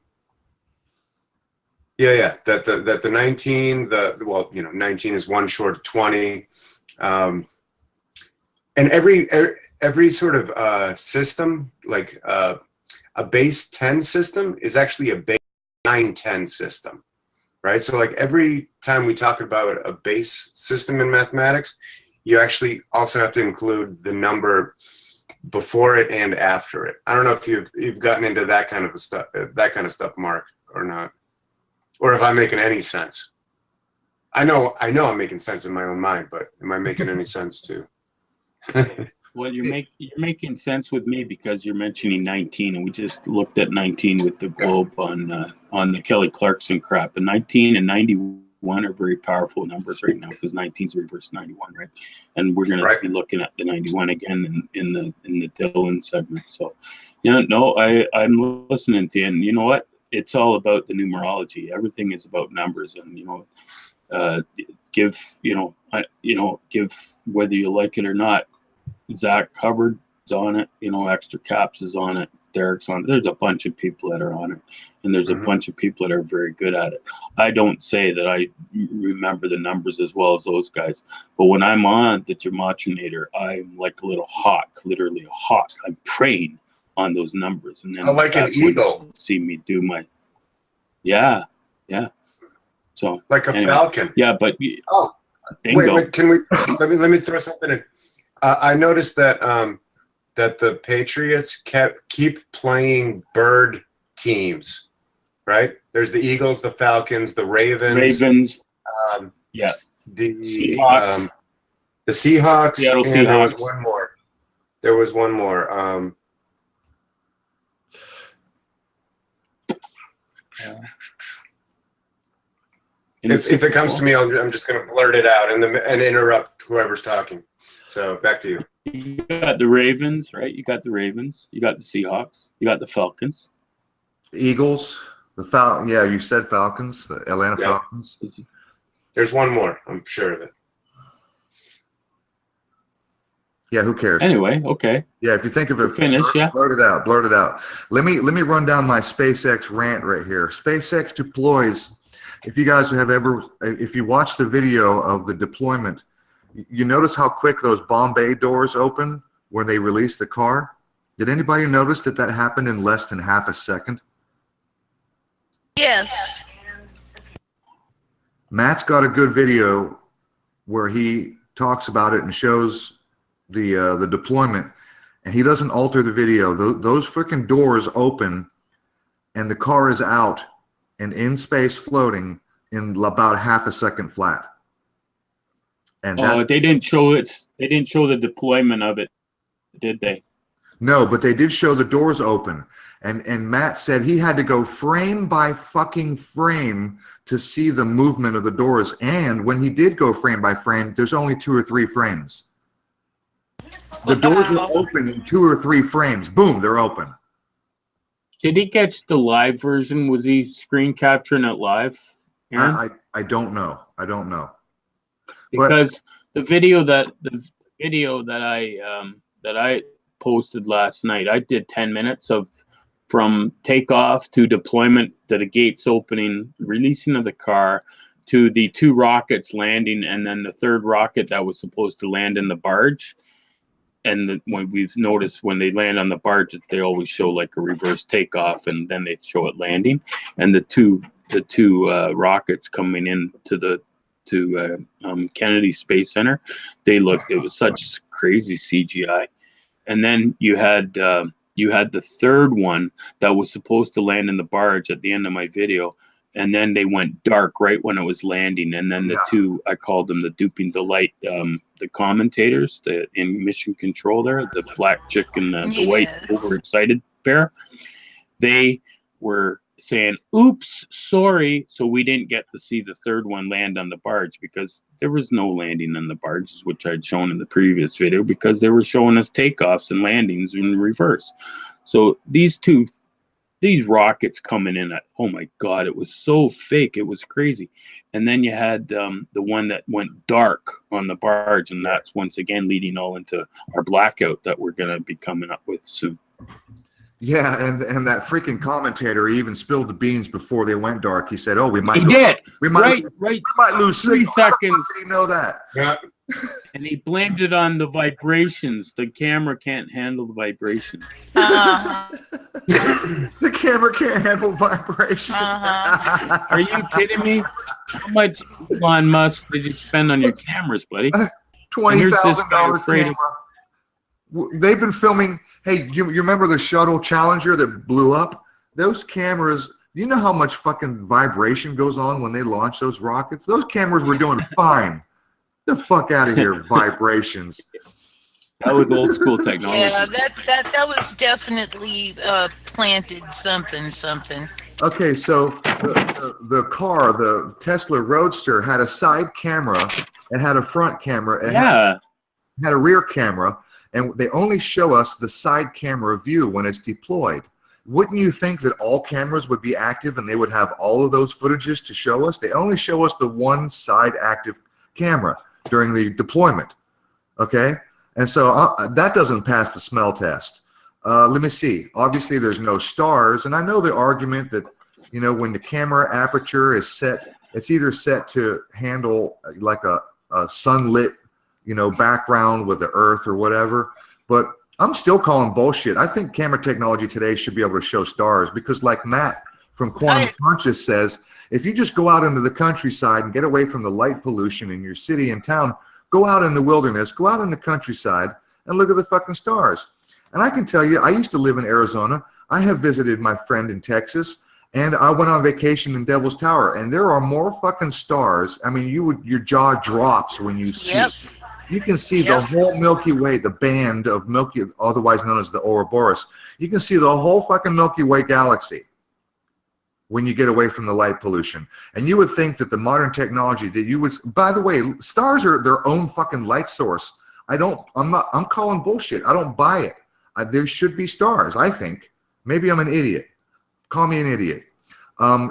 the 19, 19 is 1 short of 20, and every sort of system, like a base 10 system, is actually a base 9-10 system, right? So every time we talk about a base system in mathematics, you actually also have to include the number before it and after it. I don't know if you've gotten into that kind of stuff, Mark, or not, or if I'm making any sense. I know I'm making sense in my own mind, but am I making any sense too? Well, you're making sense with me because you're mentioning 19, and we just looked at 19 with the globe on the Kelly Clarkson crap, and 19 and 91 are very powerful numbers right now because 19 is reverse 91, right? And we're going to be looking at the 91 again in the Dylan segment. So, I'm listening to you, and you know what? It's all about the numerology. Everything is about numbers, and give whether you like it or not. Zach Hubbard's on it. Extra Caps is on it. Derek's on it. There's a bunch of people that are on it, and there's a bunch of people that are very good at it. I don't say that I remember the numbers as well as those guys, but when I'm on the Gematrinator, I'm like a little hawk, literally a hawk. I'm preying on those numbers, and then like an eagle. See me do my, yeah. So like a falcon. Yeah, but bingo. Wait, can we? let me throw something in. I noticed that that the Patriots keep playing bird teams, right? There's the Eagles, the Falcons, the Ravens. Yeah. The Seahawks. The Seahawks. Seattle and there was Seahawks. one more. There was one more. If it comes to me, I'm just going to blurt it out and interrupt whoever's talking. So back to you. You got the Ravens, right? You got the Ravens. You got the Seahawks. You got the Falcons. Eagles, yeah, you said Falcons, the Atlanta Yeah. Falcons. There's one more. I'm sure of it. Yeah, who cares? Anyway, okay. Yeah, if you think of it, Finish, yeah. blurt it out, blurt it out. Let me run down my SpaceX rant right here. SpaceX deploys. If you guys have ever, if you watch the video of the deployment, you notice how quick those bomb bay doors open when they release the car? Did anybody notice that happened in less than half a second? Yes. Matt's got a good video where he talks about it and shows the deployment, and he doesn't alter the video. Those freaking doors open, and the car is out and in space floating in about half a second flat. And they didn't show it. They didn't show the deployment of it, did they? No, but they did show the doors open. And Matt said he had to go frame by fucking frame to see the movement of the doors. And when he did go frame by frame, there's only 2 or 3 frames. The doors are open in 2 or 3 frames. Boom, they're open. Did he catch the live version? Was he screen capturing it live, Aaron? I don't know. I don't know. Because the video that I posted last night, I did 10 minutes of from takeoff to deployment to the gates opening, releasing of the car, to the 2 rockets landing, and then the 3rd rocket that was supposed to land in the barge. And when we've noticed when they land on the barge, they always show like a reverse takeoff, and then they show it landing. And the two rockets coming in to Kennedy Space Center, it was such crazy CGI. And then you had the 3rd one that was supposed to land in the barge at the end of my video, and then they went dark right when it was landing. And then the 2, I called them the duping delight, the commentators, in mission control there, the black chick and the white overexcited pair, they were saying, oops, sorry. So we didn't get to see the 3rd one land on the barge because there was no landing on the barges, which I'd shown in the previous video, because they were showing us takeoffs and landings in reverse. So these rockets coming in, oh my God, it was so fake. It was crazy. And then you had the one that went dark on the barge, and that's once again leading all into our blackout that we're going to be coming up with soon. Yeah, and that freaking commentator even spilled the beans before they went dark. He said, "Oh, we might." He did. We might lose 3 signal. seconds. How did he know that? Yeah. And he blamed it on the vibrations. The camera can't handle the vibrations. The camera can't handle vibration. Are you kidding me? How much Elon Musk did you spend on your cameras, buddy? $20,000 camera. They've been filming. Hey, you remember the shuttle Challenger that blew up? Those cameras, do you know how much fucking vibration goes on when they launch those rockets? Those cameras were doing fine. The fuck out of here, vibrations. That was old school technology. Yeah, that was definitely planted something. Okay, so the car, the Tesla Roadster, had a side camera and had a front camera. And had a rear camera. And they only show us the side camera view when it's deployed. Wouldn't you think that all cameras would be active and they would have all of those footages to show us? They only show us the one side active camera during the deployment. Okay? And so that doesn't pass the smell test. Let me see. Obviously, there's no stars. And I know the argument that, when the camera aperture is set, it's either set to handle like a sunlit background with the earth or whatever, but I'm still calling bullshit. I think camera technology today should be able to show stars because, like Matt from CONHWC says, if you just go out into the countryside and get away from the light pollution in your city and town, go out in the wilderness, go out in the countryside and look at the fucking stars. And I can tell you, I used to live in Arizona. I have visited my friend in Texas, And I went on vacation in Devil's Tower, and there are more fucking stars. I mean, your jaw drops when you see. Yep. You can see the whole Milky Way, the band of Milky, otherwise known as the Ouroboros. You can see the whole fucking Milky Way galaxy when you get away from the light pollution. And you would think that the modern technology that you would, by the way, stars are their own fucking light source. I'm calling bullshit. I don't buy it. There should be stars, I think. Maybe I'm an idiot. Call me an idiot.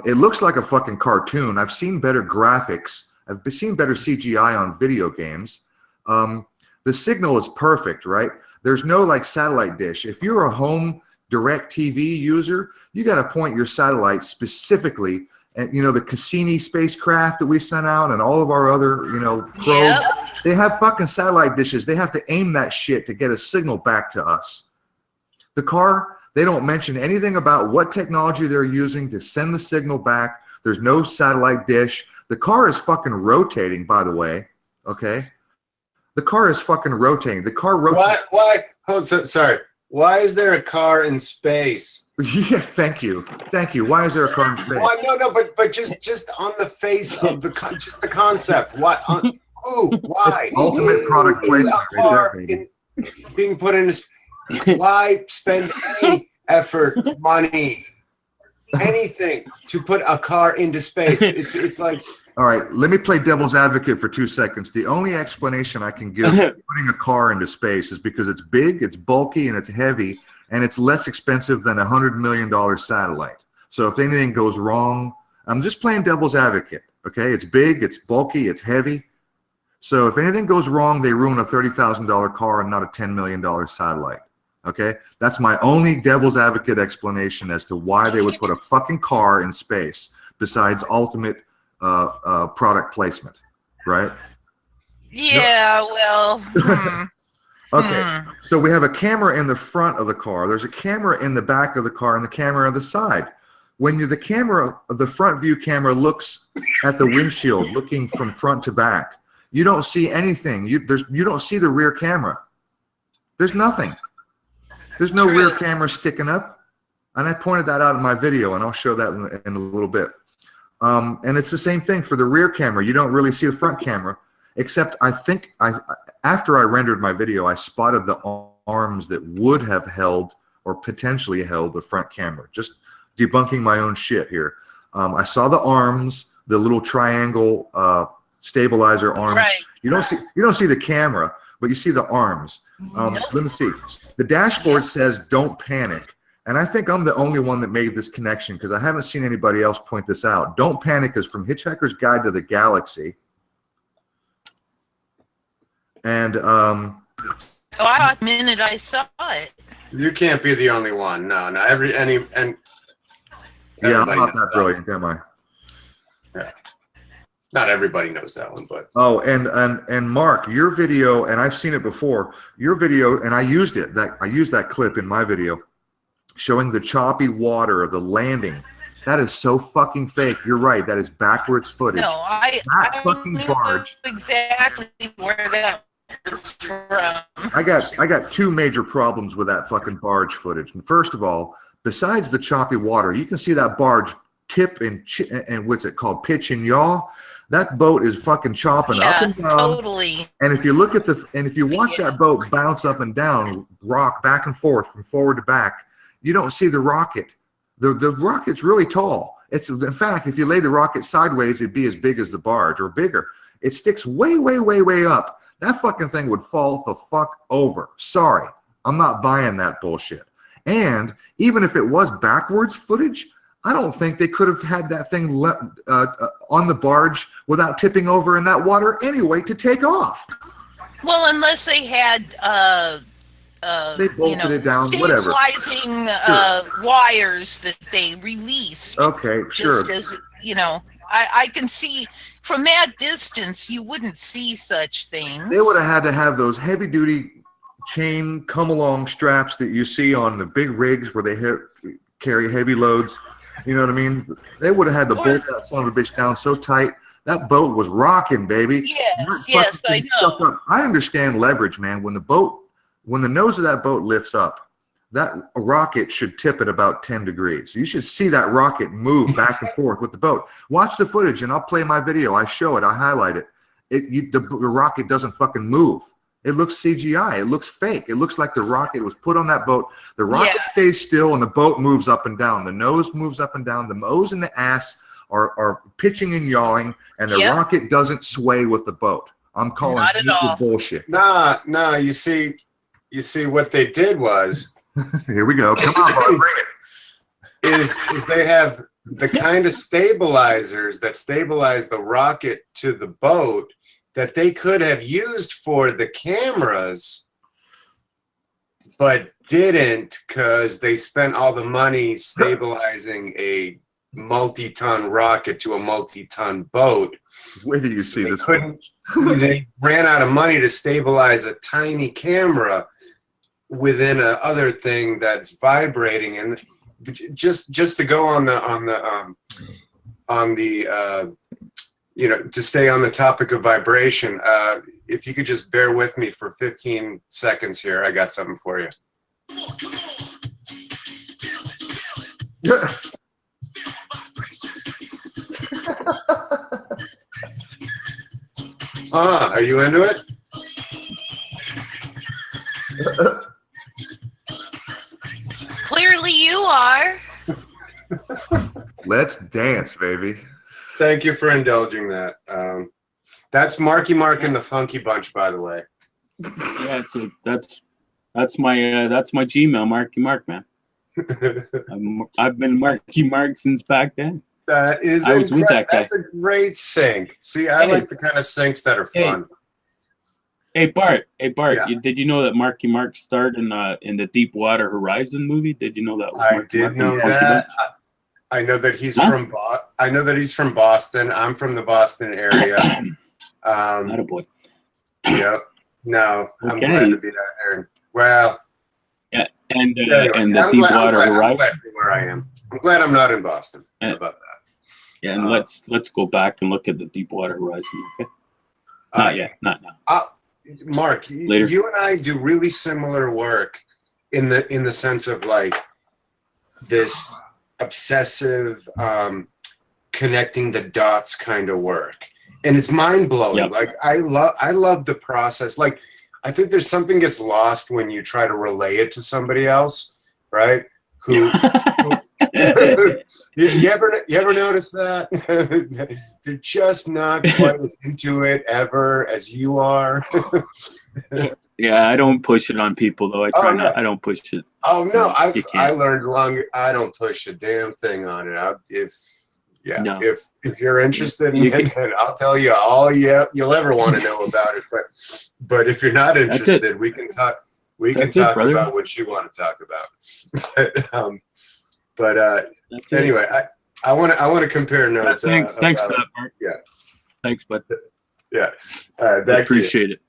It looks like a fucking cartoon. I've seen better graphics. I've seen better CGI on video games. The signal is perfect, right? There's no like satellite dish. If you're a home direct TV user, you got to point your satellite specifically at, the Cassini spacecraft that we sent out and all of our other, probes. Yep. They have fucking satellite dishes. They have to aim that shit to get a signal back to us. The car, they don't mention anything about what technology they're using to send the signal back. There's no satellite dish. The car is fucking rotating, by the way. Okay? The car is fucking rotating. The car rotates. Why? Sorry. Why is there a car in space? Yeah, thank you. Why is there a car in space? Why? No, but just on the face of just the concept. Why? Why? It's ultimate product placement. A car being put in. Why spend any effort, money, anything to put a car into space? It's like. All right, let me play devil's advocate for 2 seconds. The only explanation I can give for putting a car into space is because it's big, it's bulky, and it's heavy, and it's less expensive than $100 million satellite. So if anything goes wrong, I'm just playing devil's advocate, okay? It's big, it's bulky, it's heavy. So if anything goes wrong, they ruin a $30,000 car and not a $10 million satellite, okay? That's my only devil's advocate explanation as to why they would put a fucking car in space besides ultimate product placement, right? Yeah, well. Okay, so we have a camera in the front of the car. There's a camera in the back of the car and the camera on the side. When the front view camera looks at the windshield, looking from front to back, you don't see anything. You don't see the rear camera. There's nothing. There's no rear camera sticking up. And I pointed that out in my video, and I'll show that in a little bit. And it's the same thing for the rear camera. You don't really see the front camera, except I think after I rendered my video, I spotted the arms that would have held or potentially held the front camera. Just debunking my own shit here. I saw the arms, the little triangle stabilizer arms. Right. You don't see the camera, but you see the arms. Let me see. The dashboard says "Don't panic." And I think I'm the only one that made this connection because I haven't seen anybody else point this out. Don't Panic is from Hitchhiker's Guide to the Galaxy. And the minute I saw it. You can't be the only one. No. Yeah, I'm not that brilliant, am I? Yeah. Not everybody knows that one, but oh, and Mark, your video, and I've seen it before. Your video, and I used it. I used that clip in my video. Showing the choppy water of the landing. That is so fucking fake. You're right. That is backwards footage. No, I fucking barge. Exactly where that was from. I got two major problems with that fucking barge footage. And first of all, besides the choppy water, you can see that barge tip and what's it called? Pitch and yaw. That boat is fucking chopping up and down. Totally. And if you look at if you watch that boat bounce up and down, rock back and forth from forward to back, you don't see the rocket. The rocket's really tall. In fact, if you lay the rocket sideways, it'd be as big as the barge or bigger. It sticks way, way, way, way up. That fucking thing would fall the fuck over. Sorry, I'm not buying that bullshit. And even if it was backwards footage, I don't think they could have had that thing on the barge without tipping over in that water anyway to take off. Well, unless they had they bolted it down, whatever. Stabilizing wires that they released. Okay, sure. Just as, I can see from that distance, you wouldn't see such things. They would have had to have those heavy-duty chain come-along straps that you see on the big rigs where they carry heavy loads. You know what I mean? They would have had to bolt that son of a bitch down so tight. That boat was rocking, baby. Yes, I know. I understand leverage, man. When the nose of that boat lifts up, that rocket should tip at about 10 degrees. You should see that rocket move back and forth with the boat. Watch the footage, and I'll play my video. I show it. I highlight it. The rocket doesn't fucking move. It looks CGI. It looks fake. It looks like the rocket was put on that boat. The rocket stays still, and the boat moves up and down. The nose moves up and down. The nose and the ass are pitching and yawing, and the rocket doesn't sway with the boat. I'm calling it bullshit. Nah. You see what they did was. Here we go. Come on, Bart, bring it. Is they have the kind of stabilizers that stabilize the rocket to the boat that they could have used for the cameras, but didn't because they spent all the money stabilizing a multi-ton rocket to a multi-ton boat. Where do you see this? They ran out of money to stabilize a tiny camera within a other thing that's vibrating, and just to go on the to stay on the topic of vibration, if you could just bear with me for 15 seconds here, I got something for you. Are you into it? Clearly you are. Let's dance, baby. Thank you for indulging that. That's Marky Mark and the Funky Bunch, by the way. Yeah, that's my Gmail, Marky Mark, man. I've been Marky Mark since back then. That is with that guy. That's a great sync. See, I like the kind of syncs that are fun. Hey Bart, Yeah. Did you know that Marky Mark starred in the Deepwater Horizon movie? Did you know that? I did know that. I know that he's from I know that he's from Boston. I'm from the Boston area. Not a boy. Yep. No, Okay. I'm glad to be down there. Well. Yeah, and anyway, the Deepwater Horizon. I'm glad to be where I am. I'm glad I'm not in Boston. How about that? Yeah, and let's go back and look at the Deepwater Horizon. Okay. Not yet. Not now. Mark, Later. You and I do really similar work in the sense of like this obsessive connecting the dots kind of work, and it's mind blowing. Yep. Like I love the process. Like I think there's something gets lost when you try to relay it to somebody else, right? Who you ever notice that? They're just not quite as into it ever as you are. Yeah, I don't push it on people though. I don't push it. Oh no, You I can't. learned I don't push a damn thing on it. No. If you're interested in it, then I'll tell you all you'll ever want to know about it. But if you're not interested, we can talk. We can talk about what you want to talk about. Anyway, I want to compare notes. Thanks for that, Bart. Yeah. Thanks, bud. Yeah. I appreciate it.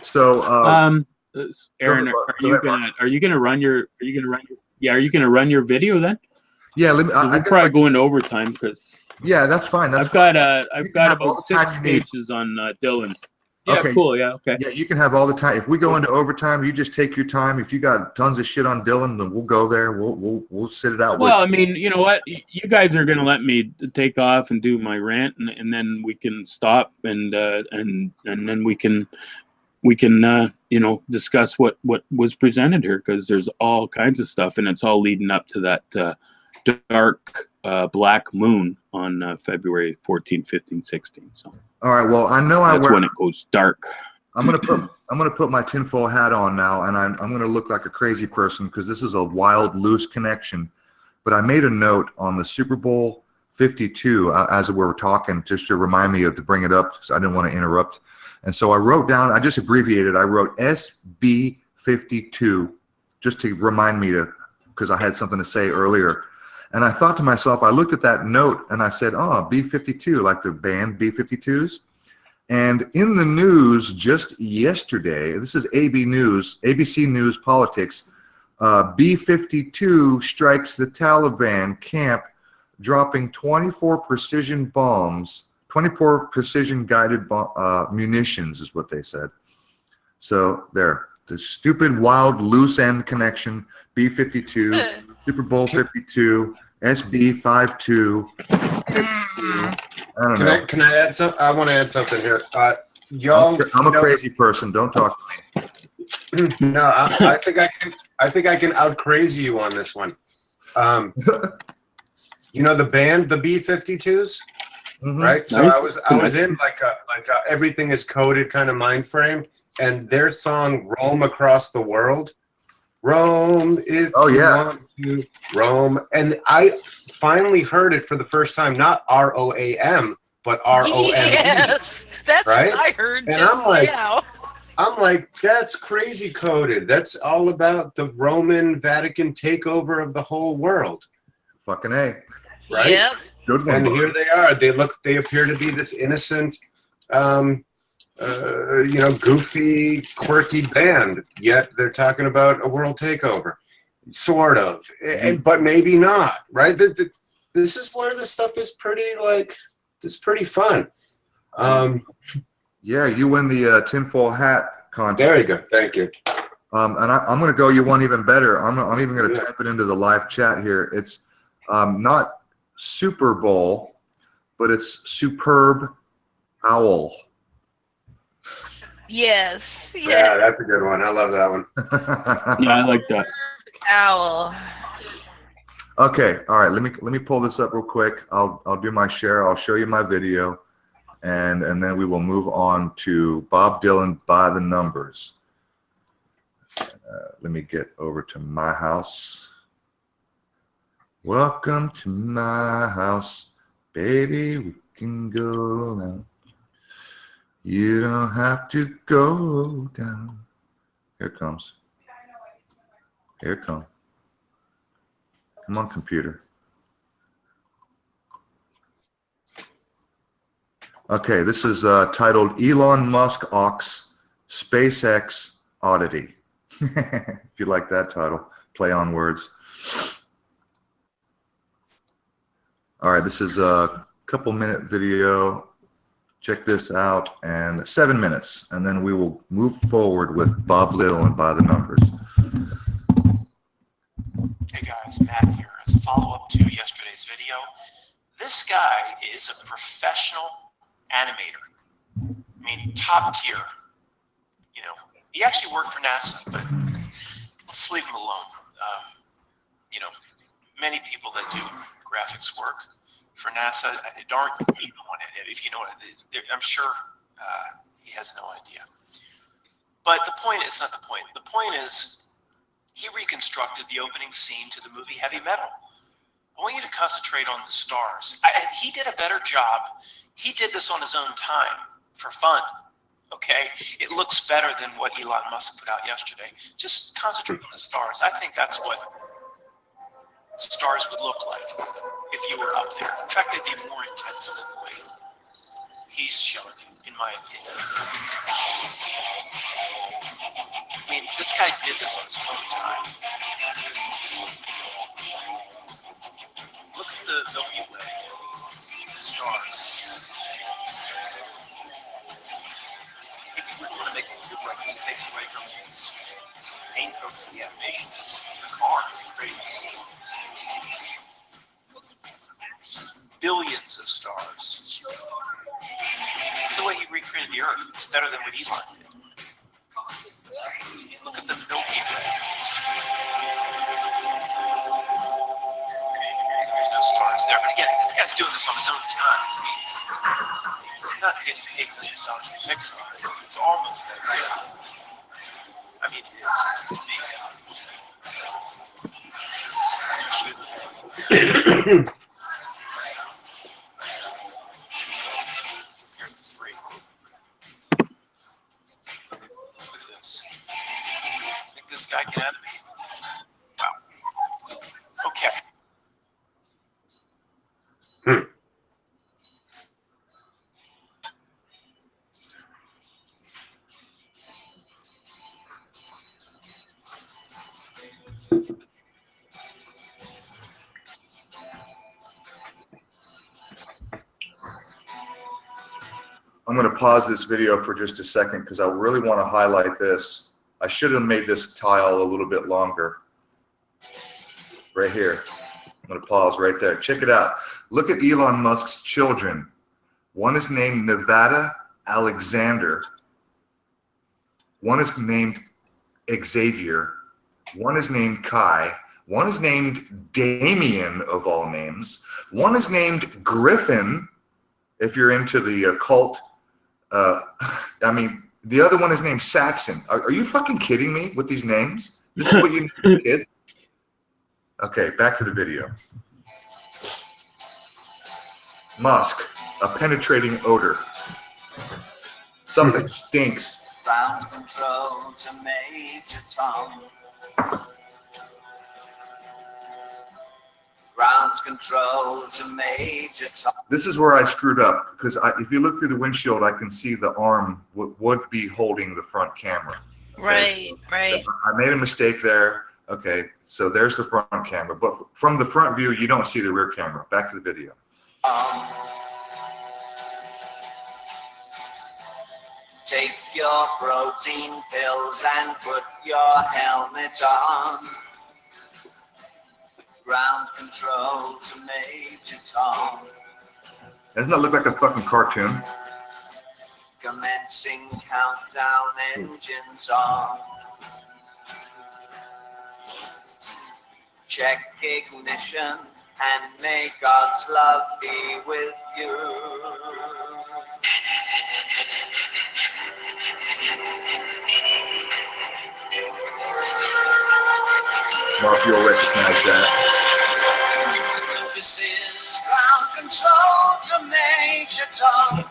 So, Aaron, are you gonna run your video then? yeah, We'll probably go into overtime because that's fine. I've got about all the time 6 you need. pages on Dylan. Yeah, Okay. cool. Yeah, okay. Yeah, you can have all the time. If we go into overtime, you just take your time. If you got tons of shit on Dylan, then we'll go there. We'll sit it out. Well, I mean, you know what? You guys are gonna let me take off and do my rant, and then we can stop and then we can discuss what was presented here, because there's all kinds of stuff, and it's all leading up to that dark black moon on February 14, 15, 16. So all right. Well, I know that's when it goes dark. I'm gonna put my tinfoil hat on now, and I'm gonna look like a crazy person because this is a wild, loose connection. But I made a note on the Superbowl 52 as we were talking, just to remind me to bring it up because I didn't want to interrupt. And so I wrote down. I just abbreviated. I wrote SB52 just to remind me because I had something to say earlier. And I thought to myself, I looked at that note and I said, oh, B-52, like the band B-52s. And in the news just yesterday, this is ABC News Politics, B-52 strikes the Taliban camp, dropping 24 precision bombs, 24 precision guided munitions is what they said. So there. the stupid, wild, loose end connection, B52, Superbowl 52, SB52. I don't know. Can I add some? I want to add something here. I'm a crazy person. Don't talk to me. No, I think I can out crazy you on this one. You know the band, the B-52s, right? So I was in like a everything is coded kind of mind frame, and their song "Roam Across the World," Roam if you want to roam, and I finally heard it for the first time, not ROAM, but ROME. Yes, that's right? what I heard. And just now. I'm like, that's crazy coded. That's all about the Roman Vatican takeover of the whole world. Fucking A. Right? Yep. Good one. And here they are. They appear to be this innocent, goofy, quirky band. Yet they're talking about a world takeover. Sort of. But maybe not, right? This is where this stuff is pretty fun. Yeah, you win the tinfoil hat contest. There you go. Thank you. And I'm going to go you one even better. I'm even going to type it into the live chat here. It's not Super Bowl, but it's Superb Owl. Yes. Yeah, that's a good one. I love that one. Yeah, I like that. Owl. Okay, all right. Let me pull this up real quick. I'll do my share. I'll show you my video, and then we will move on to Bob Dylan by the numbers. Let me get over to my house. Welcome to my house, baby. We can go now. You don't have to go down. Here it comes. Here it comes. Come on, computer. Okay, this is titled Elon Musk Ox SpaceX Oddity. If you like that title, play on words. All right, this is a couple-minute video. Check this out, and 7 minutes, and then we will move forward with Bob Dylan by the numbers. Hey guys, Matt here. As a follow-up to yesterday's video, this guy is a professional animator. I mean, top tier. You know, he actually worked for NASA, but let's leave him alone. Many people that do graphics work for NASA aren't even on it. If you know it, I'm sure he has no idea. But the point is not the point. The point is he reconstructed the opening scene to the movie Heavy Metal. I want you to concentrate on the stars. He did a better job. He did this on his own time for fun. Okay? It looks better than what Elon Musk put out yesterday. Just concentrate on the stars. I think that's what stars would look like if you were up there. In fact, they'd be more intense than the way he's shown it, in my opinion. I mean, this guy did this on his own time. Look at the Milky Way, the stars. Maybe we want to make it too bright because it takes away from his main focus of the animation is the car creating the scene. Billions of stars. The way he recreated the Earth, it's better than what Elon did. Look at the Milky Way. There's no stars there. But again, this guy's doing this on his own time. He's not getting paid millions of dollars for Pixar. It's almost that good. I mean, it is to me. This guy can animate. Wow. Okay. I'm going to pause this video for just a second because I really want to highlight this. I should have made this tile a little bit longer. Right here. I'm going to pause right there. Check it out. Look at Elon Musk's children. One is named Nevada Alexander. One is named Xavier. One is named Kai. One is named Damien, of all names. One is named Griffin, if you're into the occult. I mean, the other one is named Saxon. Are you fucking kidding me with these names? This is what you need, kids? Okay, back to the video. Musk, a penetrating odor. Something stinks. Ground control to Major Tom. Ground control to Major Tom. This is where I screwed up, because if you look through the windshield, I can see the arm would be holding the front camera. Okay? Right. I made a mistake there. Okay, so there's the front camera, but from the front view, you don't see the rear camera. Back to the video. Take your protein pills and put your helmet on. Ground control to Major Tom. Doesn't that look like a fucking cartoon? Commencing countdown, engines on. Check ignition and may God's love be with you. Mark, you'll recognize that. This is ground control to Major Tom.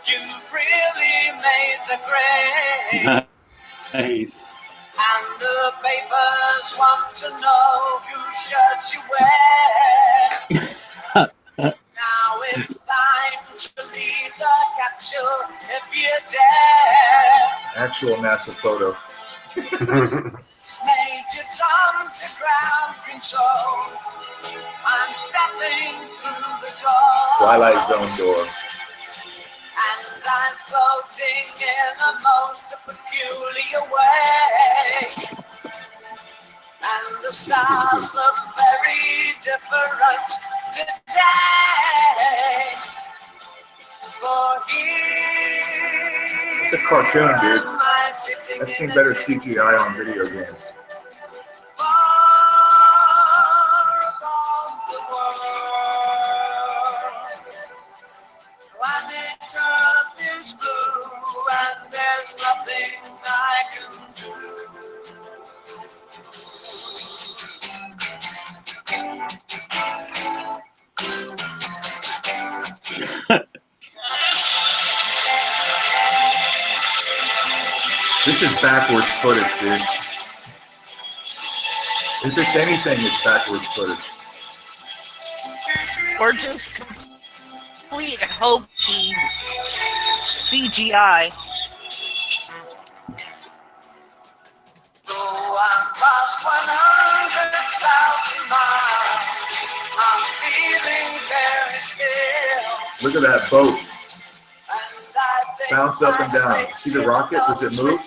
You've really made the grade. Nice. And the papers want to know whose shirts you wear. Now it's time to leave the capsule if you dare. Actual NASA photo. Major Tom to ground control. I'm stepping through the door. Twilight Zone door. And I'm floating in a most peculiar way. And the stars look very different today. For here It's a cartoon, dude. am I sitting I've seen in a better tin CGI on video games. far above the world. Planet Earth is blue and there's nothing I can do. This is backwards footage, dude. If it's anything, it's backwards footage. Or just complete hokey CGI. Though I'm past 100,000 miles, I'm feeling very still. Look at that boat. And I think Bounce up and down. See the rocket? Does it move?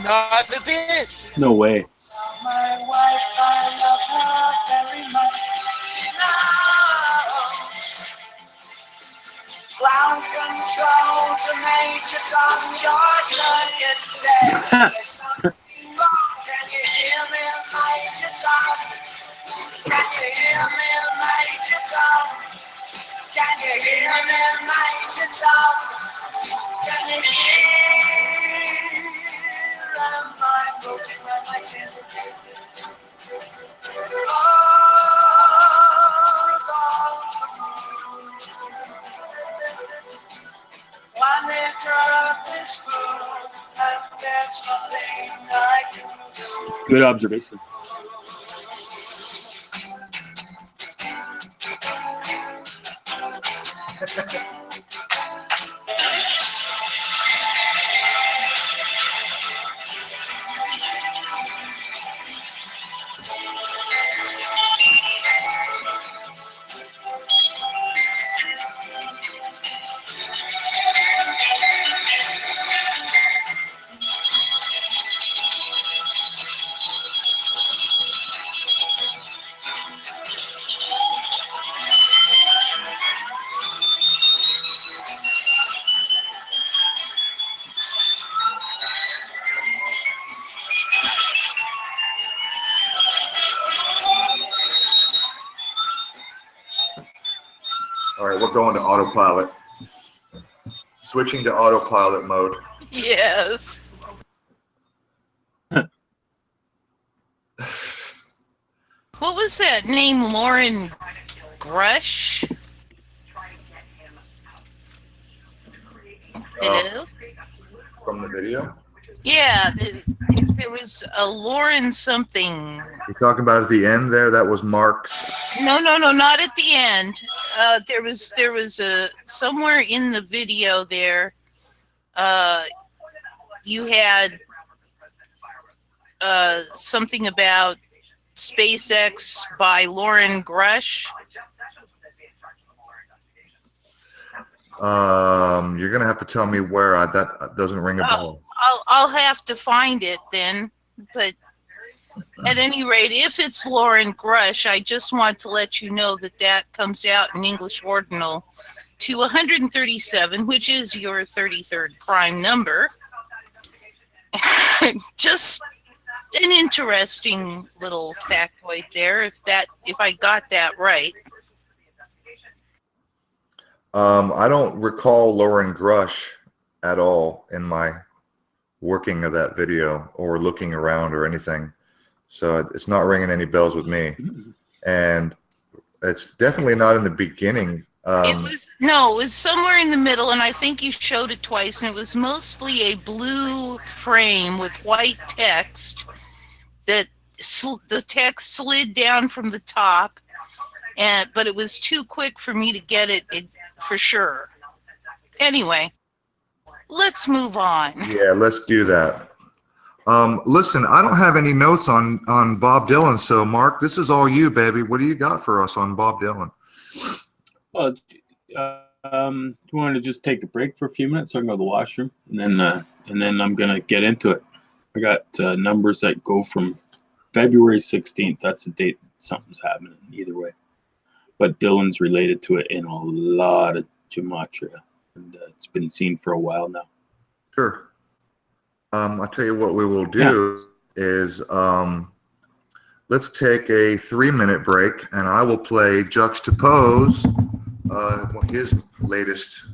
Not a bit. No way. My wife, I love her very much. She knows. Ground control to Major Tom, your circuit's dead. There's something wrong. Can you hear me, Major Tom? Can you hear me, Major Tom? Can you hear me, Major Tom? Can you hear? Am I floating on my tin? Planet Earth is good, and there's nothing I can do. Good observation. All right, we're going to autopilot. Switching to autopilot mode. Yes. What was that name? Lauren Grush? Hello? From the video? Yeah, there was a Lauren something. You talking about at the end there? That was Mark's. No, not at the end. There was a somewhere in the video there. You had something about SpaceX by Lauren Grush. You're gonna have to tell me where. That doesn't ring a bell. I'll have to find it then. But at any rate, if it's Lauren Grush, I just want to let you know that comes out in English Ordinal to 137, which is your 33rd prime number. Just an interesting little factoid there, if I got that right. I don't recall Lauren Grush at all in my working of that video or looking around or anything. So it's not ringing any bells with me. And it's definitely not in the beginning. It was somewhere in the middle, and I think you showed it twice, and it was mostly a blue frame with white text that the text slid down from the top, but it was too quick for me to get it for sure. Anyway, let's move on. Yeah, let's do that. Listen, I don't have any notes on Bob Dylan, so Mark, this is all you, baby. What do you got for us on Bob Dylan? Well, do you want to just take a break for a few minutes so I can go to the washroom, and then I'm gonna get into it. I got numbers that go from February 16th. That's the date something's happening. Either way, but Dylan's related to it in a lot of Gematria, and it's been seen for a while now. Sure. I'll tell you what we will do is let's take a 3-minute break, and I will play Juxtapose, his latest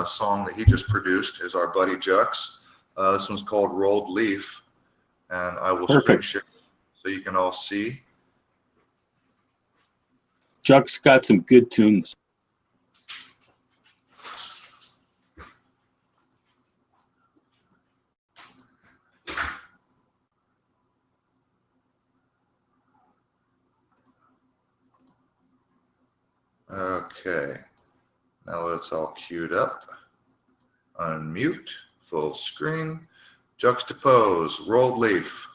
song that he just produced is our buddy Jux. This one's called Rolled Leaf, and I will screen share so you can all see. Jux got some good tunes. Okay, now it's all queued up. Unmute, full screen, Juxtapose, Rolled Leaf.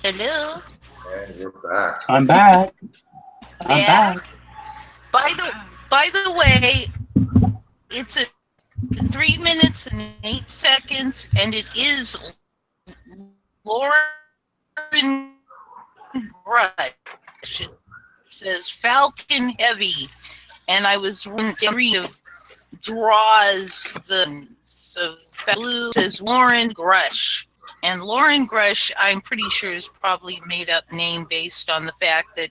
Hello. And we're back. I'm back. I'm back. By the way, it's a 3 minutes and 8 seconds, and it is Lauren Grush. It says Falcon Heavy, and I was wondering if draws the so blue says Lauren Grush. And Lauren Grush, I'm pretty sure, is probably made up name based on the fact that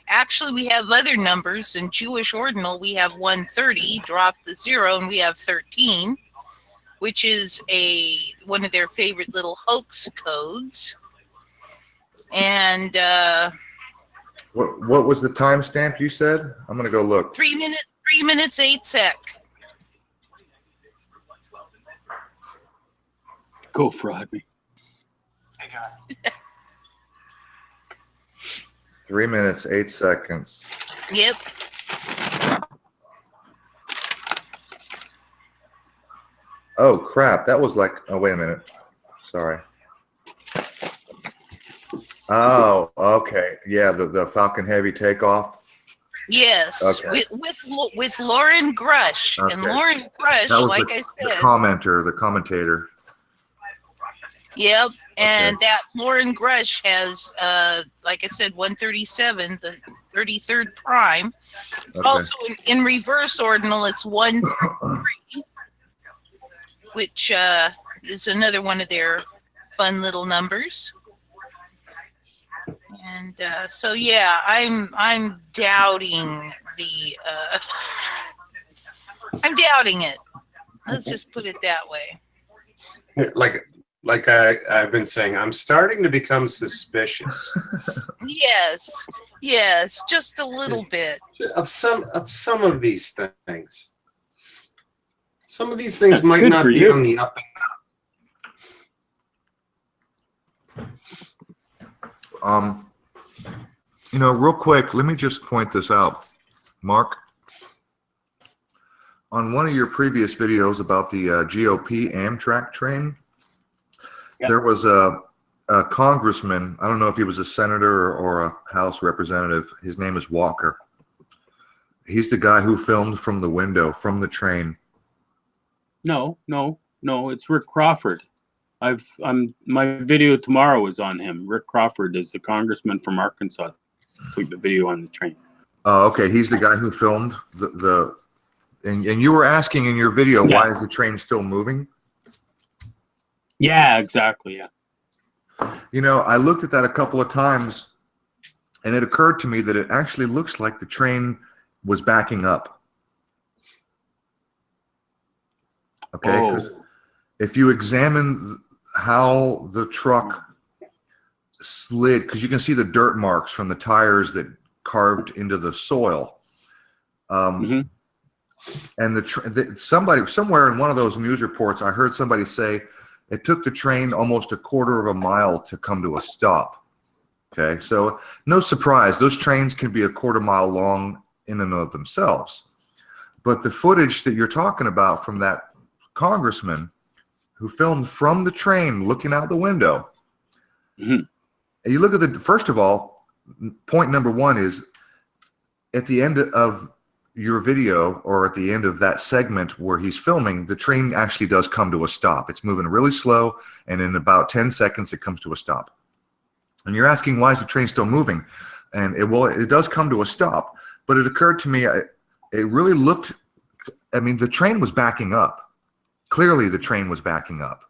actually we have other numbers. In Jewish ordinal, we have 130, drop the 0, and we have 13, which is one of their favorite little hoax codes. And What was the timestamp you said? I'm gonna go look. 3 minutes 8 sec. Go fraud me. I got it. 3 minutes 8 seconds. Yep. Oh crap! That was like. Oh wait a minute. Sorry. Oh, okay. Yeah, the Falcon Heavy takeoff. Yes. Okay. With Lauren Grush. Okay. And Lauren Grush, That was like the I said. the commentator. Yep, and that Lauren Grush has, like I said, 137, the 33rd prime. It's Okay. also in reverse ordinal. It's 133, which is another one of their fun little numbers. And so yeah, I'm doubting the. I'm doubting it. Let's just put it that way. Like I've been saying, I'm starting to become suspicious Yes, just a little bit. of some of these things. Some of these things might Good not for be you. on the up and Real quick, let me just point this out, Mark. On one of your previous videos about the GOP Amtrak train, there was a congressman. I don't know if he was a senator or a House representative. His name is Walker. He's the guy who filmed from the window, from the train. No, it's Rick Crawford. My video tomorrow is on him. Rick Crawford is the congressman from Arkansas. Took the video on the train. Oh, okay. He's the guy who filmed and you were asking in your video, why is the train still moving? Yeah, exactly. Yeah. I looked at that a couple of times, and it occurred to me that it actually looks like the train was backing up. Okay, because if you examine how the truck slid, because you can see the dirt marks from the tires that carved into the soil. And somebody somewhere in one of those news reports, I heard somebody say it took the train almost a quarter of a mile to come to a stop. Okay, so no surprise, those trains can be a quarter mile long in and of themselves. But the footage that you're talking about from that congressman who filmed from the train looking out the window, and you look at first of all, point number one is at the end of your video, or at the end of that segment where he's filming, the train actually does come to a stop. It's moving really slow, and in about 10 seconds it comes to a stop. And you're asking, why is the train still moving? And it does come to a stop, but it occurred to me, it really looked, the train was backing up. Clearly the train was backing up.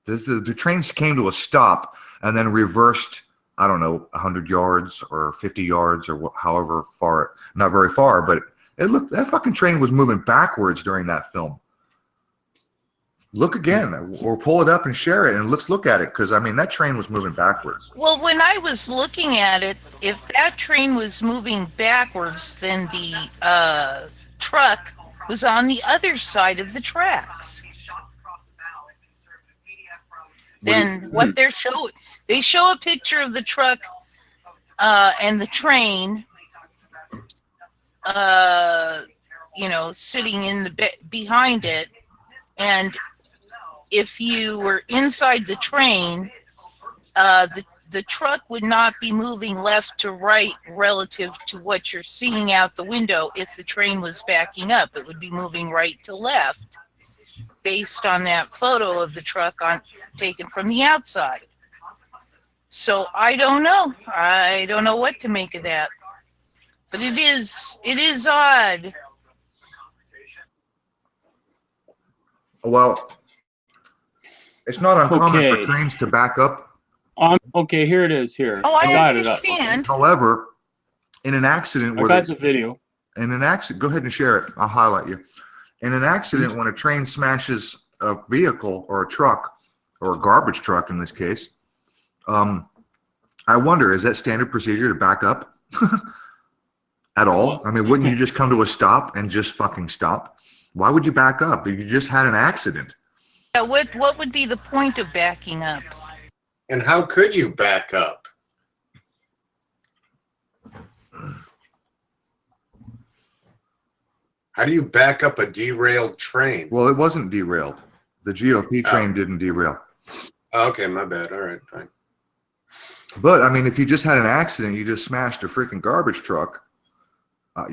The train came to a stop and then reversed, I don't know, 100 yards or 50 yards or however far, not very far, but that fucking train was moving backwards during that film. Look again, or pull it up and share it, and let's look at it, because that train was moving backwards. Well, when I was looking at it, if that train was moving backwards, then the truck was on the other side of the tracks. Then what they show a picture of the truck and the train, sitting in the behind it, and if you were inside the train, the truck would not be moving left to right relative to what you're seeing out the window if the train was backing up. It would be moving right to left based on that photo of the truck taken from the outside. So I don't know. I don't know what to make of that. But it is odd. Well, it's not uncommon Okay. for trains to back up. Okay, here it is. Here, Oh, I got it up. understand. However, in an accident I where got the video. in an accident, go ahead and share it. I'll highlight you. In an accident, when a train smashes a vehicle or a truck, or a garbage truck in this case, I wonder, is that standard procedure to back up at all? I mean, wouldn't you just come to a stop and just fucking stop? Why would you back up? You just had an accident. Yeah, what would be the point of backing up? And how could you back up? How do you back up a derailed train? Well, it wasn't derailed. The GOP train didn't derail. Oh, okay, my bad. All right, fine. But I mean, if you just had an accident, you just smashed a freaking garbage truck. I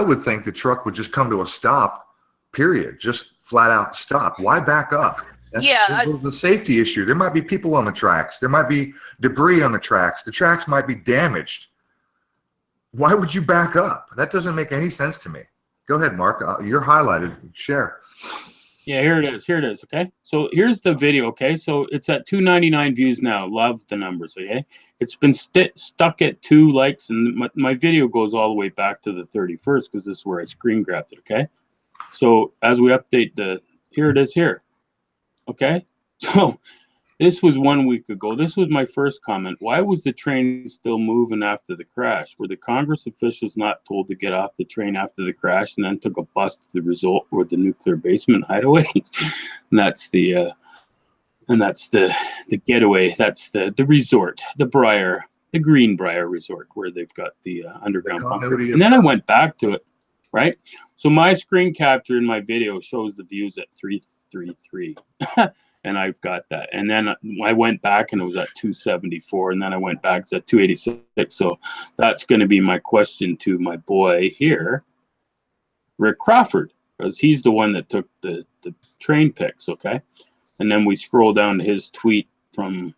would think the truck would just come to a stop. Period. Just flat out stop. Why back up? That's the safety issue. There might be people on the tracks. There might be debris on the tracks. The tracks might be damaged. Why would you back up? That doesn't make any sense to me. Go ahead, Mark. You're highlighted. Share. Yeah, here it is. Here it is. Okay. So here's the video. Okay. So it's at 299 views now. Love the numbers. Okay. It's been stuck at 2 likes, and my video goes all the way back to the 31st because this is where I screen grabbed it. Okay. So as we update here it is here. Okay. So this was 1 week ago. This was my first comment. Why was the train still moving after the crash? Were the Congress officials not told to get off the train after the crash and then took a bus to the resort or the nuclear basement hideaway? And that's the getaway. That's the resort, the Greenbrier Resort, where they've got the underground bunker. And then I went back to it, right? So my screen capture in my video shows the views at 333. And I've got that. And then I went back and it was at 274. And then I went back, it's at 286. So that's going to be my question to my boy here, Rick Crawford, because he's the one that took the train pics, okay? And then we scroll down to his tweet from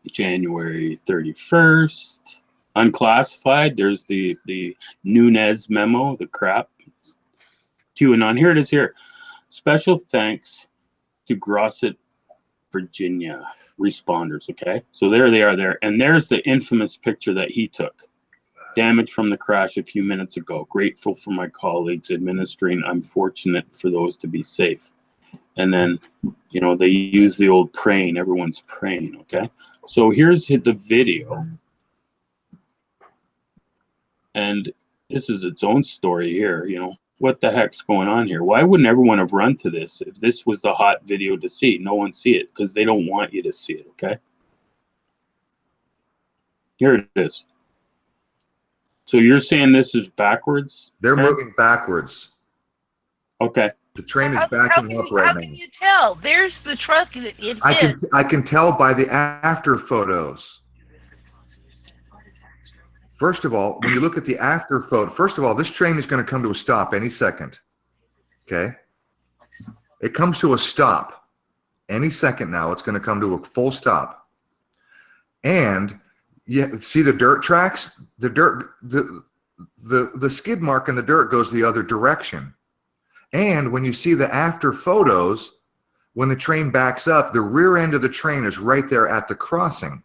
January 31st, unclassified. There's the Nunez memo, the crap. QAnon, here it is here. Special thanks to Grosset, Virginia responders. Okay, so there they are there, and there's the infamous picture that he took. Damage from the crash a few minutes ago. Grateful for my colleagues administering. I'm fortunate for those to be safe. And then, you know, they use the old praying. Everyone's praying. Okay, so here's the video, and this is its own story here. You know, what the heck's going on here? Why wouldn't everyone have run to this if this was the hot video to see? No one see it because they don't want you to see it, okay? Here it is. So you're saying this is backwards? They're moving backwards. Okay. The train is backing up right now. How can you tell? There's the truck it hit. I can tell by the after photos. First of all, when you look at the after photo, first of all, this train is going to come to a stop any second. Okay? It comes to a stop any second now. It's going to come to a full stop. And you see the dirt tracks? The skid mark in the dirt goes the other direction. And when you see the after photos, when the train backs up, the rear end of the train is right there at the crossing,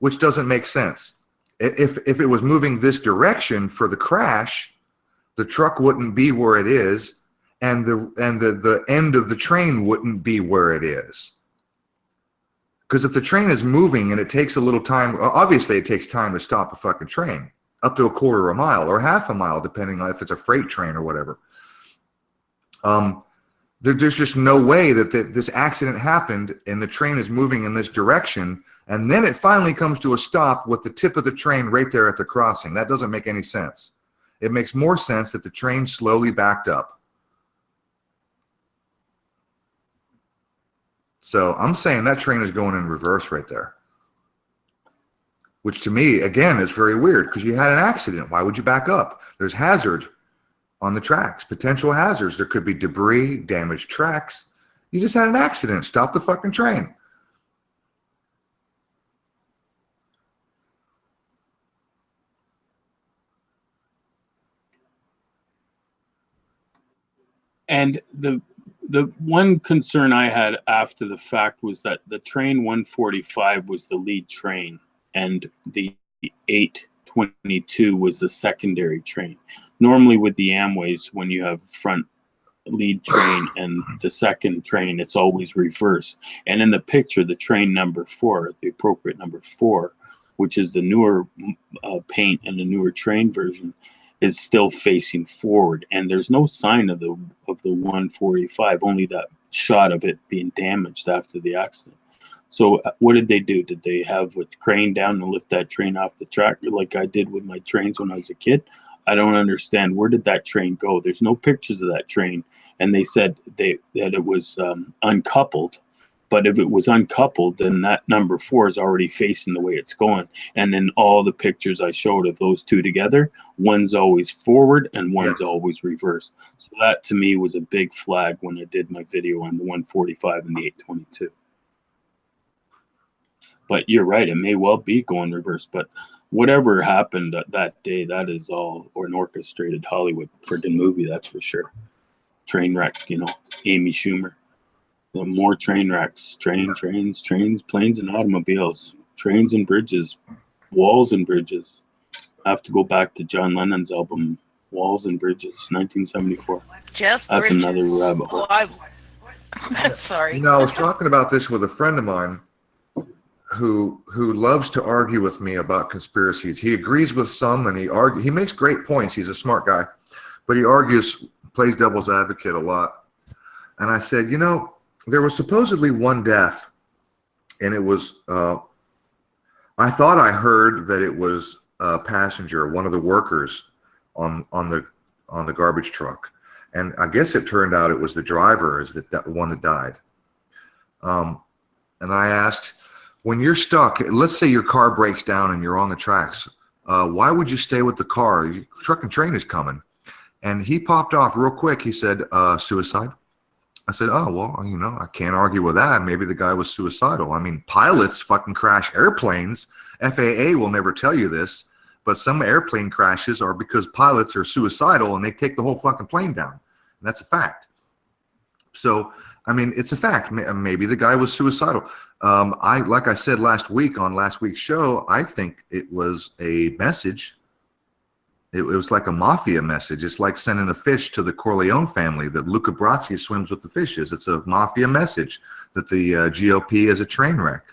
which doesn't make sense. If it was moving this direction for the crash, the truck wouldn't be where it is, and the end of the train wouldn't be where it is. Because if the train is moving and it takes a little time, obviously it takes time to stop a fucking train, up to a quarter of a mile or half a mile, depending on if it's a freight train or whatever. There's just no way that this accident happened and the train is moving in this direction, and then it finally comes to a stop with the tip of the train right there at the crossing. That doesn't make any sense. It makes more sense that the train slowly backed up. So I'm saying that train is going in reverse right there. which to me, again, is very weird because you had an accident. Why would you back up? There's hazard on the tracks, potential hazards. There could be debris, damaged tracks. You just had an accident. Stop the fucking train. And the one concern I had after the fact was that the train 145 was the lead train and the 822 was the secondary train. Normally with the Amways, when you have front lead train and the second train, it's always reversed. And in the picture, the train number 4, the appropriate number 4, which is the newer paint and the newer train version, is still facing forward, and there's no sign of the 145, only that shot of it being damaged after the accident. So what did they do? Did they have a crane down and lift that train off the track like I did with my trains when I was a kid? I don't understand. Where did that train go? There's no pictures of that train, and they said that it was uncoupled. But if it was uncoupled, then that number 4 is already facing the way it's going. And in all the pictures I showed of those two together, one's always forward and one's always reversed. So that to me was a big flag when I did my video on the 145 and the 822. But you're right, it may well be going reverse. But whatever happened that day, that is all an orchestrated Hollywood friggin' movie, that's for sure. Train wreck, Amy Schumer. More train wrecks, trains, planes and automobiles, trains and bridges, walls and bridges. I have to go back to John Lennon's album, Walls and Bridges, 1974. Jeff That's Bridges. another rabbit hole. Sorry. I was talking about this with a friend of mine who loves to argue with me about conspiracies. He agrees with some, and he makes great points. He's a smart guy, but he plays devil's advocate a lot. And I said, there was supposedly one death, and it was, I thought I heard that it was a passenger, one of the workers on the garbage truck. And I guess it turned out it was the driver is the one that died. And I asked, when you're stuck, let's say your car breaks down and you're on the tracks, why would you stay with the car? Your truck and train is coming. And he popped off real quick. He said, suicide. I said, oh, well, I can't argue with that. Maybe the guy was suicidal. I mean, pilots fucking crash airplanes. FAA will never tell you this, but some airplane crashes are because pilots are suicidal and they take the whole fucking plane down. And that's a fact. So, I mean, it's a fact. Maybe the guy was suicidal. Like I said last week on last week's show, I think it was a message. It was like a mafia message. It's like sending a fish to the Corleone family that Luca Brasi swims with the fishes. It's a mafia message that the GOP is a train wreck.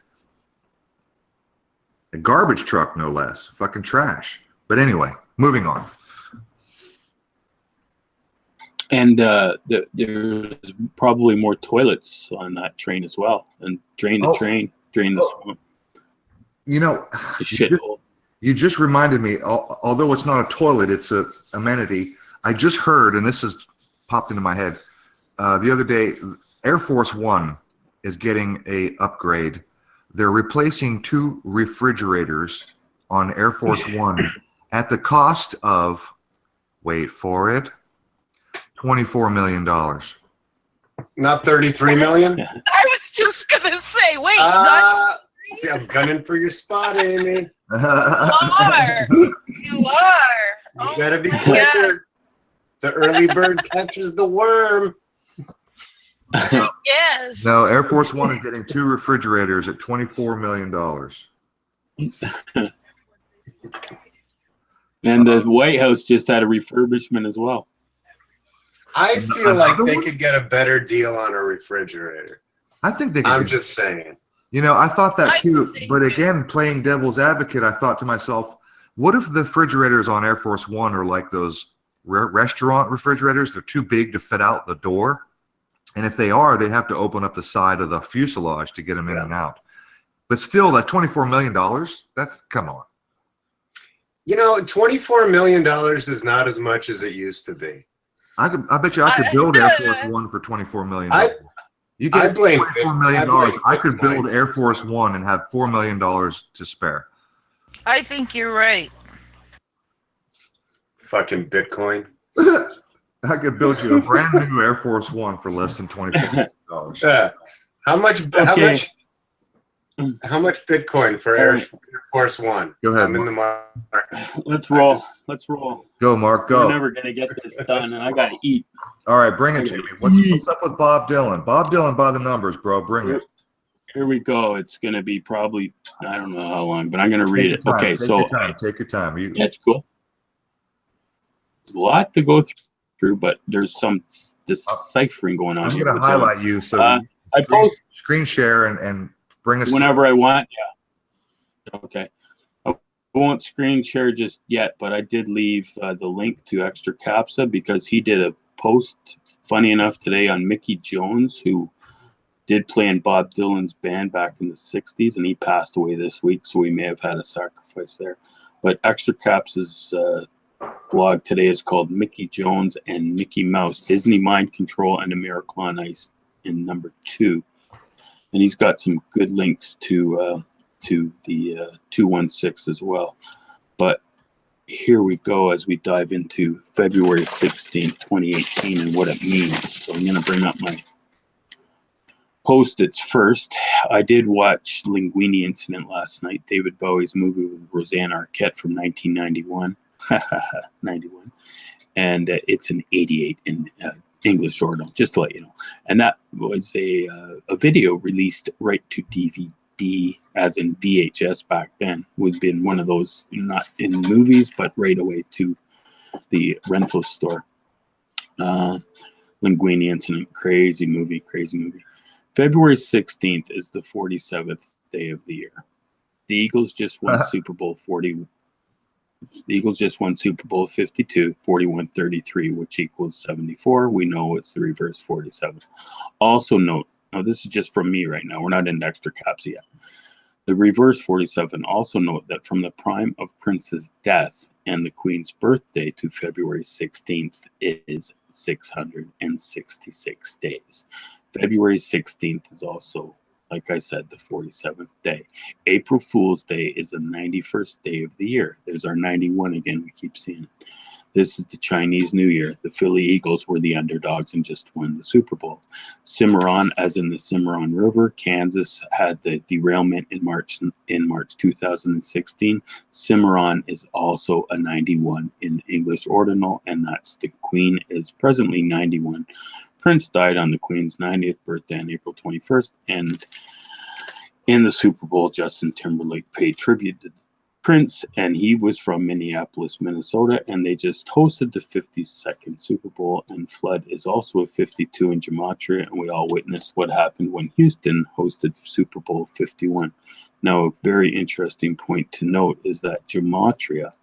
A garbage truck, no less. Fucking trash. But anyway, moving on. And there's probably more toilets on that train as well. And drain the train, drain the swamp. The shithole. You just reminded me, although it's not a toilet, it's a amenity. I just heard, and this has popped into my head, the other day, Air Force One is getting a upgrade. They're replacing 2 refrigerators on Air Force One at the cost of, wait for it, $24 million. Not 33 million? I was just going to say, wait, See, I'm gunning for your spot, Amy. You are. You gotta be quicker. The early bird catches the worm. Yes. No, Air Force One is getting 2 refrigerators at $24 million. And the White House just had a refurbishment as well. I feel like they could get a better deal on a refrigerator. I think they could. I'm just saying. I thought that too. But again, playing devil's advocate, I thought to myself, what if the refrigerators on Air Force One are like those restaurant refrigerators? They're too big to fit out the door. And if they are, they have to open up the side of the fuselage to get them in and out. But still, that $24 million, come on. $24 million is not as much as it used to be. I bet you I could build Air Force One for $24 million. You get blame $4 million. I could build Air Force One and have $4 million to spare. I think you're right. Fucking Bitcoin. I could build you a brand new Air Force One for less than $2,400. Yeah. How much Okay. how much Bitcoin for Air Force One? Go ahead, I'm in the Mark. market. Let's roll. Let's roll. Go, Mark. We're Go. never gonna get this done, and I gotta eat. All right, bring it to me. What's up with Bob Dylan? Bob Dylan by the numbers, bro. Bring it. Here we go. It's gonna be probably, I don't know how long, but I'm gonna read it. Take your time. Okay, Take so your time. Take your time. that's cool. There's a lot to go through, but there's some deciphering going on I'm here. going to highlight you so I post screen share and bring us whenever I want. Yeah. Okay. I won't screen share just yet, but I did leave the link to Extra Capsa because he did a post, funny enough, today on Mickey Jones, who did play in Bob Dylan's band back in the 60s, and he passed away this week, so we may have had a sacrifice there. But Extra Capsa's blog today is called Mickey Jones and Mickey Mouse, Disney Mind Control and A Miracle on Ice in number 2. And he's got some good links to the 216 as well. But here we go as we dive into February 16th, 2018 and what it means. So I'm going to bring up my post-its first. I did watch Linguini Incident last night, David Bowie's movie with Roseanne Arquette from 1991. 91, and it's an 88 in English ordinal, just to let you know. And that was a video released right to DVD, as in VHS back then. Would have been one of those, not in movies, but right away to the rental store. Linguini Incident, crazy movie. February 16th is the 47th day of the year. The Eagles just won Super Bowl 40. The Eagles just won Super Bowl 52, 41-33, which equals 74. We know it's the reverse 47. Also note, now this is just from me right now. We're not in Extra Caps yet. The reverse 47. Also note that from the prime of Prince's death and the Queen's birthday to February 16th is 666 days. February 16th is also, like I said, the 47th day. April Fool's Day is the 91st day of the year. There's our 91 again, we keep seeing it. This is the Chinese New Year. The Philly Eagles were the underdogs and just won the Super Bowl. Cimarron, as in the Cimarron River, Kansas had the derailment in March 2016. Cimarron is also a 91 in English ordinal, and that's the Queen is presently 91. Prince died on the Queen's 90th birthday on April 21st, and in the Super Bowl, Justin Timberlake paid tribute to Prince, and he was from Minneapolis, Minnesota, and they just hosted the 52nd Super Bowl, and Flood is also a 52 in Gematria, and we all witnessed what happened when Houston hosted Super Bowl 51. Now, a very interesting point to note is that Gematria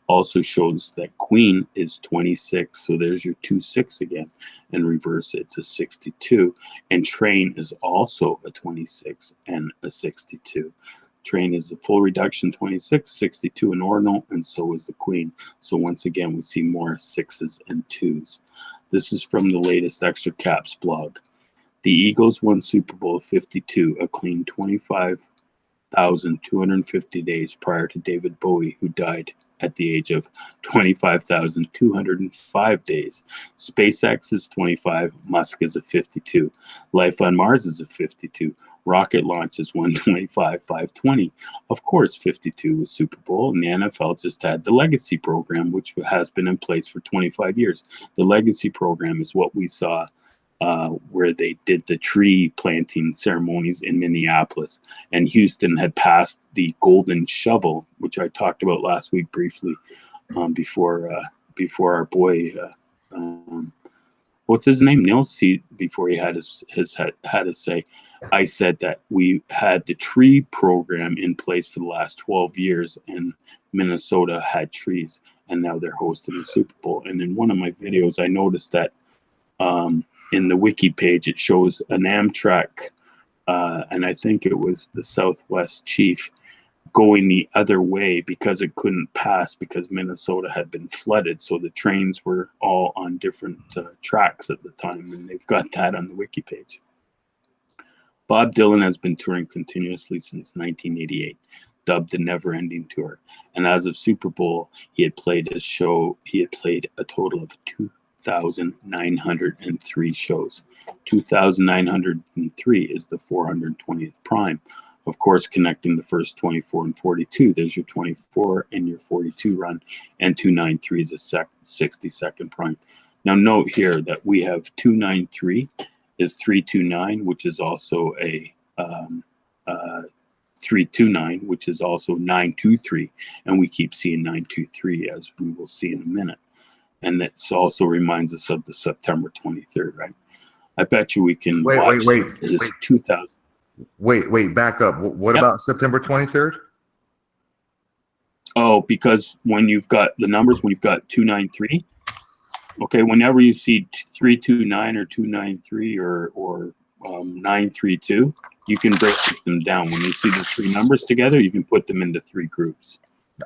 also shows that Queen is 26, so there's your 26 again. In reverse, it's a 62, and Train is also a 26 and a 62. Train is a full reduction 26, 62 in ordinal, and so is the Queen. So once again, we see more 6s and 2s. This is from the latest Extra Caps blog. The Eagles won Super Bowl 52, a clean 25,250 days prior to David Bowie, who died at the age of 25,205 days. SpaceX is 25, Musk is a 52. Life on Mars is a 52. Rocket launch is 125, 520. Of course, 52 was Super Bowl, and the NFL just had the Legacy program, which has been in place for 25 years. The Legacy program is what we saw where they did the tree planting ceremonies in Minneapolis, and Houston had passed the golden shovel, which I talked about last week briefly, before our boy, what's his name, Nils, before he had had to say, I said that we had the tree program in place for the last 12 years, and Minnesota had trees, and now they're hosting the Super Bowl. And in one of my videos, I noticed that in the wiki page, it shows an Amtrak, and I think it was the Southwest Chief, going the other way because it couldn't pass because Minnesota had been flooded. So the trains were all on different tracks at the time, and they've got that on the wiki page. Bob Dylan has been touring continuously since 1988. dubbed the Never Ending Tour. And as of Super Bowl, he had played a total of 2,903 shows. 2,903 is the 420th prime. Of course, connecting the first 24 and 42, there's your 24 and your 42 run, and 293 is a 60-second prime. Now note here that we have 293 is 329, which is also a 329, which is also 923, and we keep seeing 923, as we will see in a minute. And that also reminds us of the September 23rd, right? I bet you we can watch this 2000. Wait, back up. What about September 23rd? Oh, because when you've got the numbers, when you've got 293, okay, whenever you see 329 or 293 or 932, you can break them down. When you see the three numbers together, you can put them into three groups.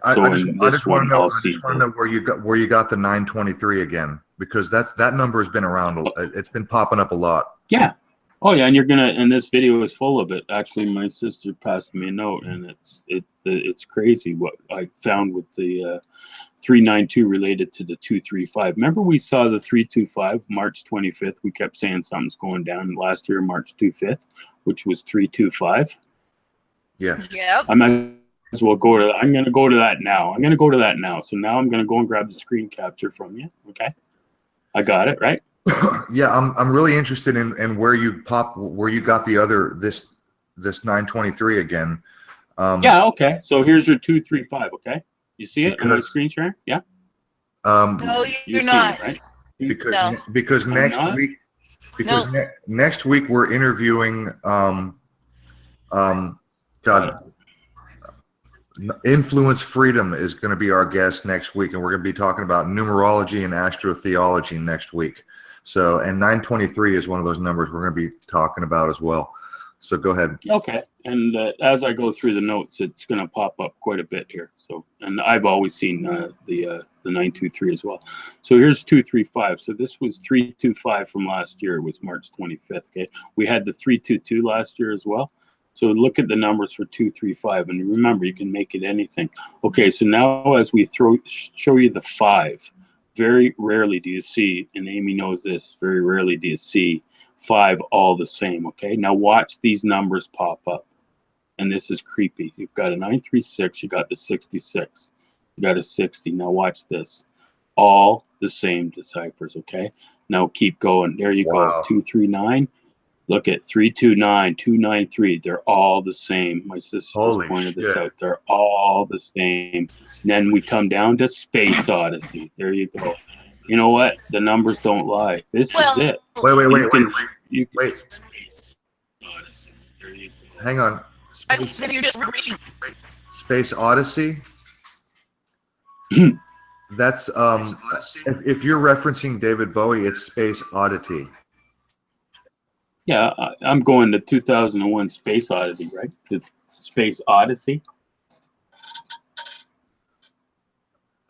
I just want to know where you got the 923 again, because that number has been around. It's been popping up a lot. Yeah. Oh yeah, and this video is full of it. Actually, my sister passed me a note, and it's crazy what I found with the 392 related to the 235. Remember, we saw the 325 March 25th. We kept saying something's going down last year, March 25th, which was 325. Yeah. Yep. I might as well go to. I'm going to go to that now. So now I'm going to go and grab the screen capture from you. Okay, I got it right. Yeah, I'm really interested in where you got the this 923 again. Yeah, okay. So here's your 235. Okay, you see it on my screen share? Yeah. No, you're not. It, right? Because next week we're interviewing Influence Freedom is going to be our guest next week, and we're going to be talking about numerology and astrotheology next week. So, and 923 is one of those numbers we're going to be talking about as well. So go ahead. Okay. And as I go through the notes, it's going to pop up quite a bit here. So, and I've always seen the 923 as well. So here's 235. So this was 325 from last year. It was March 25th. Okay. We had the 322 last year as well. So look at the numbers for 235, and remember, you can make it anything. Okay. So now as we show you the 5, very rarely do you see, and Amy knows this, very rarely do you see 5 all the same. Okay, now watch these numbers pop up, and this is creepy. You've got a 936, you got the 66, you got a 60. Now watch this, all the same deciphers. Okay, now keep going. There you go. 239. Look at 329, 293. They're all the same. My sister just pointed this out. They're all the same. And then we come down to Space Odyssey. There you go. You know what? The numbers don't lie. This is it. Wait. Hang on. Space Odyssey? That's if you're referencing David Bowie, it's Space Oddity. Yeah, I'm going to 2001 Space Odyssey, right? The Space Odyssey.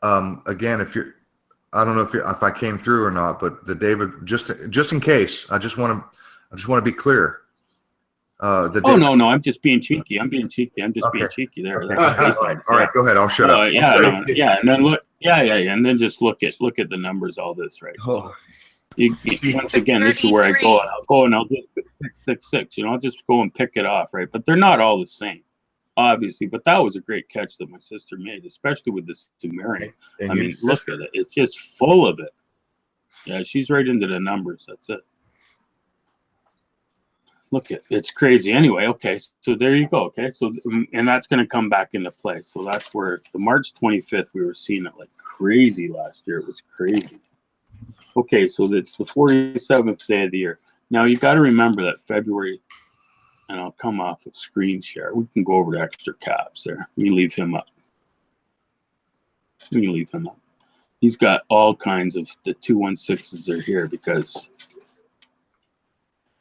Again, I don't know if I came through or not, but the David, just in case, I just want to be clear. No, I'm just being cheeky. I'm being cheeky there. Okay. All right, go ahead. I'll shut up. And then look, and then just look at the numbers. All this, right? So, once again, this is where I go. I'll go and I'll just pick 666. I'll just go and pick it off, right? But they're not all the same, obviously. But that was a great catch that my sister made, especially with the Sumerian. I mean, look at it; it's just full of it. Yeah, she's right into the numbers. That's it. Look at it's crazy. Anyway, okay, so there you go. Okay, so and that's going to come back into play. So that's where the March 25th we were seeing it like crazy last year. It was crazy. Okay, so it's the 47th day of the year. Now you got to remember that February, and I'll come off of screen share. We can go over to extra caps there. Let me leave him up. He's got all kinds of the 216s are here because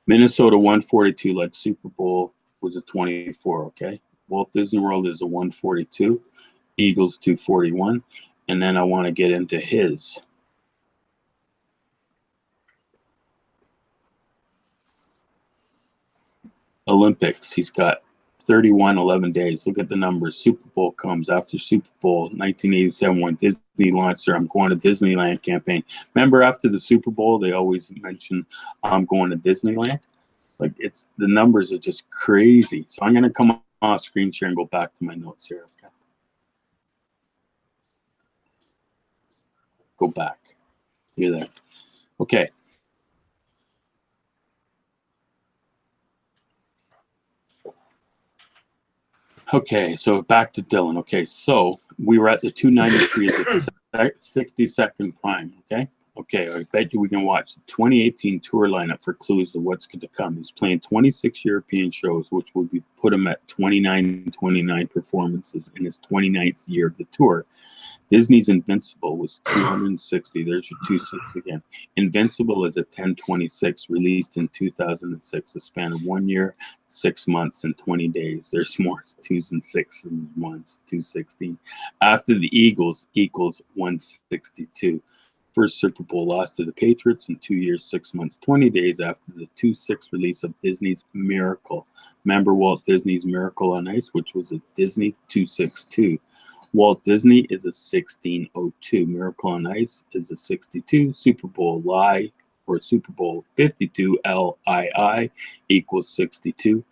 Minnesota 142, like Superbowl, was a 24. Okay, Walt Disney World is a 142, Eagles 241, and then I want to get into his. Olympics, he's got 31, 11 days. Look at the numbers. Super Bowl comes after Super Bowl, 1987, when Disney launched their I'm Going to Disneyland campaign. Remember, after the Super Bowl, they always mention I'm going to Disneyland. Like, it's the numbers are just crazy. So I'm going to come off screen share and go back to my notes here. Okay. Go back. You're there. Okay. Okay, so back to Dylan. Okay, so we were at the 293 as a 60-second prime. Okay, I bet you we can watch the 2018 tour lineup for clues to what's going to come. He's playing 26 European shows, which will be put him at 29 performances in his 29th year of the tour. Disney's Invincible was 260. There's your 26 again. Invincible is a 1026, released in 2006, a span of 1 year, 6 months, and 20 days. There's more 2s and 6s and 1s, 216. After the Eagles equals 162. First Super Bowl loss to the Patriots in 2 years, 6 months, 20 days after the 2/6 release of Disney's Miracle. Remember Walt Disney's Miracle on Ice, which was a Disney 262. Walt Disney is a 1602. Miracle on Ice is a 62. Super Bowl Lie, or Super Bowl 52, LII, equals 62,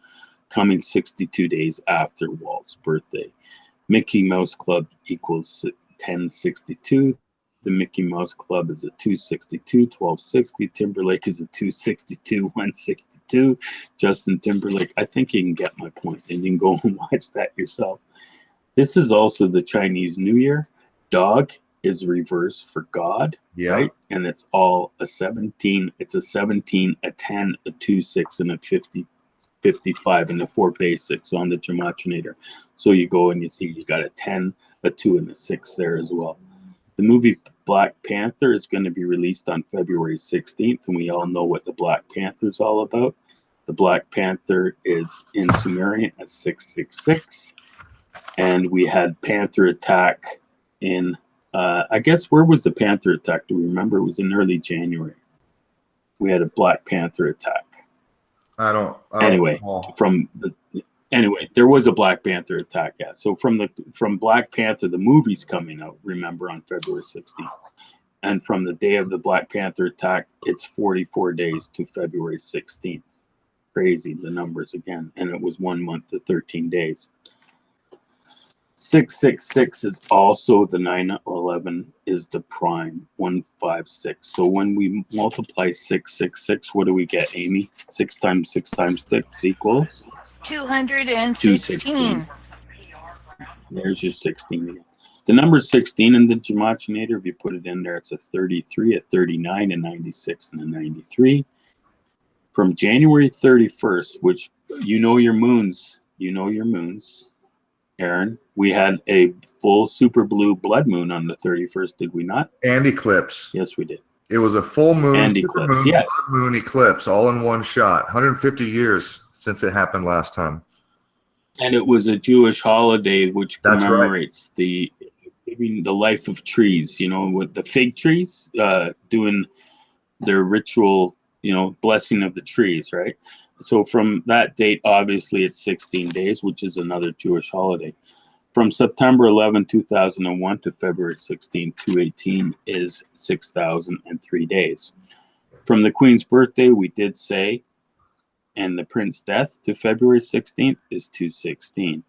coming 62 days after Walt's birthday. Mickey Mouse Club equals 1062. The Mickey Mouse Club is a 262, 1260. Timberlake is a 262, 162. Justin Timberlake, I think you can get my point, and you can go and watch that yourself. This is also the Chinese New Year. Dog is reverse for God, right? And it's all a 17. It's a 17, a 10, a 2, 6, and a 50, 55, and the 4 basics on the Gematrinator. So you go and you see you got a 10, a 2, and a 6 there as well. The movie Black Panther is going to be released on February 16th, and we all know what the Black Panther is all about. The Black Panther is in Sumerian as 666. And we had Panther attack in, I guess, where was the Panther attack? Do we remember? It was in early January. We had a Black Panther attack. I don't anyway, there was a Black Panther attack. Yeah. So from Black Panther, the movie's coming out, remember, on February 16th. And from the day of the Black Panther attack, it's 44 days to February 16th. Crazy, the numbers again. And it was 1 month to 13 days. 666 is also the 911 is the prime 156. So when we multiply 666, what do we get, Amy? 6 times 6 times 6 equals 216. There's your 16 again. The number 16 in the Gematrinator, if you put it in there, it's a 33, a 39, a 96, and a 93. From January 31st, which you know your moons, Aaron, we had a full super blue blood moon on the 31st, did we not? And eclipse. Yes, we did. It was a full moon, and super eclipse, moon, yes. blood moon, eclipse, all in one shot. 150 years since it happened last time. And it was a Jewish holiday which That's commemorates the life of trees, with the fig trees doing their ritual, blessing of the trees, right? So from that date, obviously, it's 16 days, which is another Jewish holiday. From September 11, 2001 to February 16, 2018 is 6,003 days. From the Queen's birthday, we did say, and the Prince's death to February 16th is 216.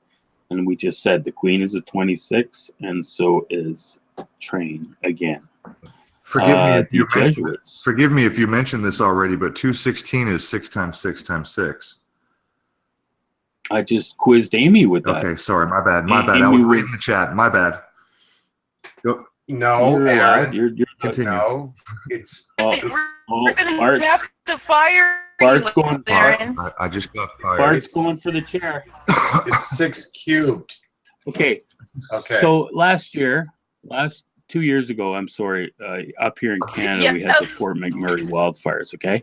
And we just said the Queen is a 26, and so is Train again. Forgive me if you mentioned this already, but 216 is 6 times 6 times 6. I just quizzed Amy with that. Okay, sorry, my bad. I was reading the chat. My bad. No, Aaron. You're continue. No, it's we're gonna have to fire Bart's you, going. Aaron. I just got fired. Bart's going for the chair. it's 6 cubed. Okay. So last 2 years ago, up here in Canada, we had the Fort McMurray wildfires, okay?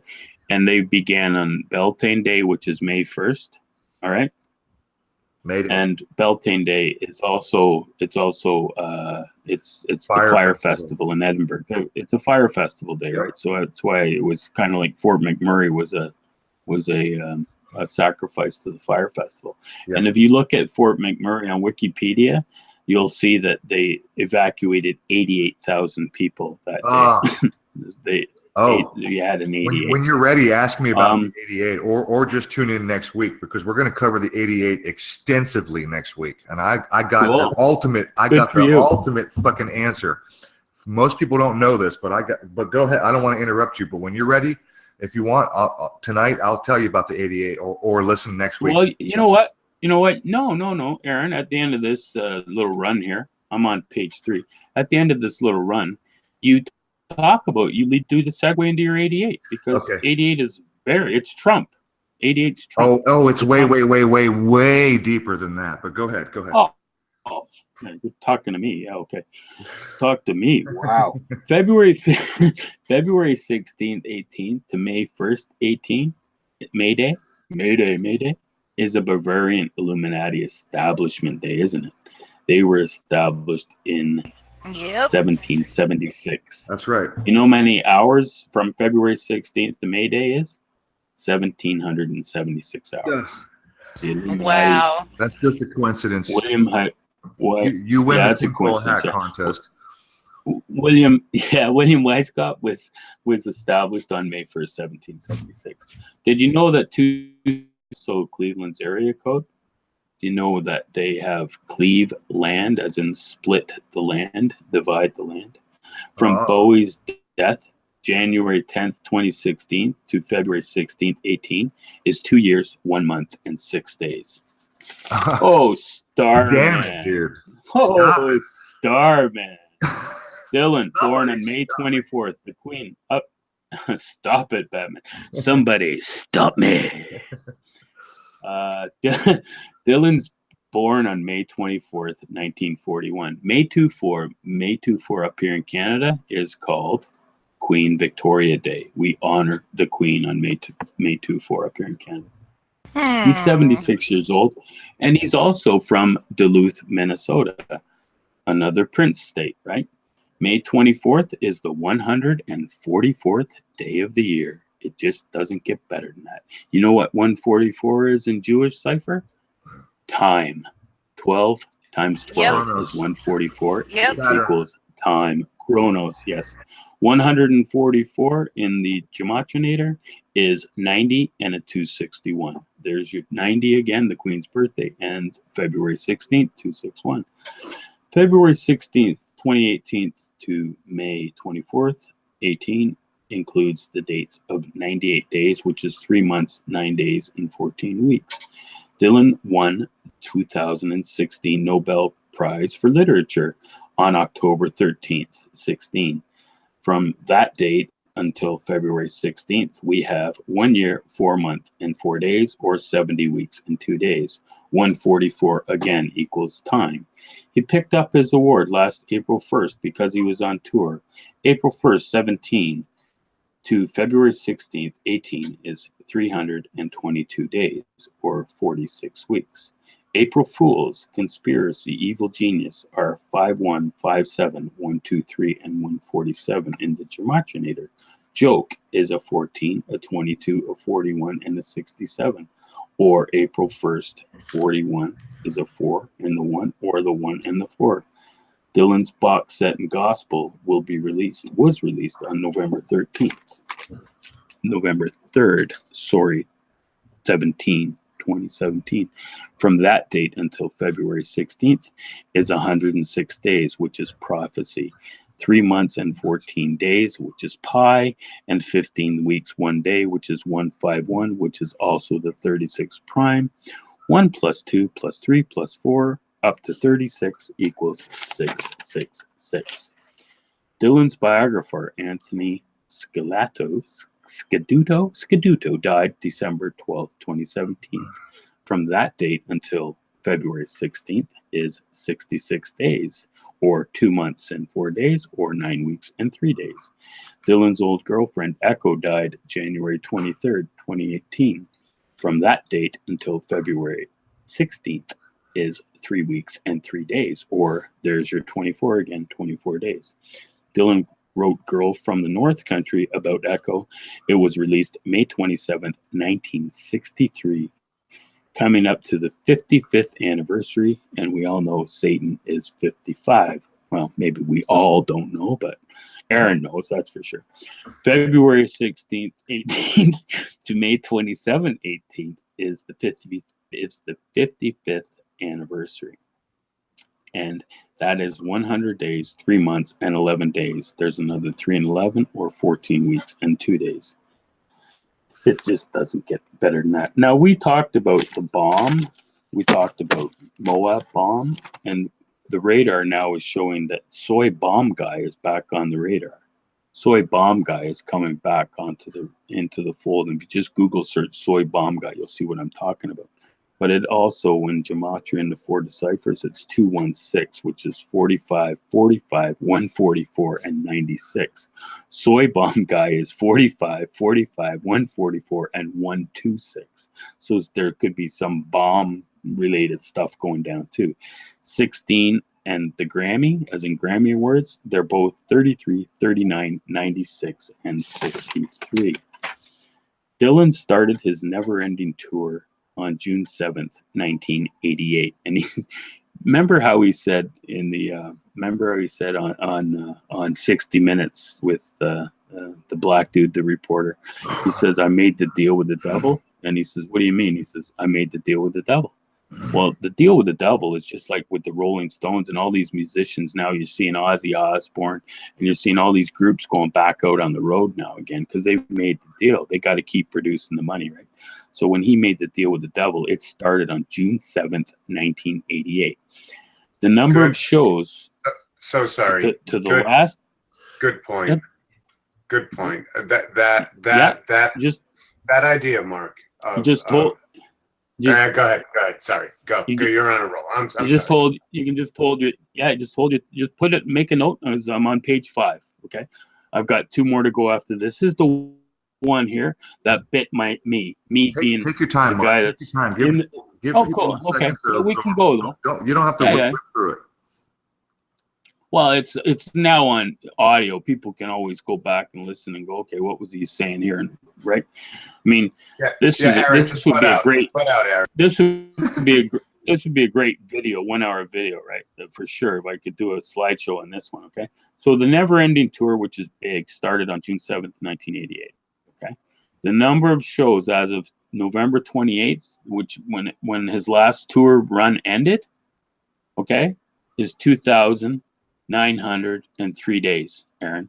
And they began on Beltane Day, which is May 1st, all right? And Beltane Day is also, it's the Fire Festival in Edinburgh. It's a fire festival day, right? So that's why it was kind of like Fort McMurray was a sacrificed to the fire festival. Yeah. And if you look at Fort McMurray on Wikipedia, you'll see that they evacuated 88,000 people that day. You had an 88. When you're ready, ask me about the 88, or just tune in next week, because we're going to cover the 88 extensively next week. And I got Cool. the ultimate, ultimate fucking answer. Most people don't know this, but go ahead. I don't want to interrupt you, but when you're ready, if you want, tonight I'll tell you about the 88, or listen next week. Well, you know what? No, Aaron. At the end of this little run here, I'm on page 3. At the end of this little run, you talk about, you do the segue into your 88, because 88 is it's Trump. 88's Trump. Oh, it's way deeper than that. But go ahead. Oh, you're talking to me. Yeah, okay. Talk to me. Wow. February 16th, 18th to May 1st, 18. May Day is a Bavarian Illuminati establishment day, isn't it? They were established in 1776. That's right. You know how many hours from February 16th to May Day is? 1,776 hours. Wow. That's just a coincidence. You win the tinfoil hat contest. William Weiscott was established on May 1st, 1776. Did you know that Cleveland's area code? Do you know that they have cleave land, as in split the land, divide the land? From Bowie's death, January 10th, 2016 to February 16th, 18 is 2 years, 1 month, and 6 days. Oh, Starman. Damn it, dude. Oh, Starman. Dylan, born on May 24th, the Queen. Stop it, Batman. Somebody stop me. Dylan's born on May 24th, 1941. May 24 up here in Canada is called Queen Victoria Day. We honor the Queen on May 24 up here in Canada. He's 76 years old, and he's also from Duluth, Minnesota, another Prince state, right? May 24th is the 144th day of the year. It just doesn't get better than that. You know what 144 is in Jewish cipher? Time. 12 times 12 is 144. It equals time. Chronos, yes. 144 in the Gematrinator is 90 and a 261. There's your 90 again, the Queen's birthday, and February 16th, 261. February 16th, 2018 to May 24th, 18 includes the dates of 98 days, which is 3 months, 9 days, and 14 weeks. Dylan won 2016 Nobel Prize for Literature on October 13th, 16. From that date until February 16th, we have 1 year, 4 months, and 4 days, or 70 weeks and 2 days. 144 again equals time. He picked up his award last April 1st because he was on tour. April 1st, 17 to February 16th, 18 is 322 days, or 46 weeks. April Fools, Conspiracy, Evil Genius are 51, 57, 123, and 147 in the Gematrinator. Joke is a 14, a 22, a 41, and a 67. Or April 1st, 41 is a 4 and the 1, or the 1 and the 4. Dylan's box set and gospel was released on November 13th. November 3rd, 2017. From that date until February 16th is 106 days, which is prophecy. 3 months and 14 days, which is pi, and 15 weeks, 1 day, which is 151, which is also the 36 prime. 1 plus 2 plus 3 plus 4 up to 36 equals 666. Dylan's biographer, Anthony Scaduto died December 12th, 2017. From that date until February 16th is 66 days, or 2 months and 4 days, or 9 weeks and 3 days. Dylan's old girlfriend, Echo, died January 23rd, 2018. From that date until February 16th is 3 weeks and 3 days, or there's your 24 again, 24 days. Dylan wrote Girl from the North Country about Echo. It was released May 27th, 1963, coming up to the 55th anniversary, and we all know Satan is 55. Well, maybe we all don't know, but Aaron knows, that's for sure. February 16th, 18th to May 27th, 18th is the 55th anniversary. And that is 100 days, 3 months, and 11 days. There's another 3 and 11 or 14 weeks and 2 days. It just doesn't get better than that. Now, we talked about the bomb. We talked about Moab bomb, and the radar now is showing that Soy Bomb Guy is back on the radar. Soy Bomb Guy is coming back into the fold. And if you just Google search Soy Bomb Guy, you'll see what I'm talking about. But it also, when Gematria in the 4 deciphers, it's 216, which is 45, 45, 144, and 96. Soy Bomb Guy is 45, 45, 144, and 126. So there could be some bomb-related stuff going down too. 16 and the Grammy, as in Grammy Awards, they're both 33, 39, 96, and 63. Dylan started his never-ending tour on June 7th, 1988. And remember how he said on 60 Minutes with the black dude, the reporter, he says, I made the deal with the devil. And he says, what do you mean? He says, I made the deal with the devil. Well, the deal with the devil is just like with the Rolling Stones and all these musicians. Now you're seeing Ozzy Osbourne and you're seeing all these groups going back out on the road now again because they've made the deal. They got to keep producing the money, right? So when he made the deal with the devil, it started on June 7th, 1988. The number of shows. So sorry. To the last. Good point. Yep. Good point. That idea, Mark. Go ahead. Sorry. Go. You're on a roll. I'm sorry. Just make a note as I'm on page 5. Okay. I've got 2 more to go after this. This is the one here that bit me being take your time, the guy Mark. that's Take your time. cool. Okay. We can go though. You don't have to work through it. Well, it's now on audio. People can always go back and listen and go, okay, what was he saying here? And right? I mean, this would be a great video, 1 hour video, right? For sure. If I could do a slideshow on this one, okay? So the Never Ending Tour, which is big, started on June 7th, 1988. Okay. The number of shows as of November 28th, which when his last tour run ended, okay, is 2,903 days, Aaron.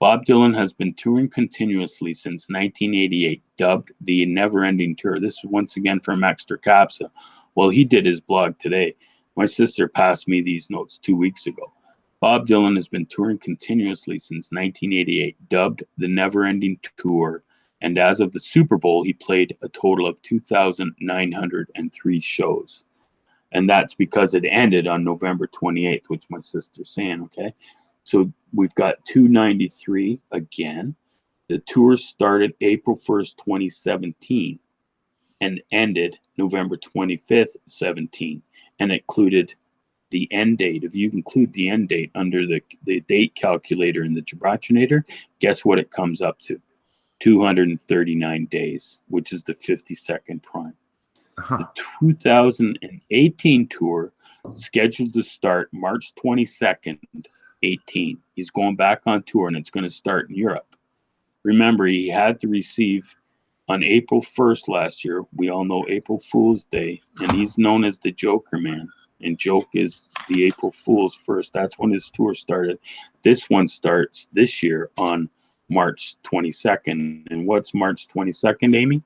Bob Dylan has been touring continuously since 1988, dubbed the Never Ending Tour. This is once again from Extra Capsa. Well, he did his blog today. My sister passed me these notes 2 weeks ago. Bob Dylan has been touring continuously since 1988, dubbed the Never Ending Tour. And as of the Super Bowl, he played a total of 2,903 shows. And that's because it ended on November 28th, which my sister's saying, okay? So we've got 293 again. The tour started April 1st, 2017 and ended November 25th, 17. And it included the end date. If you include the end date under the date calculator in the Gematria, guess what it comes up to? 239 days, which is the 52nd prime. The 2018 tour scheduled to start March 22nd, 18. He's going back on tour and it's going to start in Europe. Remember, he had to receive on April 1st last year. We all know April Fool's Day, and he's known as the Joker Man. And joke is the April Fool's 1st. That's when his tour started. This one starts this year on March 22nd. And what's March 22nd, Amy?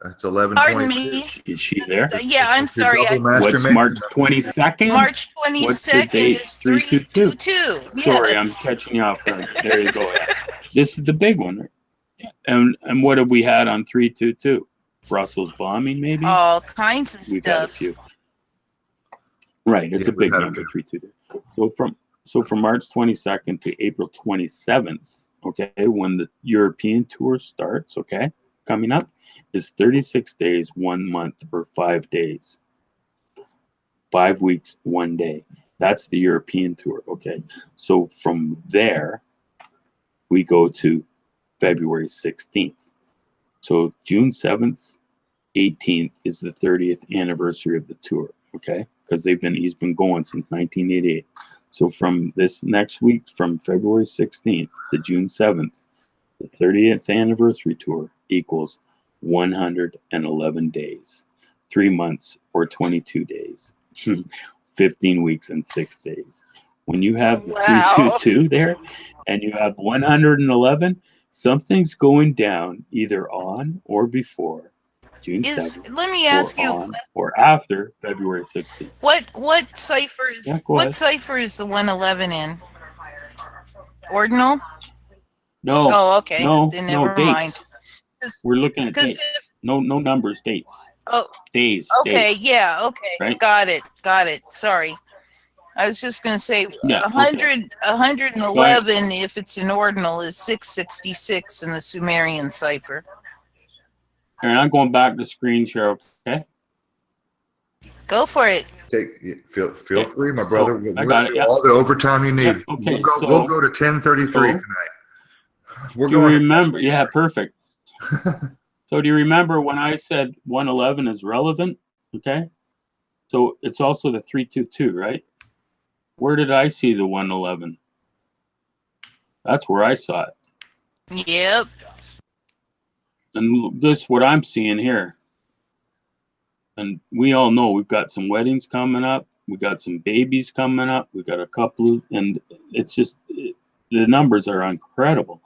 That's 11. Pardon me. Is she there? Yeah, I'm sorry. What's March 22nd? March 22nd is 322. Sorry, I'm catching you off guard. There you go. Yeah. This is the big one. And what have we had on 322? Brussels bombing, maybe? All kinds of We've stuff. had a few. Right, it's a big number, 322. So from March 22nd to April 27th, okay, when the European tour starts, okay, coming up, is 36 days, 1 month, or 5 days. 5 weeks, 1 day. That's the European tour. Okay. So from there, we go to February 16th. So June 7th, 18th is the 30th anniversary of the tour. Okay. Because he's been going since 1988. So from this next week, from February 16th to June 7th, the 30th anniversary tour equals 111 days, 3 months or 22 days, 15 weeks and 6 days. When you have the Wow. 322 there and you have 111, something's going down either on or before June 7th. Let me ask you, on or after February 16th. what cipher is Yeah, go what ahead. cipher is the 111 in? Ordinal? No, Oh, okay. no, Then no, never mind. dates. We're looking at Because dates. No numbers, dates. oh, Days. okay, days, yeah, okay, right? got it. Sorry, I was just gonna say Yeah, okay. 111 if it's an ordinal is 666 in the Sumerian cipher. And I'm going back to screen share, okay? Go for it. Feel Okay. free, my brother. So, I We're got gonna it, do yeah. all the overtime you need. Yeah, okay, We'll go to 10:33 so tonight. We're do you going. remember? Yeah, perfect. So do you remember when I said 111 is relevant? Okay. So it's also the 322, right? Where did I see the 111? That's where I saw it. Yep. And this is what I'm seeing here. And we all know we've got some weddings coming up. We got some babies coming up. We got a couple, and it's just the numbers are incredible.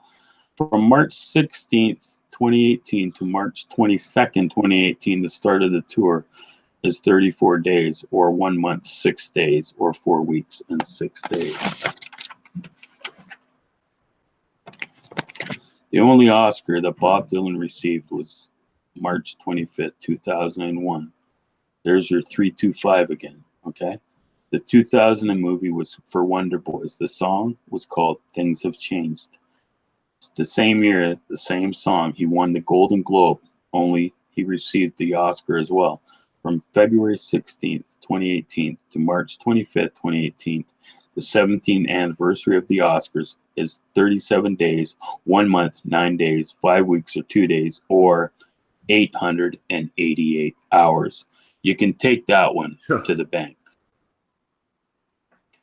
From March 16th, 2018 to March 22nd, 2018, the start of the tour is 34 days, or 1 month, 6 days, or 4 weeks and 6 days. The only Oscar that Bob Dylan received was March 25th, 2001. There's your 325 again, okay? The 2000 movie was for Wonder Boys. The song was called Things Have Changed. The same year, the same song, he won the Golden Globe, only he received the Oscar as well. From February 16th, 2018 to March 25th, 2018, the 17th anniversary of the Oscars is 37 days, 1 month, 9 days, 5 weeks or 2 days, or 888 hours. You can take that one to the bank.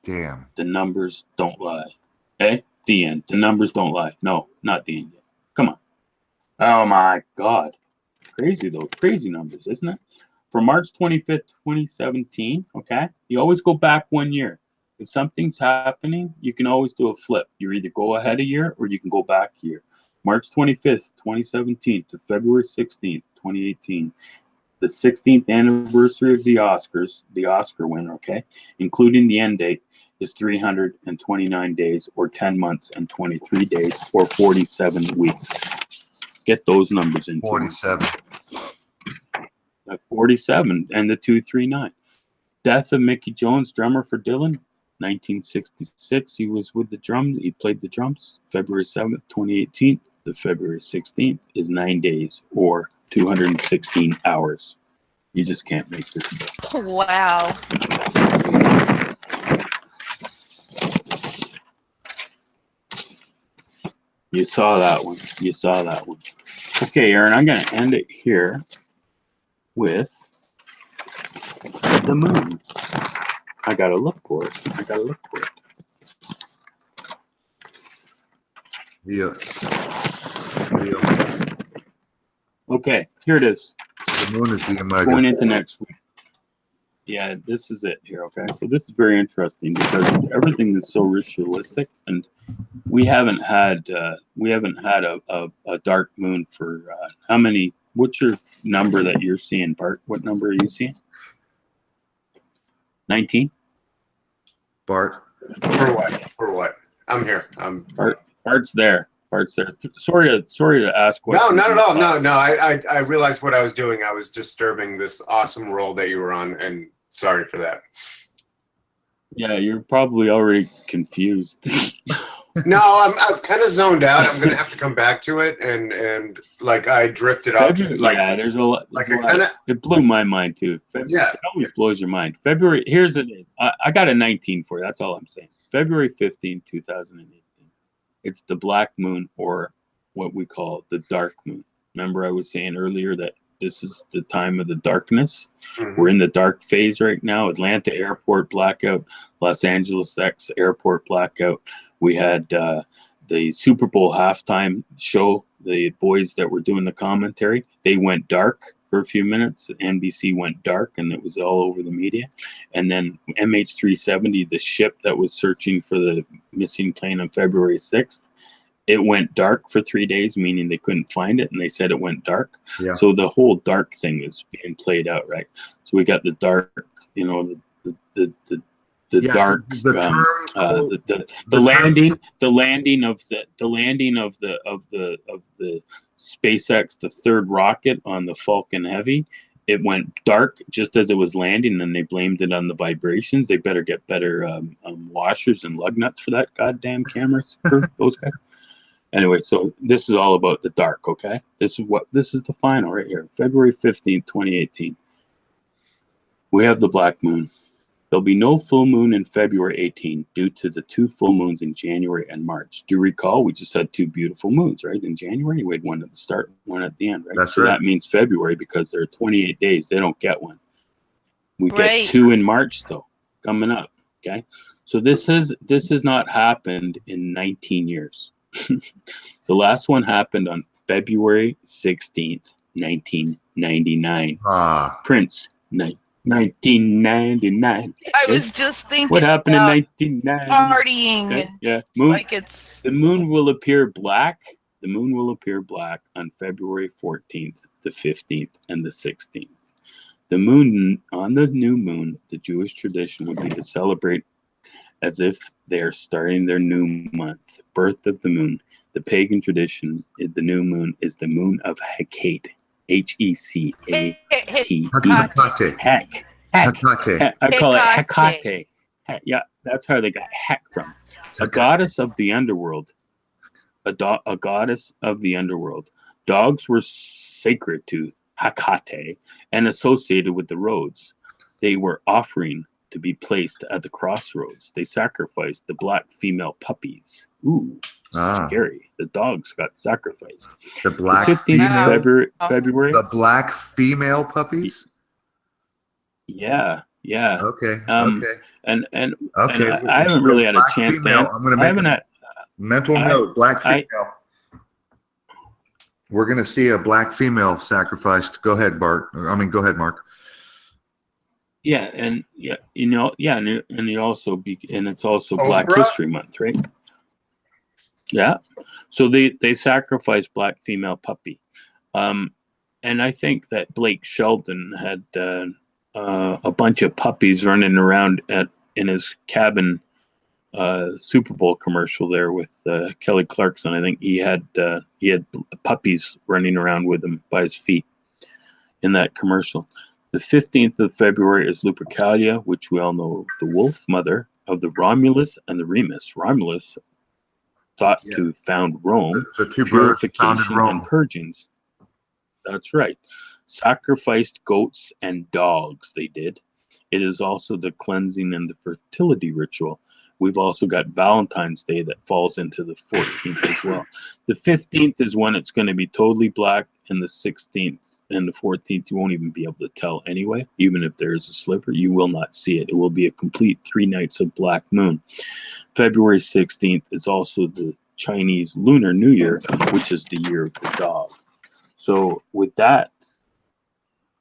Damn. The numbers don't lie. Eh? The end. The numbers don't lie. No, not the end yet. Come on. Oh my God. Crazy though. Crazy numbers, isn't it? For March 25th, 2017, okay? You always go back 1 year. If something's happening, you can always do a flip. You either go ahead a year or you can go back a year. March 25th, 2017 to February 16th, 2018. The 16th anniversary of the Oscars, the Oscar winner, okay, including the end date, is 329 days, or 10 months and 23 days, or 47 weeks. Get those numbers into 47. 47 and the 239. Death of Mickey Jones, drummer for Dylan, 1966. He was with the drum. He played the drums. February 7th, 2018. The February 16th is 9 days, or 216 hours. You just can't make this stuff. Wow. You saw that one. You saw that one. Okay, Aaron, I'm going to end it here with the moon. I got to look for it. Yeah. Okay, here it is. The moon is the omega. Going into next week. Yeah, this is it here, okay? So this is very interesting because everything is so ritualistic, and we haven't had a dark moon for how many? What's your number that you're seeing, Bart? What number are you seeing? 19. For what? I'm here. Bart's there. Sorry to ask questions. No, not at all. No. I realized what I was doing. I was disturbing this awesome roll that you were on, and sorry for that. Yeah, you're probably already confused. No, I've kind of zoned out. I'm gonna have to come back to it, and like I drifted off. Like, yeah, there's a lot. like There's I a lot. kind of It blew my mind too. Yeah. It always blows your mind. February. Here's it. I got a 19 for you. That's all I'm saying. February 15, 2018. It's the black moon, or what we call the dark moon. Remember, I was saying earlier that this is the time of the darkness. We're in the dark phase right now. Atlanta airport blackout, Los Angeles X airport blackout. We had the Super Bowl halftime show. The boys that were doing the commentary, they went dark for a few minutes. NBC went dark, and it was all over the media. And then MH370, the ship that was searching for the missing plane on February 6th, it went dark for 3 days, meaning they couldn't find it, and they said it went dark. Yeah. So the whole dark thing is being played out, right? So we got the dark, you know, the Yeah, dark, the term, the landing of the SpaceX, the third rocket on the Falcon Heavy. It went dark just as it was landing, and they blamed it on the vibrations. They better get better washers and lug nuts for that goddamn camera for those guys. Anyway, so this is all about the dark, okay? This is the final right here. February 15th, 2018. We have the black moon. There'll be no full moon in February 18 due to the 2 full moons in January and March. Do you recall we just had 2 beautiful moons, right? In January, we had one at the start, one at the end, right? That's so right. that means February, because there are 28 days, they don't get one. We get Right. 2 in March though, coming up, okay? So this has not happened in 19 years. The last one happened on February 16th, 1999. Prince, 1999. I was just thinking What happened in about 1999? partying. Okay, And yeah, moon. like it's The moon will appear black. The moon will appear black on February 14th, the 15th, and the 16th. The moon, on the new moon, the Jewish tradition would be to celebrate as if they are starting their new month, birth of the moon. The pagan tradition, the new moon is the moon of Hecate, Hecate. Hecate. Heck. Hecate. I call it Hecate. Hecate. Yeah, that's how they got heck from. A Hecate. goddess of the underworld. A goddess of the underworld. Dogs were sacred to Hecate and associated with the roads. They were offering to be placed at the crossroads. They sacrificed the black female puppies. Ooh, scary. The dogs got sacrificed. The black 15th female. February. The black female puppies. Yeah. Okay. Okay. And Okay. I haven't really had a chance female, to. I'm going to make a mental note. Black female. We're going to see a black female sacrificed. Go ahead, Bart. Go ahead, Mark. Yeah, and and you also and it's also Black Oprah? History Month, right? Yeah, so they sacrificed black female puppy, and I think that Blake Shelton had a bunch of puppies running around in his cabin. Super Bowl commercial there with Kelly Clarkson. I think he had puppies running around with him by his feet in that commercial. The 15th of February is Lupercalia, which we all know, the wolf mother of the Romulus and the Remus. Romulus thought to found Rome, The 2 brothers founded purification Rome. and purgings. That's right. Sacrificed goats and dogs, they did. It is also the cleansing and the fertility ritual. We've also got Valentine's Day that falls into the 14th as well. The 15th is when it's going to be totally black, and the 16th and the 14th, you won't even be able to tell anyway. Even if there is a sliver, you will not see it. It will be a complete 3 nights of black moon. February 16th is also the Chinese Lunar New Year, which is the year of the dog. So with that,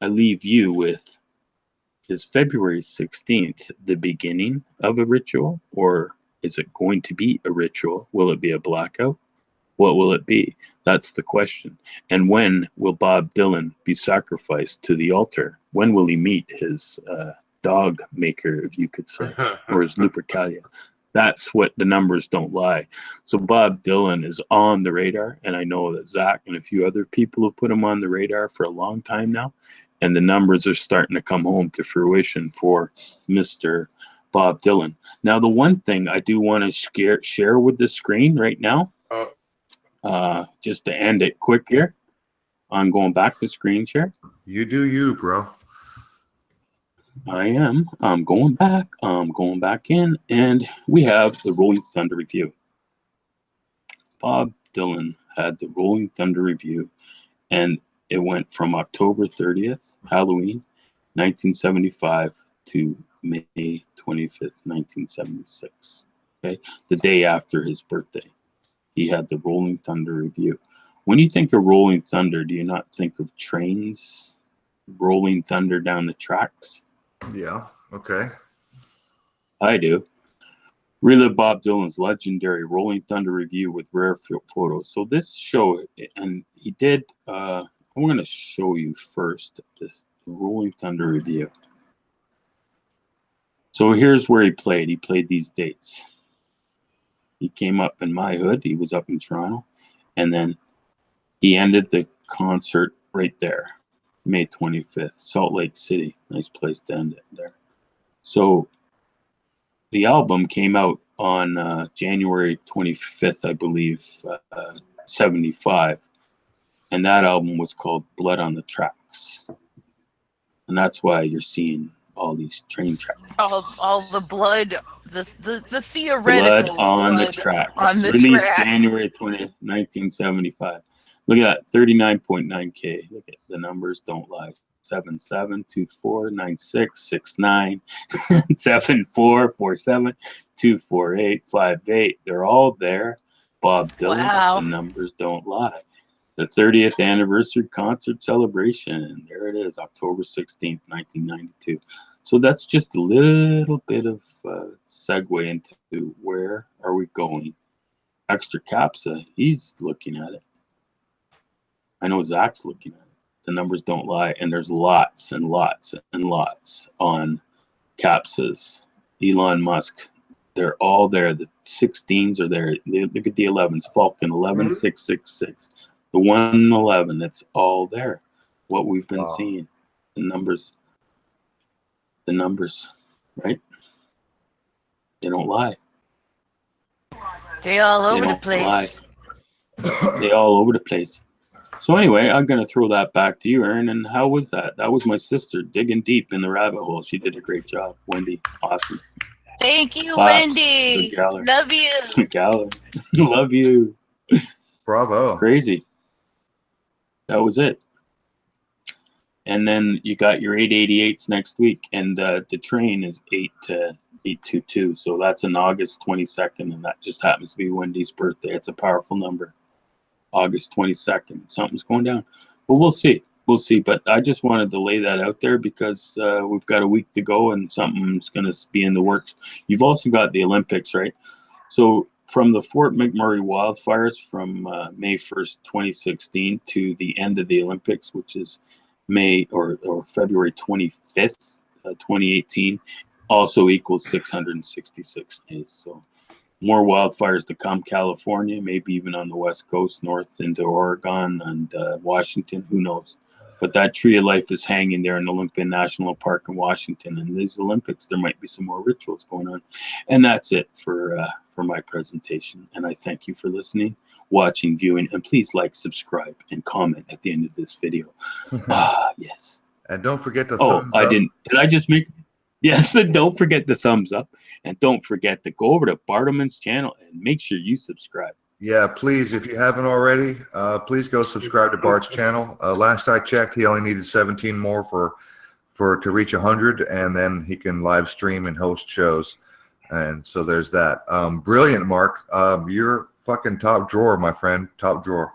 I leave you with, is February 16th the beginning of a ritual, or is it going to be a ritual? Will it be a blackout? What will it be? That's the question. And when will Bob Dylan be sacrificed to the altar? When will he meet his dog maker, if you could say, or his Lupercalia? That's what the numbers don't lie. So Bob Dylan is on the radar, and I know that Zach and a few other people have put him on the radar for a long time now, and the numbers are starting to come home to fruition for Mr. Bob Dylan. Now, the one thing I do want to share with the screen right now, just to end it quick here, I'm going back to screen share. You do you, bro. I am. I'm going back. I'm going back in, and we have the Rolling Thunder review. Bob Dylan had the Rolling Thunder review, and it went from October 30th, Halloween, 1975, to May 25th, 1976. Okay, the day after his birthday, he had the Rolling Thunder review. When you think of Rolling Thunder, do you not think of trains rolling thunder down the tracks? Yeah. Okay. I do. Relive Bob Dylan's legendary Rolling Thunder review with rare photos. So this show, and he did, I'm going to show you first this Rolling Thunder review. So here's where he played. He played these dates. He came up in my hood. He was up in Toronto. And then he ended the concert right there, May 25th, Salt Lake City. Nice place to end it there. So the album came out on January 25th, I believe, 75. And that album was called Blood on the Tracks. And that's why you're seeing all these train tracks. All the blood, the theoretical blood on blood the tracks. on the Released tracks. January 20th, 1975. Look at that, 39.9K. Look at the numbers, don't lie. 77249669 7447248858. They're all there. Bob Dylan. Wow. The numbers don't lie. The 30th anniversary concert celebration. There it is, October 16th, 1992. So that's just a little bit of segue into where are we going. Extra Capsa, he's looking at it. I know Zach's looking at it. The numbers don't lie, and there's lots and lots and lots on Capsas. Elon Musk, they're all there. The 16s are there. Look at the 11s. Falcon 11666. The 111. It's all there. What we've been seeing. The numbers, right? They don't lie. They all over the don't place. lie. They all over the place. So anyway, I'm going to throw that back to you, Aaron. And how was that? That was my sister digging deep in the rabbit hole. She did a great job. Wendy, awesome. Thank you, Claps. Wendy. Good galler. Love you. Galler. Love you. Bravo. Crazy. That was it. And then you got your 888s next week. And the train is 822. So that's on August 22nd. And that just happens to be Wendy's birthday. It's a powerful number. August 22nd. Something's going down. But we'll see. We'll see. But I just wanted to lay that out there because we've got a week to go and something's going to be in the works. You've also got the Olympics, right? So from the Fort McMurray wildfires from May 1st, 2016 to the end of the Olympics, which is May or February 25th, 2018, also equals 666 days. So more wildfires to come. California, maybe even on the West Coast, north into Oregon and Washington, who knows. But that tree of life is hanging there in Olympia National Park in Washington. And these Olympics, there might be some more rituals going on. And that's it for my presentation. And I thank you for listening, watching, viewing, and please like, subscribe, and comment at the end of this video. Yes. And don't forget to thumbs I up. didn't. Did I just make? Yes, and don't forget the thumbs up. And don't forget to go over to Bartleman's channel and make sure you subscribe. Yeah, please, if you haven't already, please go subscribe to Bart's channel. Last I checked, he only needed 17 more to reach 100, and then he can live stream and host shows. And so there's that. Brilliant, Mark. You're fucking top drawer, my friend. Top drawer.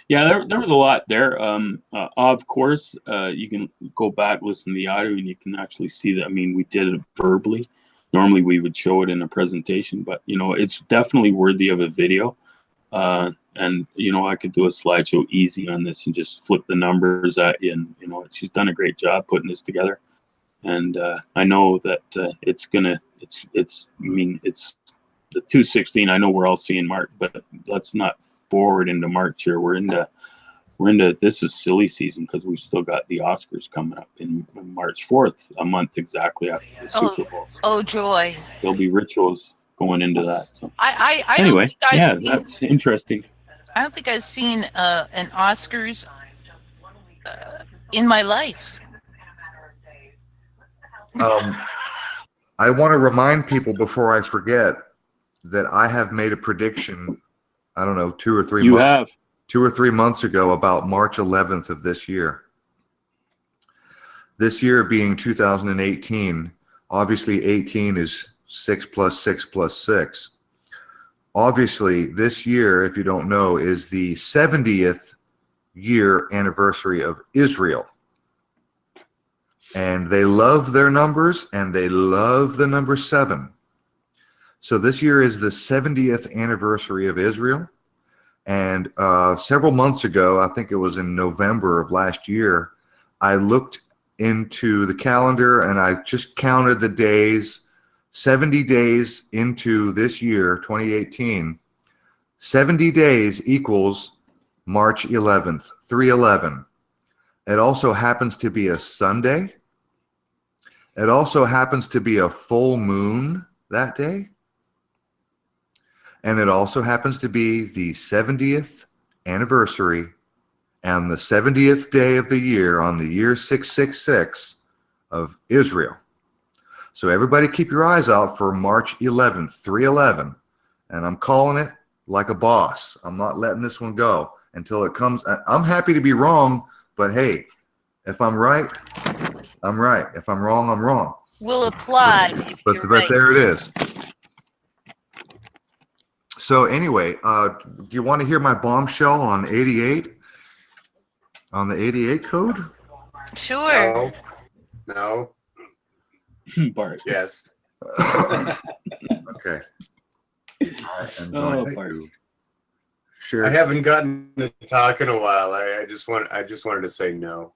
Yeah, there was a lot there. Of course, you can go back, listen to the audio, and you can actually see that. I mean, we did it verbally. Normally, we would show it in a presentation, but, you know, it's definitely worthy of a video. And, you know, I could do a slideshow easy on this and just flip the numbers at you. And, you know, she's done a great job putting this together. And I know that it's the 216. I know we're all seeing March, but let's not forward into March here. We're into we're into, this is silly season because we've still got the Oscars coming up in March 4th, a month exactly after the Super Bowl. So Oh joy! there'll be rituals going into that. So I anyway, don't think I've yeah, seen, that's interesting. I don't think I've seen an Oscars in my life. I want to remind people before I forget that I have made a prediction. I don't know, 2 or 3 months ago about March 11th of this year. This year being 2018, obviously 18 is 6 plus 6 plus 6. Obviously, this year, if you don't know, is the 70th year anniversary of Israel. And they love their numbers, and they love the number 7. So this year is the 70th anniversary of Israel. And several months ago, I think it was in November of last year, I looked into the calendar and I just counted the days, 70 days into this year, 2018. 70 days equals March 11th, 3/11. It also happens to be a Sunday. It also happens to be a full moon that day. And it also happens to be the 70th anniversary and the 70th day of the year on the year 666 of Israel. So everybody keep your eyes out for March 11th, 3/11. And I'm calling it like a boss. I'm not letting this one go until it comes. I'm happy to be wrong, but hey, if I'm right, I'm right. If I'm wrong, I'm wrong. Will apply. But there it is. So anyway, do you want to hear my bombshell on 88? On the 88 code? Sure. No. Bart. Yes. Okay. Bart. Sure. I haven't gotten to talk in a while. I just wanted to say no.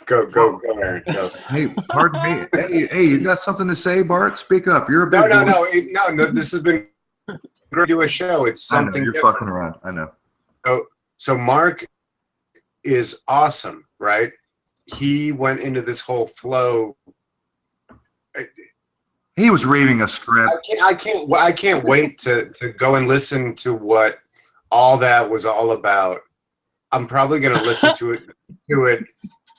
Go, Aaron. Go. Hey, pardon me. Hey, you got something to say, Bart? Speak up. You're a big boy. No. This has been great to do a show. It's something I know, you're different. fucking around. I know. So Mark is awesome, right? He went into this whole flow. He was reading a script. I can't wait to go and listen to what all that was all about. I'm probably going to listen to it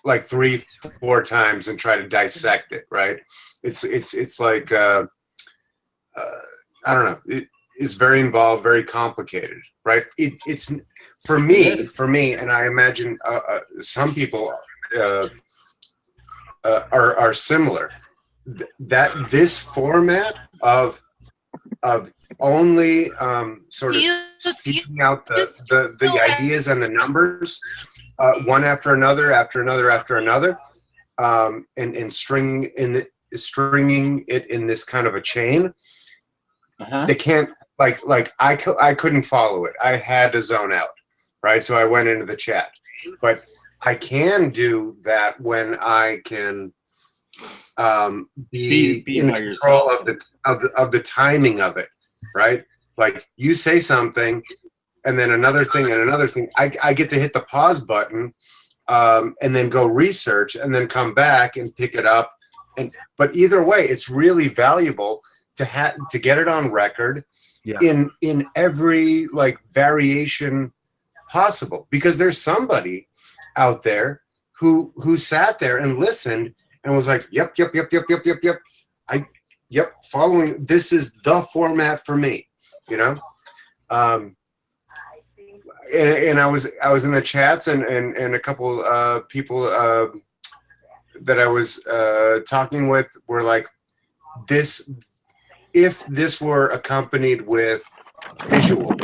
like 3-4 times and try to dissect it. Right? It's like I don't know. It is very involved, very complicated. Right? It's for me, and I imagine some people are similar. That this format of only sort of speaking out the ideas and the numbers one after another, and stringing it in this kind of a chain. They can't like I couldn't follow it. I had to zone out, right? So I went into the chat, but I can do that when I can be in control of the timing of it, right? Like you say something and then another thing and another thing. I get to hit the pause button and then go research and then come back and pick it up. But either way, it's really valuable to get it on record in every like variation possible, because there's somebody out there who sat there and listened and was like, yep. Following, this is the format for me, you know? And I was in the chats and a couple people that I was talking with were like, if this were accompanied with visual,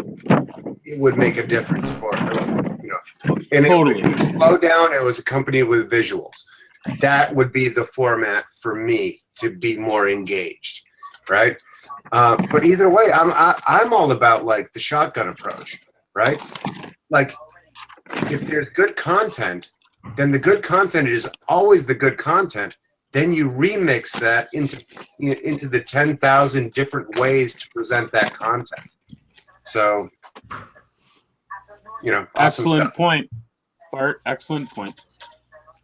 it would make a difference for it, you know? And Totally. It would slow down. It was accompanied with visuals. That would be the format for me to be more engaged, right? But either way, I'm all about like the shotgun approach, right? Like if there's good content, then the good content is always the good content. Then you remix that into the 10,000 different ways to present that content. So, you know, awesome Excellent stuff. point. Bart. Excellent point.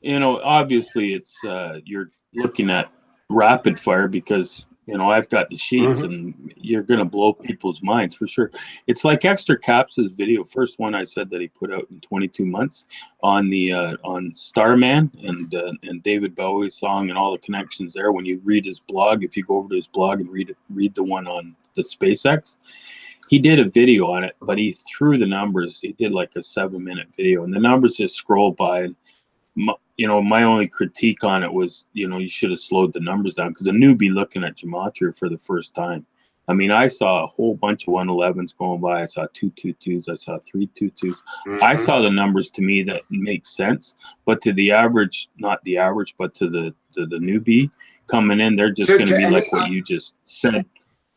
You know, obviously, it's you're looking at rapid fire because I've got the sheets, and you're gonna blow people's minds for sure. It's like Extra Caps' video, first one I said that he put out in 22 months on the on Starman and David Bowie's song and all the connections there. When you read his blog, if you go over to his blog and read the one on the SpaceX, he did a video on it, but he threw the numbers. He did like a 7-minute video, and the numbers just scroll by. And my only critique on it was, you should have slowed the numbers down, because a newbie looking at Gematria for the first time. I mean, I saw a whole bunch of 111s going by. I saw 222s. I saw 322s. I saw the numbers to me that make sense, but to the average, not the average, but to the newbie coming in, they're just going to be like what you just said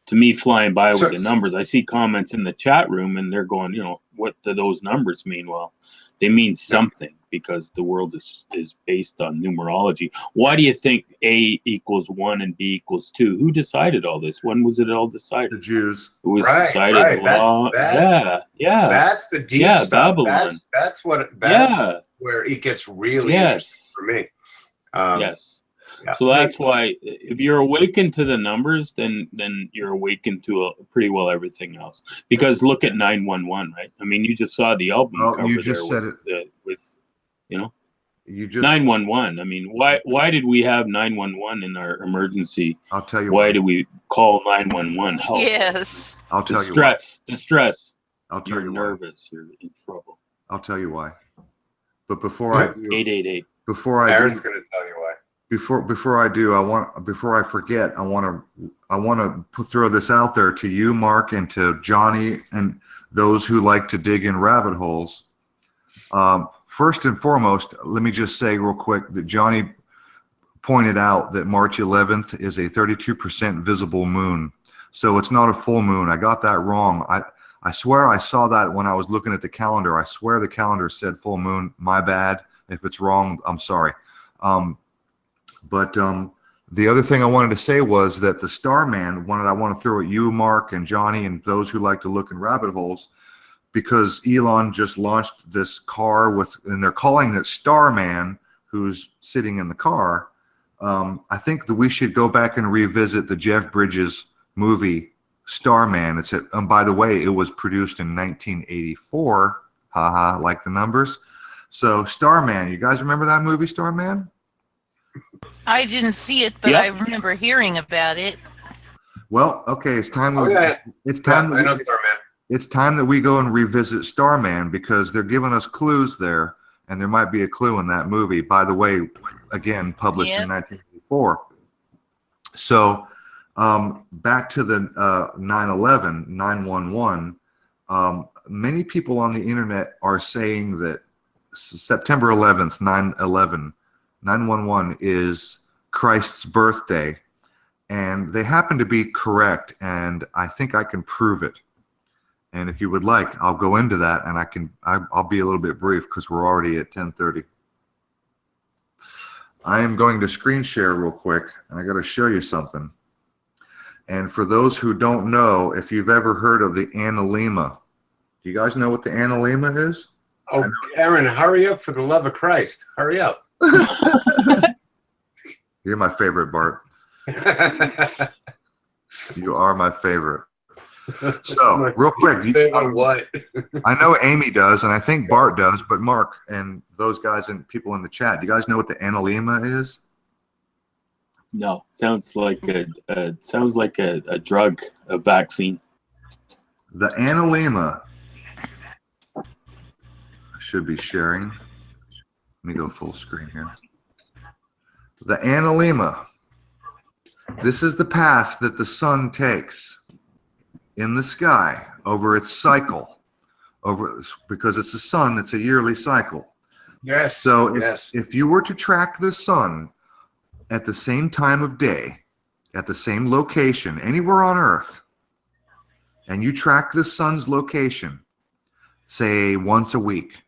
to me, flying by with the numbers. I see comments in the chat room, and they're going, what do those numbers mean? Well, they mean something, because the world is based on numerology. Why do you think A equals 1 and B equals 2? Who decided all this? When was it all decided? The Jews. It was decided long. Yeah. That's the deep stuff. Babylon. That's where it gets really interesting for me. Yes. Yeah. So that's why, if you're awakened to the numbers, then you're awakened to pretty well everything else. Because look at 911, right? I mean, you just saw the album cover you just there said with you just 911. I mean, why did we have 911 in our emergency? I'll tell you why do we call 911 help? Yes. I'll tell you distress. I'll tell you're nervous. You're in trouble. I'll tell you why. But before I do, 888. Aaron's going to tell you why. Before I forget, I want to throw this out there to you, Mark, and to Johnny, and those who like to dig in rabbit holes. First and foremost, let me just say real quick that Johnny pointed out that March 11th is a 32% visible moon, so it's not a full moon. I got that wrong. I swear I saw that when I was looking at the calendar. I swear the calendar said full moon. My bad. If it's wrong, I'm sorry. But the other thing I wanted to say was that the Starman one that I want to throw at you, Mark, and Johnny, and those who like to look in rabbit holes, because Elon just launched this car and they're calling it Starman, who's sitting in the car. I think that we should go back and revisit the Jeff Bridges movie Starman. By the way, it was produced in 1984. Haha, like the numbers. So Starman, you guys remember that movie, Starman? I didn't see it, but I remember hearing about it. Well, okay, it's time. It's time that we go and revisit Starman, because they're giving us clues there, and there might be a clue in that movie. By the way, again, published in 1984. So back to the 9/11, 911. Many people on the internet are saying that September 11th, 9/11. 911 is Christ's birthday, and they happen to be correct, and I think I can prove it. And if you would like, I'll go into that, and I'll be a little bit brief because we're already at 10:30. I am going to screen share real quick, and I got to show you something. And for those who don't know, if you've ever heard of the analemma, do you guys know what the analemma is? Oh, Aaron, hurry up, for the love of Christ. Hurry up. You're my favorite, Bart. You are my favorite. So, real quick. What? I know Amy does, and I think Bart does, but Mark and those guys and people in the chat, do you guys know what the analemma is? No, sounds like a drug, a vaccine. The analemma. I should be sharing. Let me go full screen here. The analemma. This is the path that the sun takes in the sky over its cycle. Because it's the sun, it's a yearly cycle. Yes. So if you were to track the sun at the same time of day, at the same location, anywhere on Earth, and you track the sun's location, say once a week.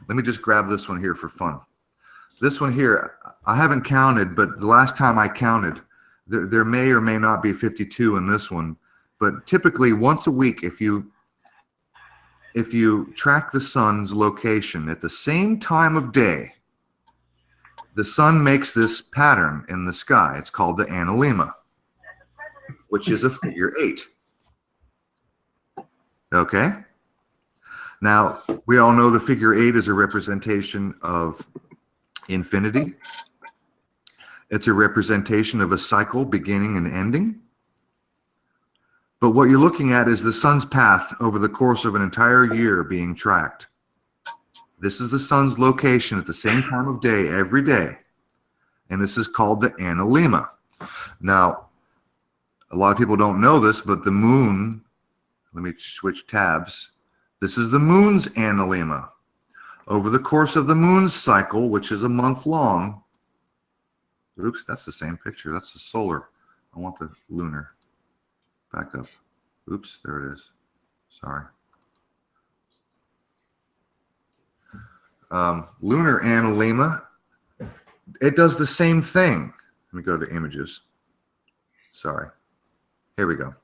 Let me just grab this one here for fun. This one here, I haven't counted, but the last time I counted, there may or may not be 52 in this one. But typically once a week, if you if you track the sun's location at the same time of day, the sun makes this pattern in the sky. It's called the analemma, which is a figure 8. Okay? Now, we all know the figure 8 is a representation of infinity. It's a representation of a cycle beginning and ending. But what you're looking at is the sun's path over the course of an entire year being tracked. This is the sun's location at the same time of day every day. And this is called the analemma. Now, a lot of people don't know this, but the moon, let me switch tabs. This is the moon's analemma. Over the course of the moon's cycle, which is a month long, oops, that's the same picture. That's the solar. I want the lunar. Back up. Oops, there it is. Sorry. Lunar analemma, it does the same thing. Let me go to images. Sorry. Here we go.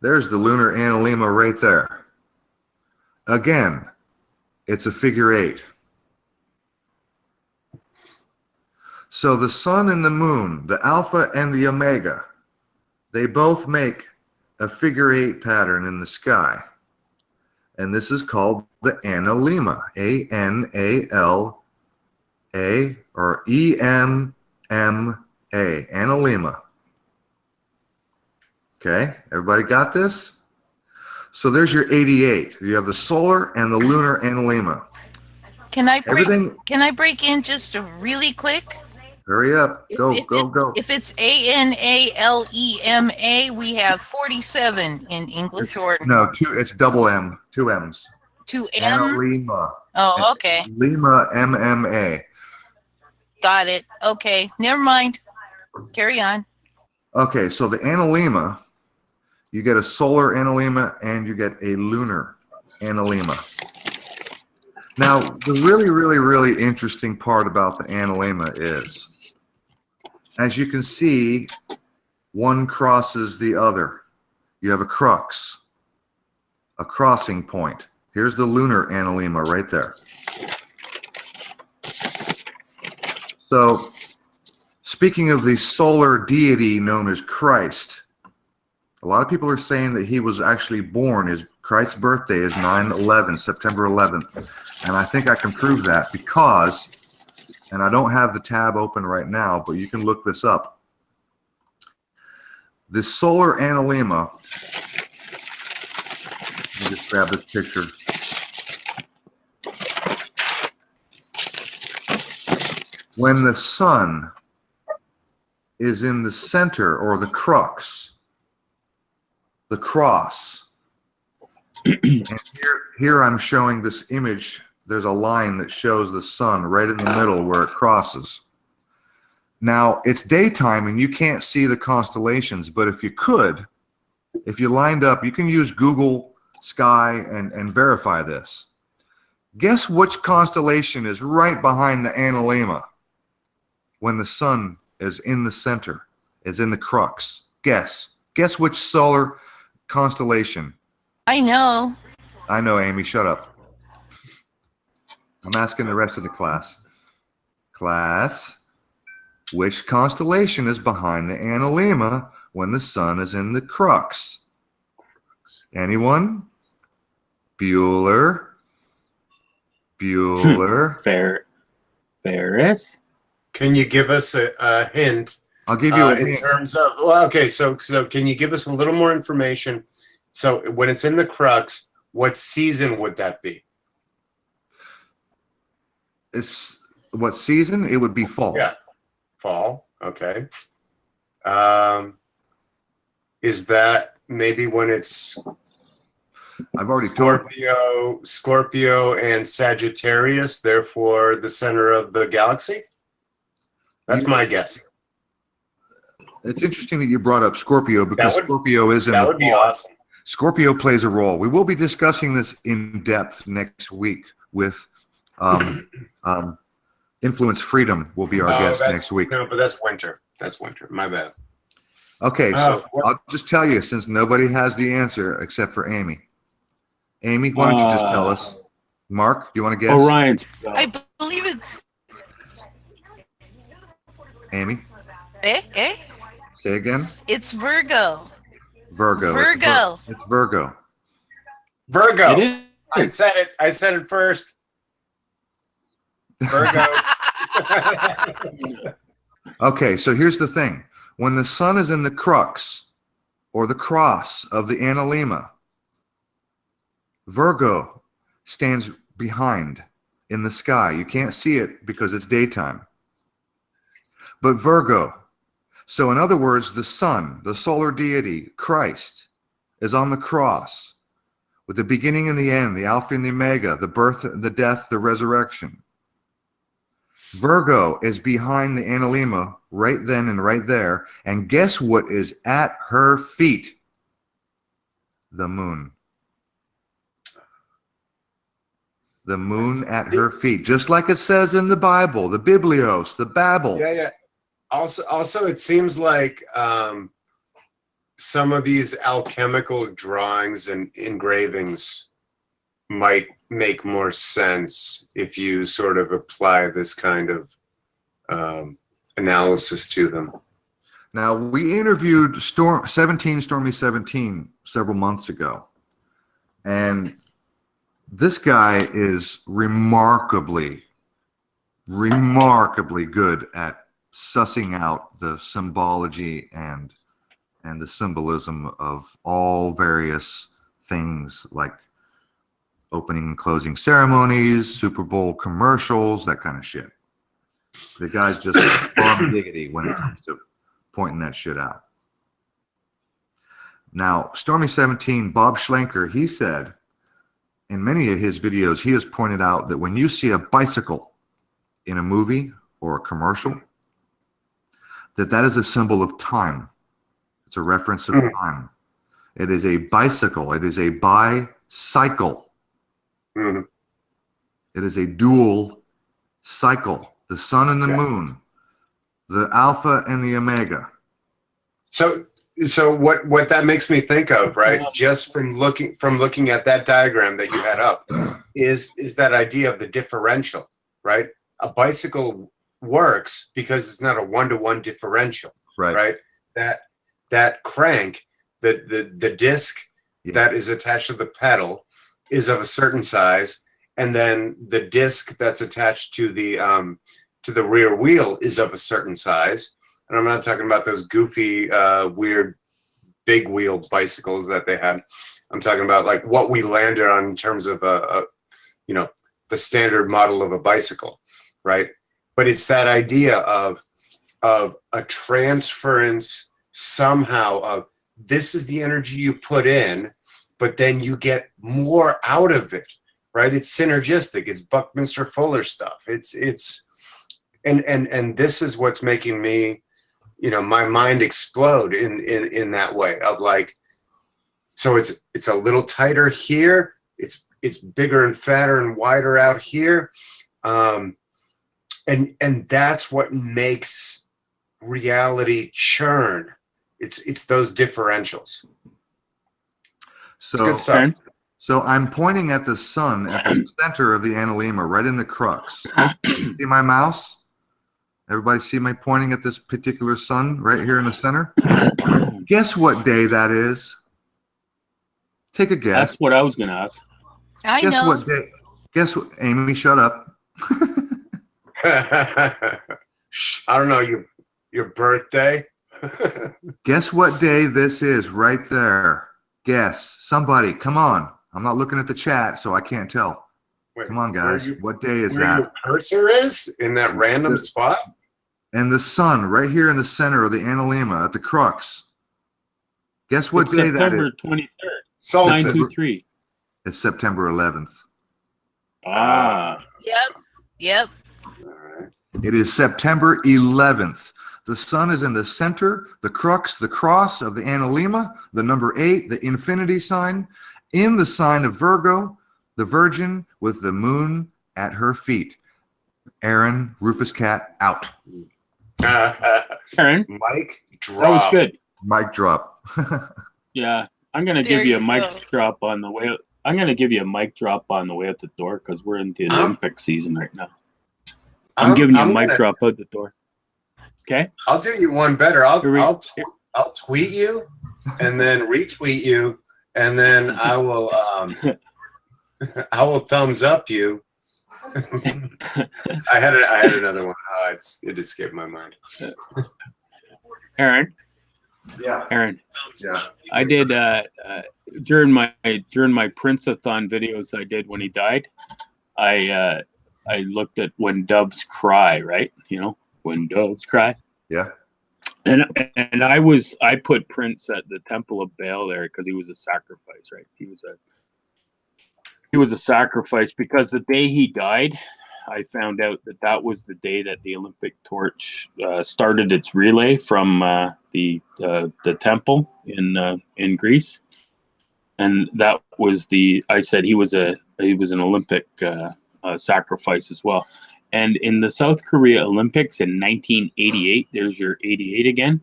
There's the lunar analemma right there. Again, it's a figure 8. So the sun and the moon, the alpha and the omega, they both make a figure 8 pattern in the sky. And this is called the analemma, A-N-A-L-A or E-M-M-A, analemma. Okay, everybody got this? So there's your 88. You have the solar and the lunar analemma. Can I break in just a really quick? Hurry up. Go. If it's A-N-A-L-E-M-A, we have 47 in English order. No, it's double M, 2 M's. 2 M? Analemma. Oh, okay. Lima, M-M-A. Got it. Okay, never mind. Carry on. Okay, so the analemma, you get a solar analemma and you get a lunar analemma. Now, the really, really, really interesting part about the analemma is, as you can see, one crosses the other. You have a crux, a crossing point. Here's the lunar analemma right there. So, speaking of the solar deity known as Christ, a lot of people are saying that he was actually born. Christ's birthday is 9/11, September 11th. And I think I can prove that because, and I don't have the tab open right now, but you can look this up. The solar analemma, let me just grab this picture. When the sun is in the center or the crux, the cross, and here I'm showing this image. There's a line that shows the sun right in the middle where it crosses. Now, it's daytime and you can't see the constellations, but if you lined up, you can use Google Sky and verify this. Guess which constellation is right behind the analemma when the sun is in the center, is in the crux? Guess which solar constellation? I know. I know, Amy, shut up. I'm asking the rest of the class. Class, which constellation is behind the analemma when the sun is in the crux? Anyone? Bueller? Ferris? Can you give us a hint? I'll give you a hint. In terms of, well, okay, so can you give us a little more information? So when it's in the crux, what season would that be? It's what season? It would be fall. Yeah, fall. Okay. Is that maybe when it's I've already told Scorpio and Sagittarius, therefore the center of the galaxy? That's my guess. It's interesting that you brought up Scorpio because Scorpio is in the fall. That would be awesome. Scorpio plays a role. We will be discussing this in depth next week with Influence Freedom will be our guest next week. No, but that's winter. That's winter. My bad. Okay, so what- I'll just tell you, since nobody has the answer except for Amy. Amy, why don't you just tell us? Mark, do you want to guess? Orion's I belt. believe it's Amy, eh? say again. It's Virgo. Virgo. Virgo. It's Virgo. Virgo. It is. I said it. I said it first. Virgo. Okay, so here's the thing. When the sun is in the crux or the cross of the analemma, Virgo stands behind in the sky. You can't see it because it's daytime. But Virgo, so in other words, the sun, the solar deity, Christ, is on the cross with the beginning and the end, the Alpha and the Omega, the birth, the death, the resurrection. Virgo is behind the analemma right then and right there. And guess what is at her feet? The moon. The moon at her feet. Just like it says in the Bible, the Biblios, the Babel. Yeah. Also, it seems like some of these alchemical drawings and engravings might make more sense if you sort of apply this kind of analysis to them. Now, we interviewed Stormy 17 several months ago. And this guy is remarkably good at sussing out the symbology and the symbolism of all various things like opening and closing ceremonies, Superbowl commercials, that kind of shit. The guy's just bomb diggity when it comes to pointing that shit out. Now, Stormy 17, Bob Schlenker, he said in many of his videos, he has pointed out that when you see a bicycle in a movie or a commercial, that is a symbol of time. It's a reference of time. It is a bicycle. It is a bicycle. Mm-hmm. It is a dual cycle. The sun and the moon, the Alpha and the Omega. So what that makes me think of, right? Just from looking at that diagram that you had up, is that idea of the differential, right? A bicycle works because it's not a one-to-one differential, right? That crank, the disc that is attached to the pedal is of a certain size, and then the disc that's attached to the rear wheel is of a certain size. And I'm not talking about those goofy, weird, big wheel bicycles that they had. I'm talking about like what we landed on in terms of the standard model of a bicycle, right? But it's that idea of a transference somehow of this is the energy you put in, but then you get more out of it, right? It's synergistic. It's Buckminster Fuller stuff. And this is what's making me, my mind explode in that way of like, so it's a little tighter here. It's bigger and fatter and wider out here. And that's what makes reality churn. It's those differentials. So, It's good stuff. So I'm pointing at the sun at the center of the analemma, right in the crux. See my mouse? Everybody see me pointing at this particular sun right here in the center? Guess what day that is? Take a guess. That's what I was going to ask. I Guess know. what day? Guess what? Amy, shut up. I don't know, your birthday. Guess what day this is right there? Guess. Somebody, come on. I'm not looking at the chat, so I can't tell. Wait, Come on, guys. What day is where that? your cursor is in that random spot? And the sun right here in the center of the analemma at the crux. Guess what It's day that September is? 23rd. Solstice. 923. It's September 11th. Ah. Yep. All right. It is September 11th. The sun is in the center, the crux, the cross of the analemma, the number 8, the infinity sign, in the sign of Virgo, the Virgin with the moon at her feet. Aaron, Rufus Cat, out. Aaron, Mike, that was drop. good. Mic drop. Yeah, I'm gonna There give you a you mic go. drop on the way. I'm gonna give you a mic drop on the way out the door because we're into the I'm- Olympic season right now. I'm giving you a mic drop out the door. Okay. I'll do you one better. Here we- I'll tweet you, and then retweet you, and then I will I will thumbs up you. I had another one. Oh, it escaped my mind. Aaron. Yeah. Aaron. Yeah. I did during my Prince-a-thon videos I did when he died. I looked at when doves cry, right? You know, when doves cry. Yeah. And I put Prince at the Temple of Baal there because he was a sacrifice, right? He was a sacrifice because the day he died, I found out that was the day that the Olympic torch started its relay from the temple in Greece, and that was I said he was an Olympic sacrifice as well. And in the South Korea Olympics in 1988, there's your 88 again,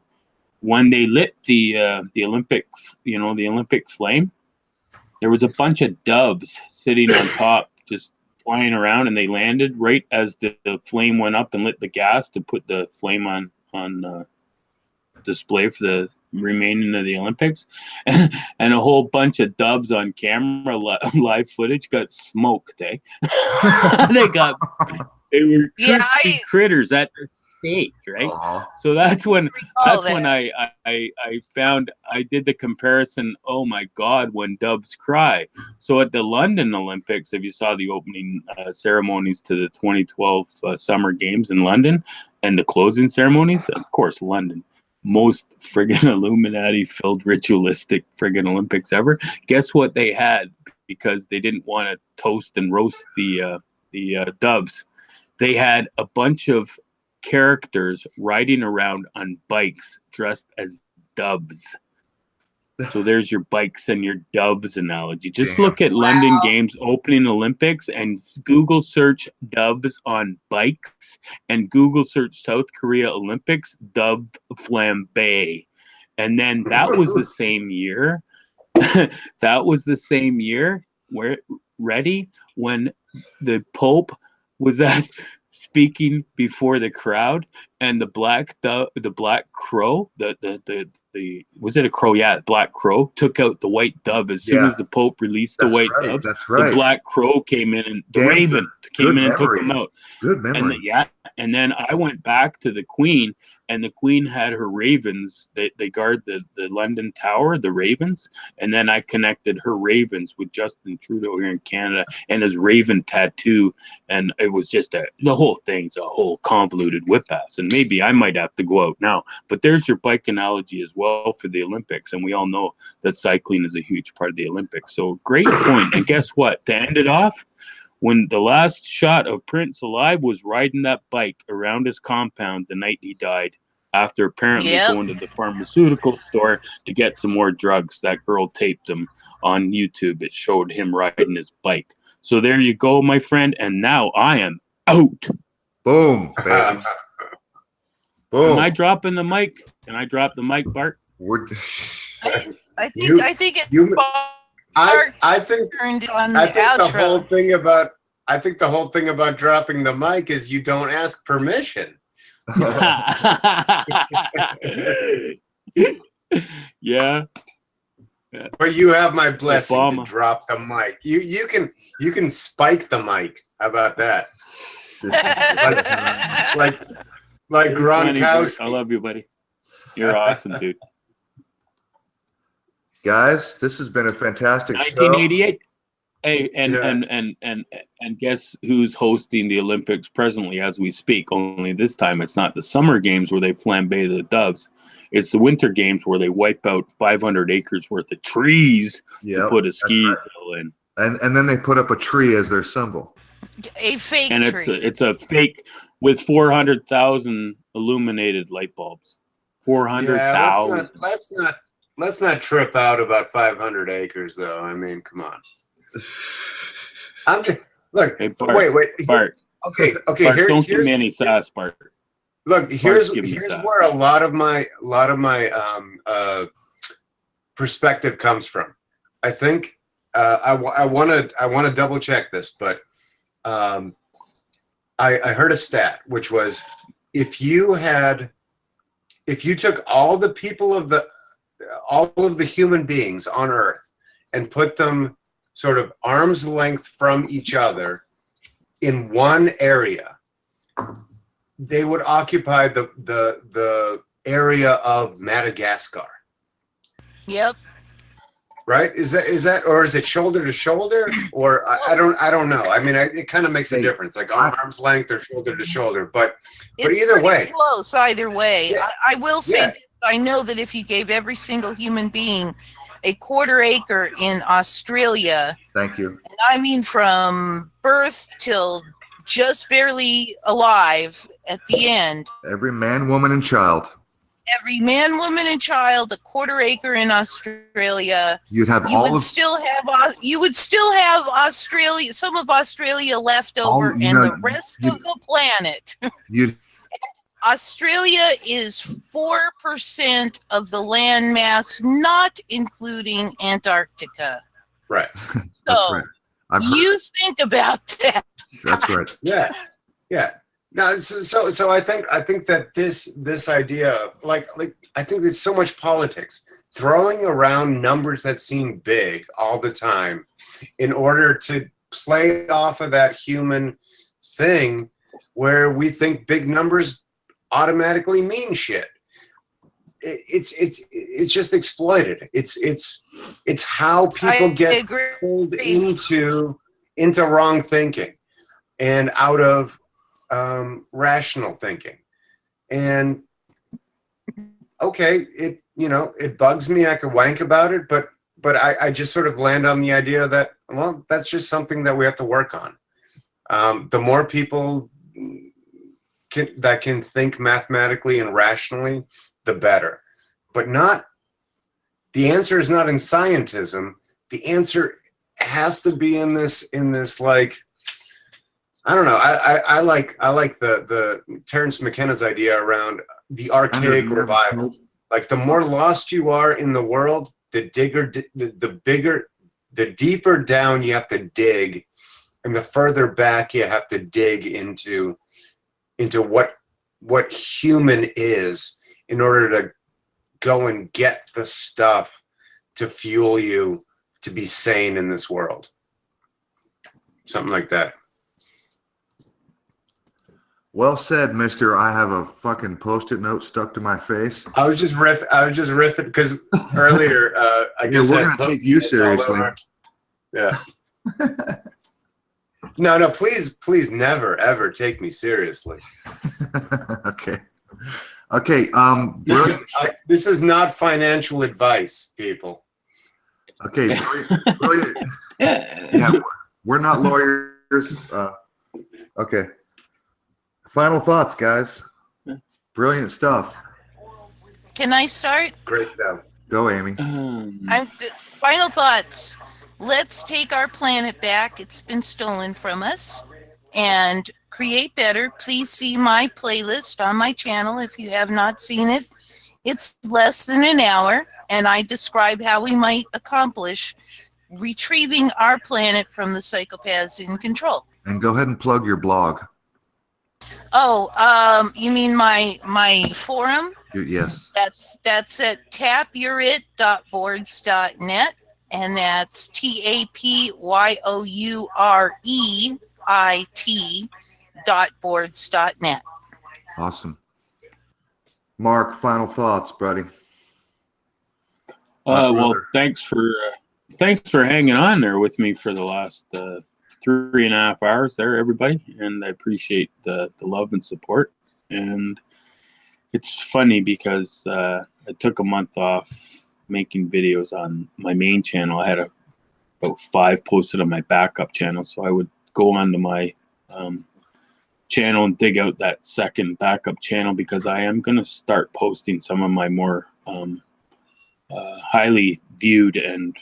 when they lit the Olympic, the Olympic flame, there was a bunch of doves sitting on top, just flying around, and they landed right as the flame went up and lit the gas to put the flame on display for the remaining of the Olympics, and a whole bunch of doves on camera, live footage, got smoked. They were crispy critters at the stake, right? Uh-huh. So that's when that. I found, I did the comparison. Oh my God, when doves cry. So at the London Olympics, if you saw the opening ceremonies to the 2012 Summer Games in London and the closing ceremonies, of course, London, most friggin' Illuminati filled ritualistic friggin' Olympics ever. Guess what they had, because they didn't want to toast and roast the doves. They had a bunch of characters riding around on bikes dressed as doves. So there's your bikes and your doves analogy. Just look at London Games opening Olympics and Google search doves on bikes and Google search South Korea Olympics dove flambe. And then that was the same year. That was the same year when the Pope was speaking before the crowd, and the black crow, was it a crow? Yeah, black crow took out the white dove as soon as the Pope released the white doves. That's right. The black crow came in, and the raven came in and took them out. Good memory. And then I went back to the Queen, and the Queen had her ravens. They guard the London Tower, the ravens. And then I connected her ravens with Justin Trudeau here in Canada and his raven tattoo. And it was just the whole thing's a whole convoluted whip-ass. And maybe I might have to go out now. But there's your bike analogy as well for the Olympics. And we all know that cycling is a huge part of the Olympics. So great point. And guess what? To end it off, when the last shot of Prince alive was riding that bike around his compound the night he died, after apparently going to the pharmaceutical store to get some more drugs. That girl taped him on YouTube. It showed him riding his bike. So there you go, my friend. And now I am out. Boom, baby. Boom. Oh. Am I dropping the mic? Can I drop the mic, Bart? I think I think turned on I the think the outro. whole thing about dropping the mic is you don't ask permission. Yeah. But you have my blessing Obama. to drop the mic. You can spike the mic. How about that? like Gronkowski. I love you, buddy. You're awesome, dude. Guys, this has been a fantastic 1988. Hey, and guess who's hosting the Olympics presently as we speak? Only this time it's not the Summer Games where they flambe the doves. It's the Winter Games where they wipe out 500 acres worth of trees to put a ski hill in. And then they put up a tree as their symbol. A fake and tree. It's a fake with 400,000 illuminated light bulbs. 400,000. Yeah, let's not trip out about 500 acres though. I mean, come on. I'm just look. Hey, Bart, wait. Bart. Okay. Bart, Don't give me any sauce, Bart. Look, here's give me that. where a lot of my perspective comes from. I think I want to double check this, but I heard a stat which was if you took all the human beings on Earth and put them sort of arm's length from each other in one area, they would occupy the area of Madagascar. Yep. Right? Is that or is it shoulder to shoulder? Or I don't know. I mean, it kind of makes a difference, like arm's length or shoulder to shoulder. But It's either way, close either way. Yeah. I will say, Yeah. I know that if you gave every single human being a quarter acre in Australia, Thank you. and I mean from birth till just barely alive at the end, Every man, woman, and child. every man, woman, and child, a quarter acre in Australia, You'd have you all would of still have Australia, some of Australia left over, and the rest of the planet. you'd Australia is 4% of the land mass, not including Antarctica. right? That's So right. I've heard, you think about that. that's right. Yeah. No, so I think that this idea, like I think there's so much politics throwing around numbers that seem big all the time in order to play off of that human thing where we think big numbers automatically mean shit. It's just exploited. It's how people get pulled into wrong thinking and out of rational thinking. And okay, it bugs me. I could wank about it, but I just sort of land on the idea that, well, that's just something that we have to work on. The more people that can think mathematically and rationally, the better. But the answer is not in scientism. The answer has to be in this like, I don't know. I like the Terence McKenna's idea around the archaic revival. Like the more lost you are in the world, the deeper down you have to dig, and the further back you have to dig into what human is in order to go and get the stuff to fuel you to be sane in this world. Something like that. Well said, mister. I have a fucking Post-it note stuck to my face. I was just riffing because earlier I guess we're gonna take you seriously. Yeah. No, please never ever take me seriously. Okay. This is not financial advice, people. Okay. Brilliant. Yeah, we're not lawyers. Okay. Final thoughts, guys. Brilliant stuff. Can I start? Great job. Go, Amy. Final thoughts. Let's take our planet back. It's been stolen from us. And create better. Please see my playlist on my channel if you have not seen it. It's less than an hour, and I describe how we might accomplish retrieving our planet from the psychopaths in control. And go ahead and plug your blog. Oh, you mean my forum? Yes. That's at tapyourit.boards.net, and that's tapyouret.boards.net. Awesome. Mark, final thoughts, buddy. Well, thanks for hanging on there with me for the last 3.5 hours there, everybody, and I appreciate the love and support. And it's funny because I took a month off making videos on my main channel. I had about 5 posted on my backup channel, so I would go onto my channel and dig out that second backup channel, because I am going to start posting some of my more highly viewed and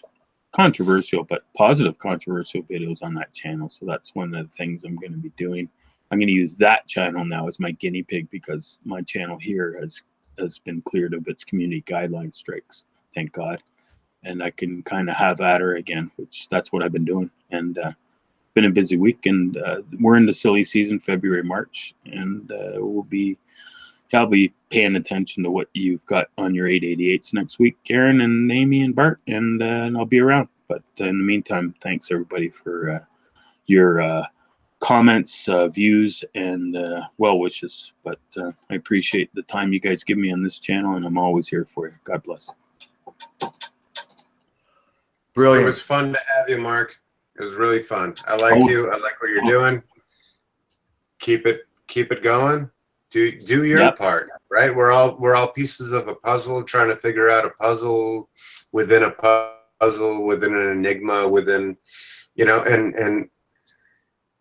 controversial, but positive controversial videos on that channel. So that's one of the things I'm going to be doing. I'm going to use that channel now as my guinea pig, because my channel here has been cleared of its community guideline strikes, thank God. And I can kind of have at her again, which that's what I've been doing. And been a busy week, and we're in the silly season, February, March, and I'll be paying attention to what you've got on your 888s next week, Karen and Amy and Bart, and I'll be around. But in the meantime, thanks everybody for your comments, views, and well wishes. But I appreciate the time you guys give me on this channel, and I'm always here for you. God bless. Brilliant. It was fun to have you, Mark. It was really fun. I like you. I like what you're doing. Keep it going. Do your part, right? We're all pieces of a puzzle, trying to figure out a puzzle within a puzzle, within an enigma, within, and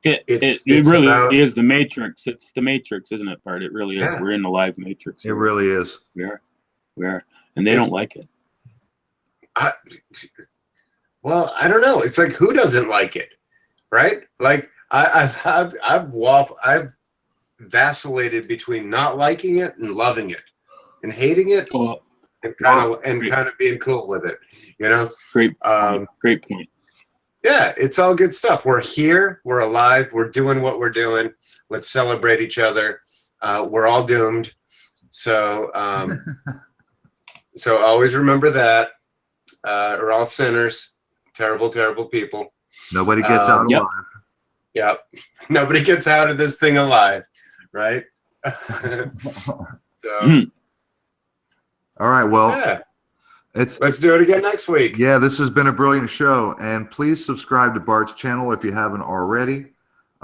it really is the Matrix. It's the Matrix, isn't it, Bart? It really is. Yeah. We're in the live Matrix. It really is. We are, and they don't like it. Well, I don't know. It's like, who doesn't like it, right? Like I've vacillated between not liking it and loving it, and hating it, and kind of being cool with it. Great point. Yeah, it's all good stuff. We're here. We're alive. We're doing what we're doing. Let's celebrate each other. We're all doomed. So always remember that. We're all sinners. Terrible, terrible people. Nobody gets out alive. Yep. Nobody gets out of this thing alive, right? All right. Well, yeah. Let's do it again next week. Yeah, this has been a brilliant show, and please subscribe to Bart's channel if you haven't already.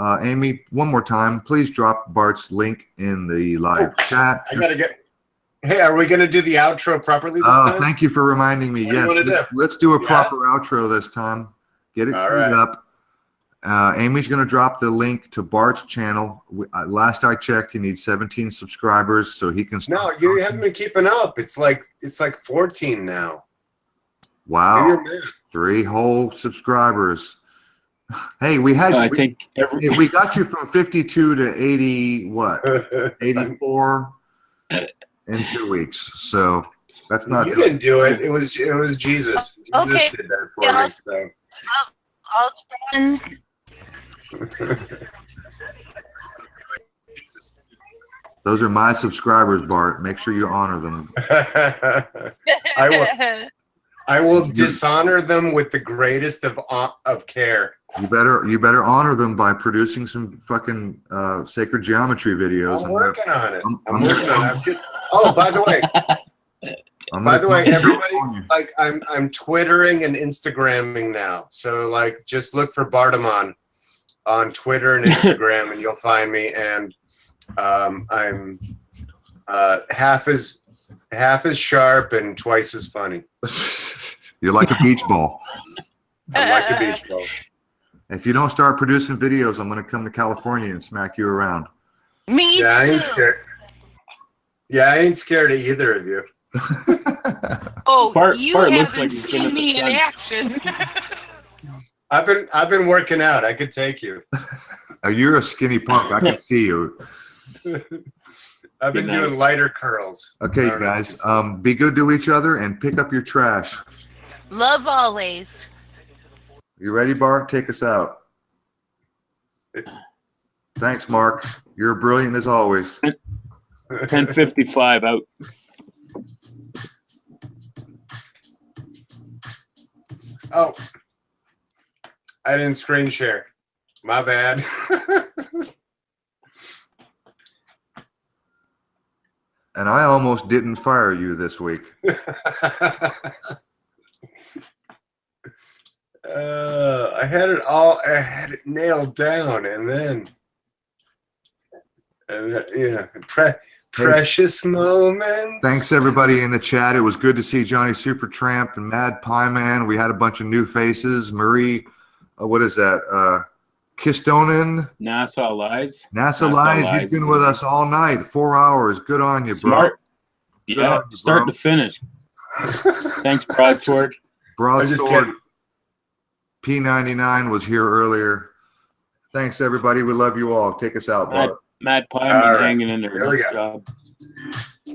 Amy, one more time, please drop Bart's link in the live chat. I gotta get. Hey, are we going to do the outro properly this time? Thank you for reminding me. Yes, let's do a proper outro this time. Get it cleared up. Amy's going to drop the link to Bart's channel. Last I checked, he needs 17 subscribers so he can start. No, you haven't been keeping up. It's like 14 now. Wow. 3 whole subscribers. Hey, we had we got you from 52 to 80 what? 84 in 2 weeks. So that's not you didn't do it. It was Jesus. Okay. Jesus did that for me. I'll try and those are my subscribers, Bart. Make sure you honor them. I will dishonor them with the greatest of care. You better honor them by producing some fucking sacred geometry videos. I'm working on it. I'm working on it. Oh, by the way, everybody, like I'm Twittering and Instagramming now. So like, just look for Bartamon on Twitter and Instagram, and you'll find me. And I'm half as sharp and twice as funny. You're like a beach ball. I'm like a beach ball. If you don't start producing videos, I'm going to come to California and smack you around. Me too. I ain't scared. Yeah, I ain't scared of either of you. Oh, Bart haven't like seen me in action. I've been working out. I could take you. Oh, you're a skinny punk. I can see you. I've been doing lighter curls. Okay, guys. Be good to each other and pick up your trash. Love always. You ready, Bart? Take us out. Thanks, Mark. You're brilliant as always. 10:55 out. Oh, I didn't screen share. My bad. And I almost didn't fire you this week. I had it nailed down, and then precious moments. Thanks everybody in the chat. It was good to see Johnny Supertramp and Mad Pie Man. We had a bunch of new faces. Marie, what is that? Kistonen. NASA Lies. NASA Lies. He's been with us all night, 4 hours. Good on you, bro. Smart. Yeah, start to finish. Thanks, Broadsword. Broadsword. P99 was here earlier. Thanks, everybody. We love you all. Take us out, Bart. Matt All Pyman right. hanging in there. Here we Nice go. job.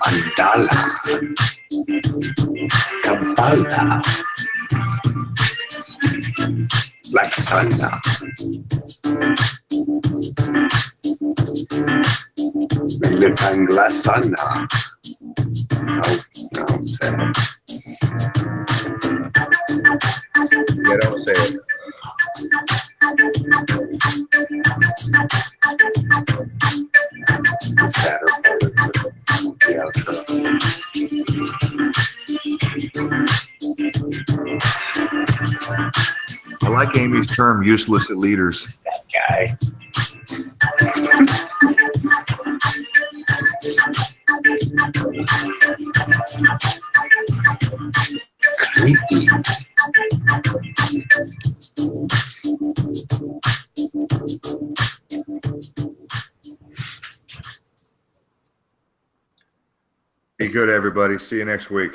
Andala. Kampala. Laksana. Lifanglasana. No, say it. Yeah, don't say it. The sadder part of the outro. I like Amy's term, useless leaders. That guy. Creepy. Be good, everybody. See you next week.